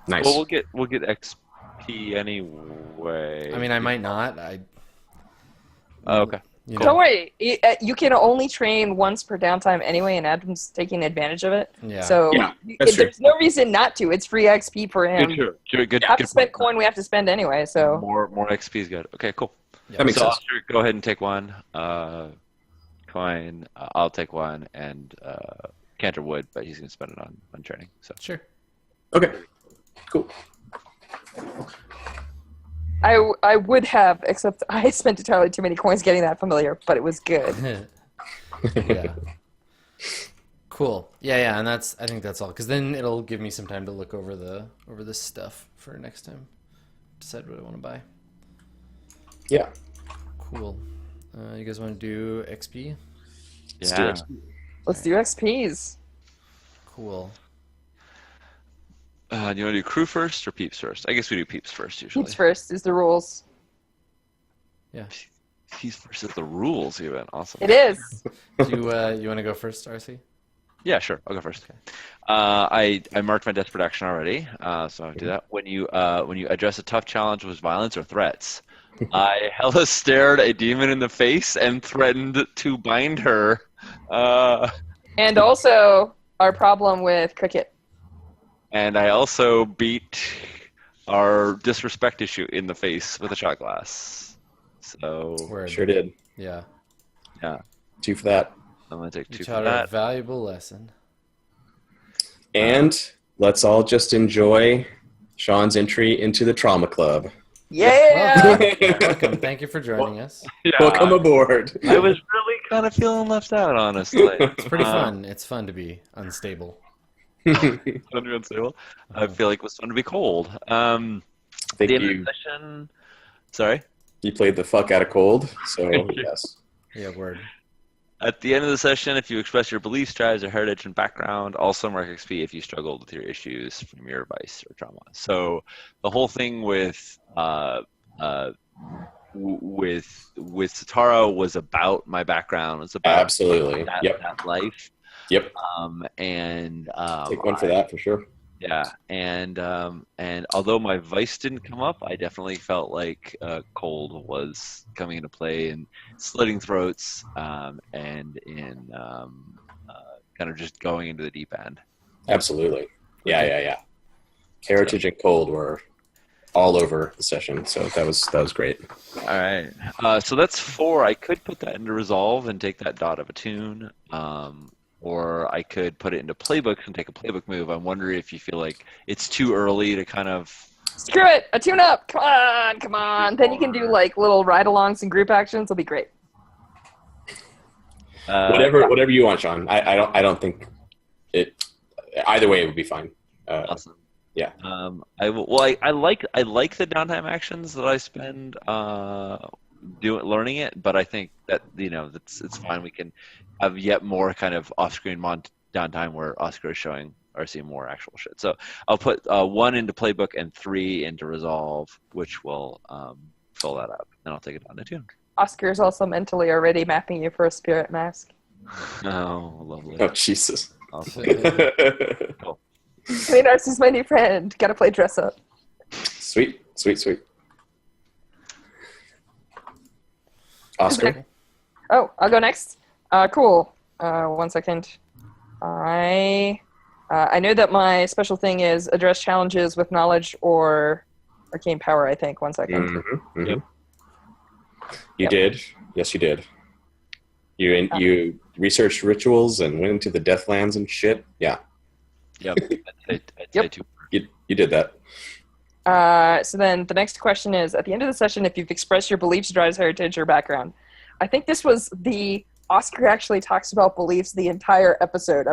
Nice. Well, we'll get XP anyway. I mean, I might not. Okay. You know, Don't worry. You can only train once per downtime anyway, and Adam's taking advantage of it. Yeah. So there's no reason not to. It's free XP for him. Good. We have to spend coin we have to spend anyway. So more XP is good. Okay, cool. Yeah. That makes sense. Oscar, go ahead and take 1 coin. I'll take 1, and Cantor would, but he's gonna spend it on training. So Sure. Okay. Cool. I would have, except I spent entirely too many coins getting that familiar, but it was good. Yeah. Cool. Yeah, and I think that's all. Because then it'll give me some time to look over this stuff for next time. Decide what I want to buy. Yeah. Cool. You guys want to do XP? yeah. Let's do XPs. Cool. Do you want to do crew first or peeps first? I guess we do peeps first usually. Peeps first is the rules. Yeah. Peeps first is the rules even. Awesome. It is. Do you want to go first, RC? Yeah, sure. I'll go first. I marked my desperate action already, so I'll do that. When you address a tough challenge with violence or threats, I hella stared a demon in the face and threatened to bind her. And also our problem with Cricket. And I also beat our disrespect issue in the face with a shot glass. So Word. Sure did. Yeah. 2 for that. I'm gonna take 2 You for taught her a that. valuable lesson. And let's all just enjoy Sean's entry into the Trauma Club. Yeah. Welcome. Thank you for joining us. Yeah, Welcome aboard. I was really kind of feeling left out, honestly. It's pretty fun. It's fun to be unstable. Unstable. I feel like it was fun to be cold. I think The end of the session. Sorry. you played the fuck out of cold, so yes. Yeah, word. At the end of the session, if you express your beliefs, drives, or heritage and background, also mark XP if you struggled with your issues from your vice or trauma. So the whole thing with Satara was about my background. It was about Absolutely. that life. Yep. Take 1 for that for sure. Yeah, and although my vice didn't come up, I definitely felt like cold was coming into play in slitting throats and in kind of just going into the deep end. Absolutely. Yeah. Heritage and cold were all over the session, so that was great. All right, so that's 4. I could put that into resolve and take that dot of a tune. Or I could put it into playbooks and take a playbook move. I'm wondering if you feel like it's too early to kind of... Screw it. A tune up. Come on. Then you can do like little ride-alongs and group actions. It'll be great. Whatever you want, Sean. I don't think it. Either way, it would be fine. Awesome. Yeah. I like the downtime actions that I spend learning it, but I think that it's fine. We can have yet more kind of off-screen downtime where Oscar is showing RC more actual shit. So I'll put 1 into playbook and 3 into resolve, which will fill that up. And I'll take it down to 2. Oscar's also mentally already mapping you for a spirit mask. Oh, lovely. Oh Jesus. Awesome. Cool. I mean, Arcee's my new friend. Gotta play dress up. Sweet. Oscar. Oh, I'll go next. Cool. 1 second. I I know that my special thing is address challenges with knowledge or arcane power, I think. 1 second. Yep. You did. Yes, you did. You researched rituals and went into the Deathlands and shit. Yeah. Yep. I'd say 2. You did that. So then the next question is, at the end of the session, if you've expressed your beliefs, drives, heritage, or background. I think this was the Oscar actually talks about beliefs the entire episode.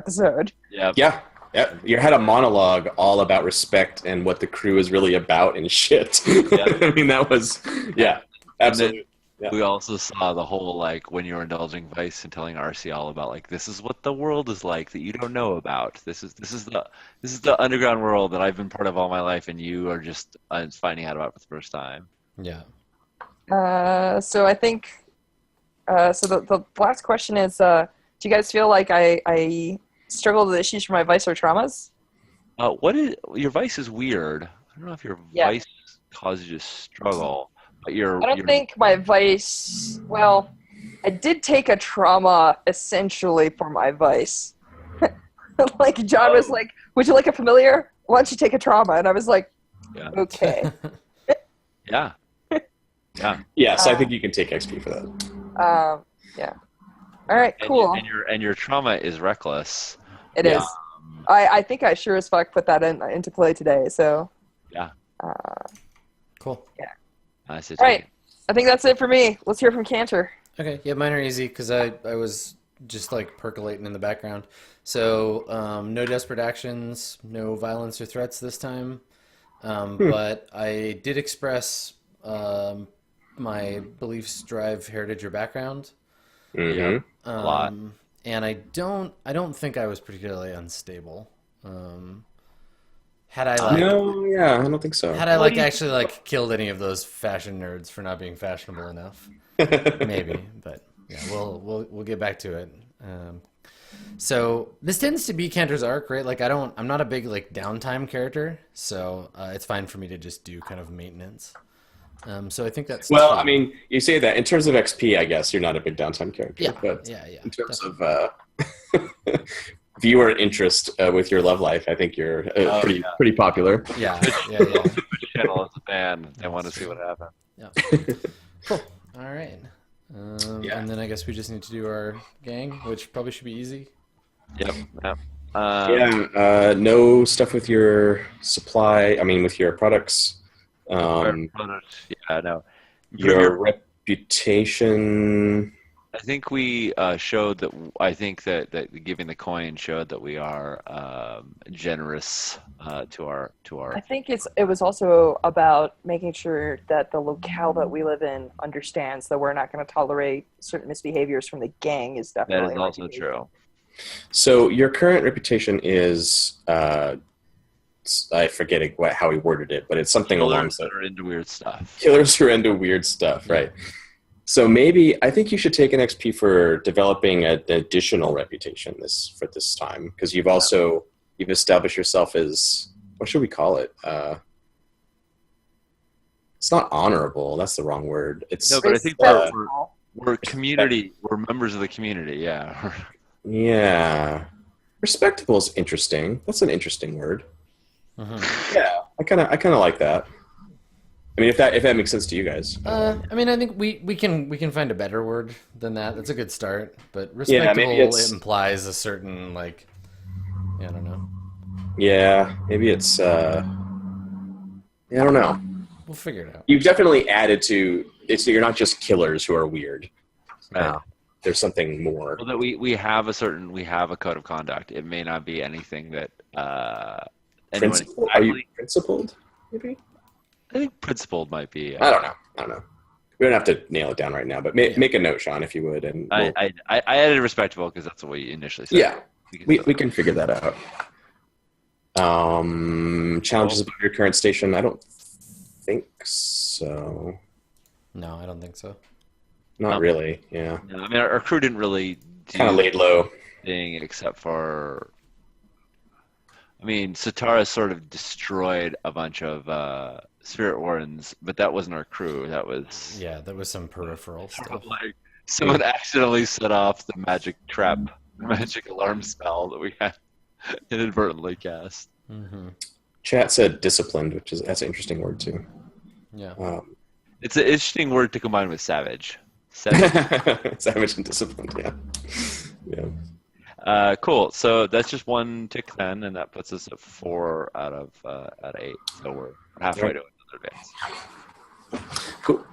Yep. Yeah. Yeah, you had a monologue all about respect and what the crew is really about and shit. Yeah. I mean, that was, yeah, absolutely. Yeah. We also saw the whole, like, when you're indulging Vice and telling RC all about, like, this is what the world is like that you don't know about. This is the underground world that I've been part of all my life, and you are just finding out about for the first time. Yeah. So I think, so the last question is, do you guys feel like I struggle with issues from my Vice or traumas? Your Vice is weird. I don't know if your Vice causes you to struggle. But I don't think my Vice... Well, I did take a trauma, essentially, for my Vice. Like, John was like, would you like a familiar? Why don't you take a trauma? And I was like, okay. Yeah. Yeah. Yes, I think you can take XP for that. Yeah. All right, cool. And your trauma is reckless. It is. I think I sure as fuck put that into play today, so... Yeah. Cool. Yeah. All right. I think that's it for me. Let's hear from Cantor. Okay, yeah, mine are easy because I was just like percolating in the background. So no desperate actions, no violence or threats this time. But I did express my beliefs, drive, heritage, or background. Mm-hmm. A lot. And I don't think I was particularly unstable. Had I like I don't think so. Had I like actually like killed any of those fashion nerds for not being fashionable enough? Maybe, but yeah, we'll get back to it. So this tends to be Cantor's arc, right? Like I'm not a big like downtime character, so it's fine for me to just do kind of maintenance. So I think that's well. I mean, you say that in terms of XP, I guess you're not a big downtime character. Yeah, but yeah. In terms of viewer interest with your love life, I think you're pretty popular. Yeah. Channel as a fan, they want to see what happens. Yeah. Cool. All right. And then I guess we just need to do our gang, which probably should be easy. Yep. No stuff with your supply. I mean, with your products. No. Your reputation. I think we showed that. I think that giving the coin showed that we are generous to our. I think it was also about making sure that the locale that we live in understands that we're not going to tolerate certain misbehaviors from the gang. Is definitely that is also true. So your current reputation is. I forget how he worded it, but it's something along that are into weird stuff. Killers who are into weird stuff, right? So maybe I think you should take an XP for developing an additional reputation for this time, because you've established yourself as, what should we call it? It's not honorable. That's the wrong word. But I think we're community. We're members of the community. Yeah. Yeah. Respectable is interesting. That's an interesting word. Yeah, I kind of like that. I mean, if that makes sense to you guys. I mean, I think we can find a better word than that. That's a good start. But respectable implies a certain I don't know. Yeah, maybe it's. I don't know. We'll figure it out. You've definitely added to it, so you're not just killers who are weird. Right. There's something more. Well, that we have a code of conduct. It may not be anything that. Are you principled? Maybe. I think principled might be. I don't know. We don't have to nail it down right now, but make a note, Sean, if you would. And I added respectable because that's what we initially said. Yeah, we can figure that out. Challenges about your current station? I don't think so. No, I don't think so. Not really. Yeah. No, I mean, our crew didn't really kind of laid low thing except for. I mean, Satara sort of destroyed a bunch of Spirit Wardens, but that wasn't our crew. That was some peripheral stuff. Like someone accidentally set off the magic trap, magic alarm spell that we had. inadvertently cast. Mm-hmm. Chat said disciplined, that's an interesting word too. Yeah. It's an interesting word to combine with savage. Savage. Savage and disciplined, yeah. Cool. So that's just one tick then, and that puts us at 4 out of 8. So we're halfway to another advance. Cool.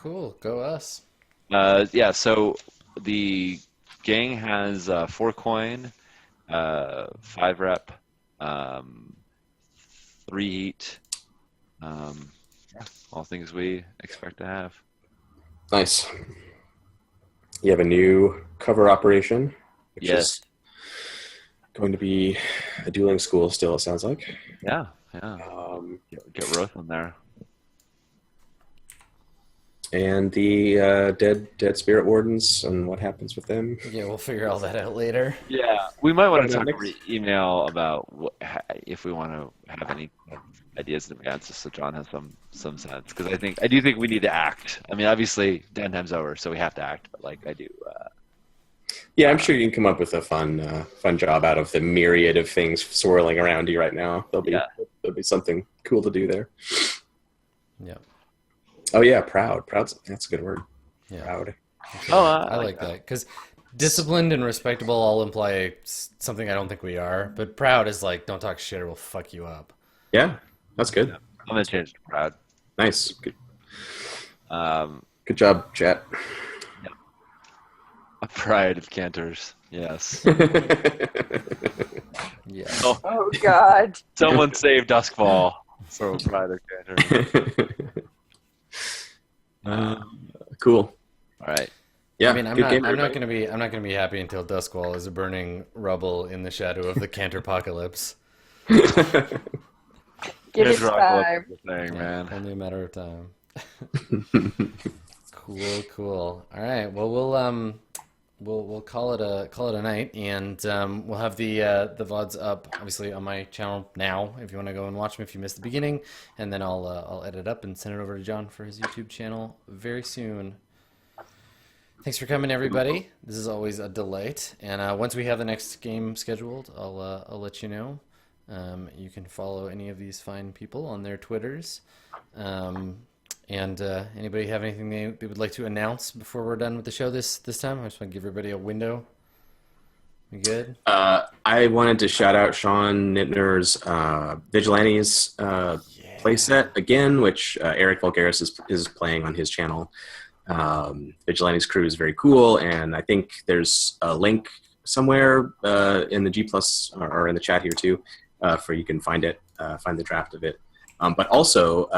Cool. Go us. Yeah. So the gang has 4 coin, 5 rep, 3 heat. All things we expect to have. Nice. You have a new cover operation, which is going to be a dueling school still, it sounds like. Yeah. Get Roth in there. And the dead spirit wardens and what happens with them. Yeah, we'll figure all that out later. Yeah, we might want to Yeah, talk next- over email about if we want to have any ideas in advance, just so John has some sense. Because I do think we need to act. I mean, obviously, downtime's over, so we have to act. But like, I do. Yeah, I'm sure you can come up with a fun job out of the myriad of things swirling around you right now. There'll be something cool to do there. Yeah. Oh yeah, proud. That's a good word. Yeah. Proud. Oh, I like that because disciplined and respectable all imply something I don't think we are, but proud is like don't talk shit or we'll fuck you up. Yeah, that's good. I'm gonna change to proud. Nice. Good. Um, Good job, chat. a pride of cantors. Yes. Yeah. Oh God. Someone save Duskfall from pride of cantors. Cool. All right. Yeah. I mean, I'm good not. game, I'm not everybody. gonna be happy until Duskwall is a burning rubble in the shadow of the Cantor apocalypse. Give it Here's Rockwell time. thing, man. Only a matter of time. Cool. All right. Well, we'll call it a night, and we'll have the VODs up obviously on my channel now if you want to go and watch them if you missed the beginning, and then I'll edit up and send it over to John for his YouTube channel very soon. Thanks for coming, everybody. This is always a delight, and once we have the next game scheduled, I'll let you know. You can follow any of these fine people on their Twitters. And anybody have anything they would like to announce before we're done with the show this time? I just want to give everybody a window. You good? I wanted to shout out Sean Nittner's Vigilantes playset again, which Eric Vulgaris is playing on his channel. Vigilantes crew is very cool, and I think there's a link somewhere in the G Plus or in the chat here too, for you can find it, find the draft of it. But also,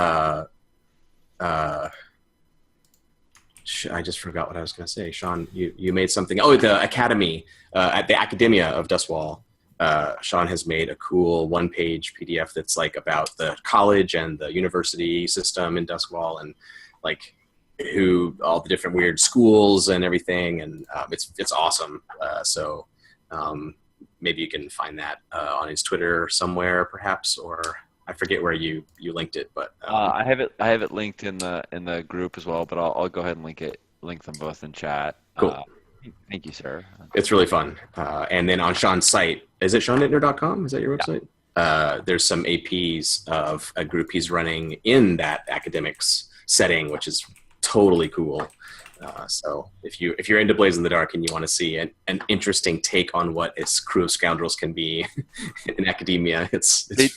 I just forgot what I was going to say. Sean, you made something. Oh, the Academy at the Academia of Dustwall. Sean has made a cool one-page PDF that's like about the college and the university system in Dustwall, and like who all the different weird schools and everything, and it's awesome. So maybe you can find that on his Twitter somewhere, perhaps, or I forget where you linked it, but I have it linked in the group as well. But I'll go ahead and link them both in chat. Cool. Thank you, sir. It's really fun. And then on Sean's site, is it SeanNittner.com? Is that your website? There's some APs of a group he's running in that academics setting, which is totally cool. So if you're into Blaze in the Dark and you want to see an interesting take on what a crew of scoundrels can be in academia,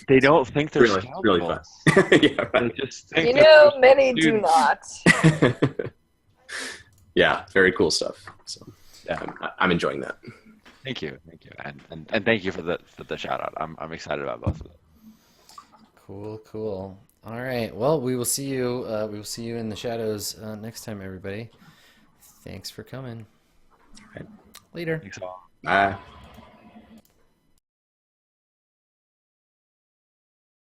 They don't think they're really fun. Yeah, right. They just think You they're know, many do students. not. Yeah, very cool stuff. So Yeah. I'm enjoying that. Thank you, and thank you for the shout out. I'm excited about both of them. Cool. All right. Well, we will see you in the shadows next time, everybody. Thanks for coming. All right. Later. Thanks all. Bye.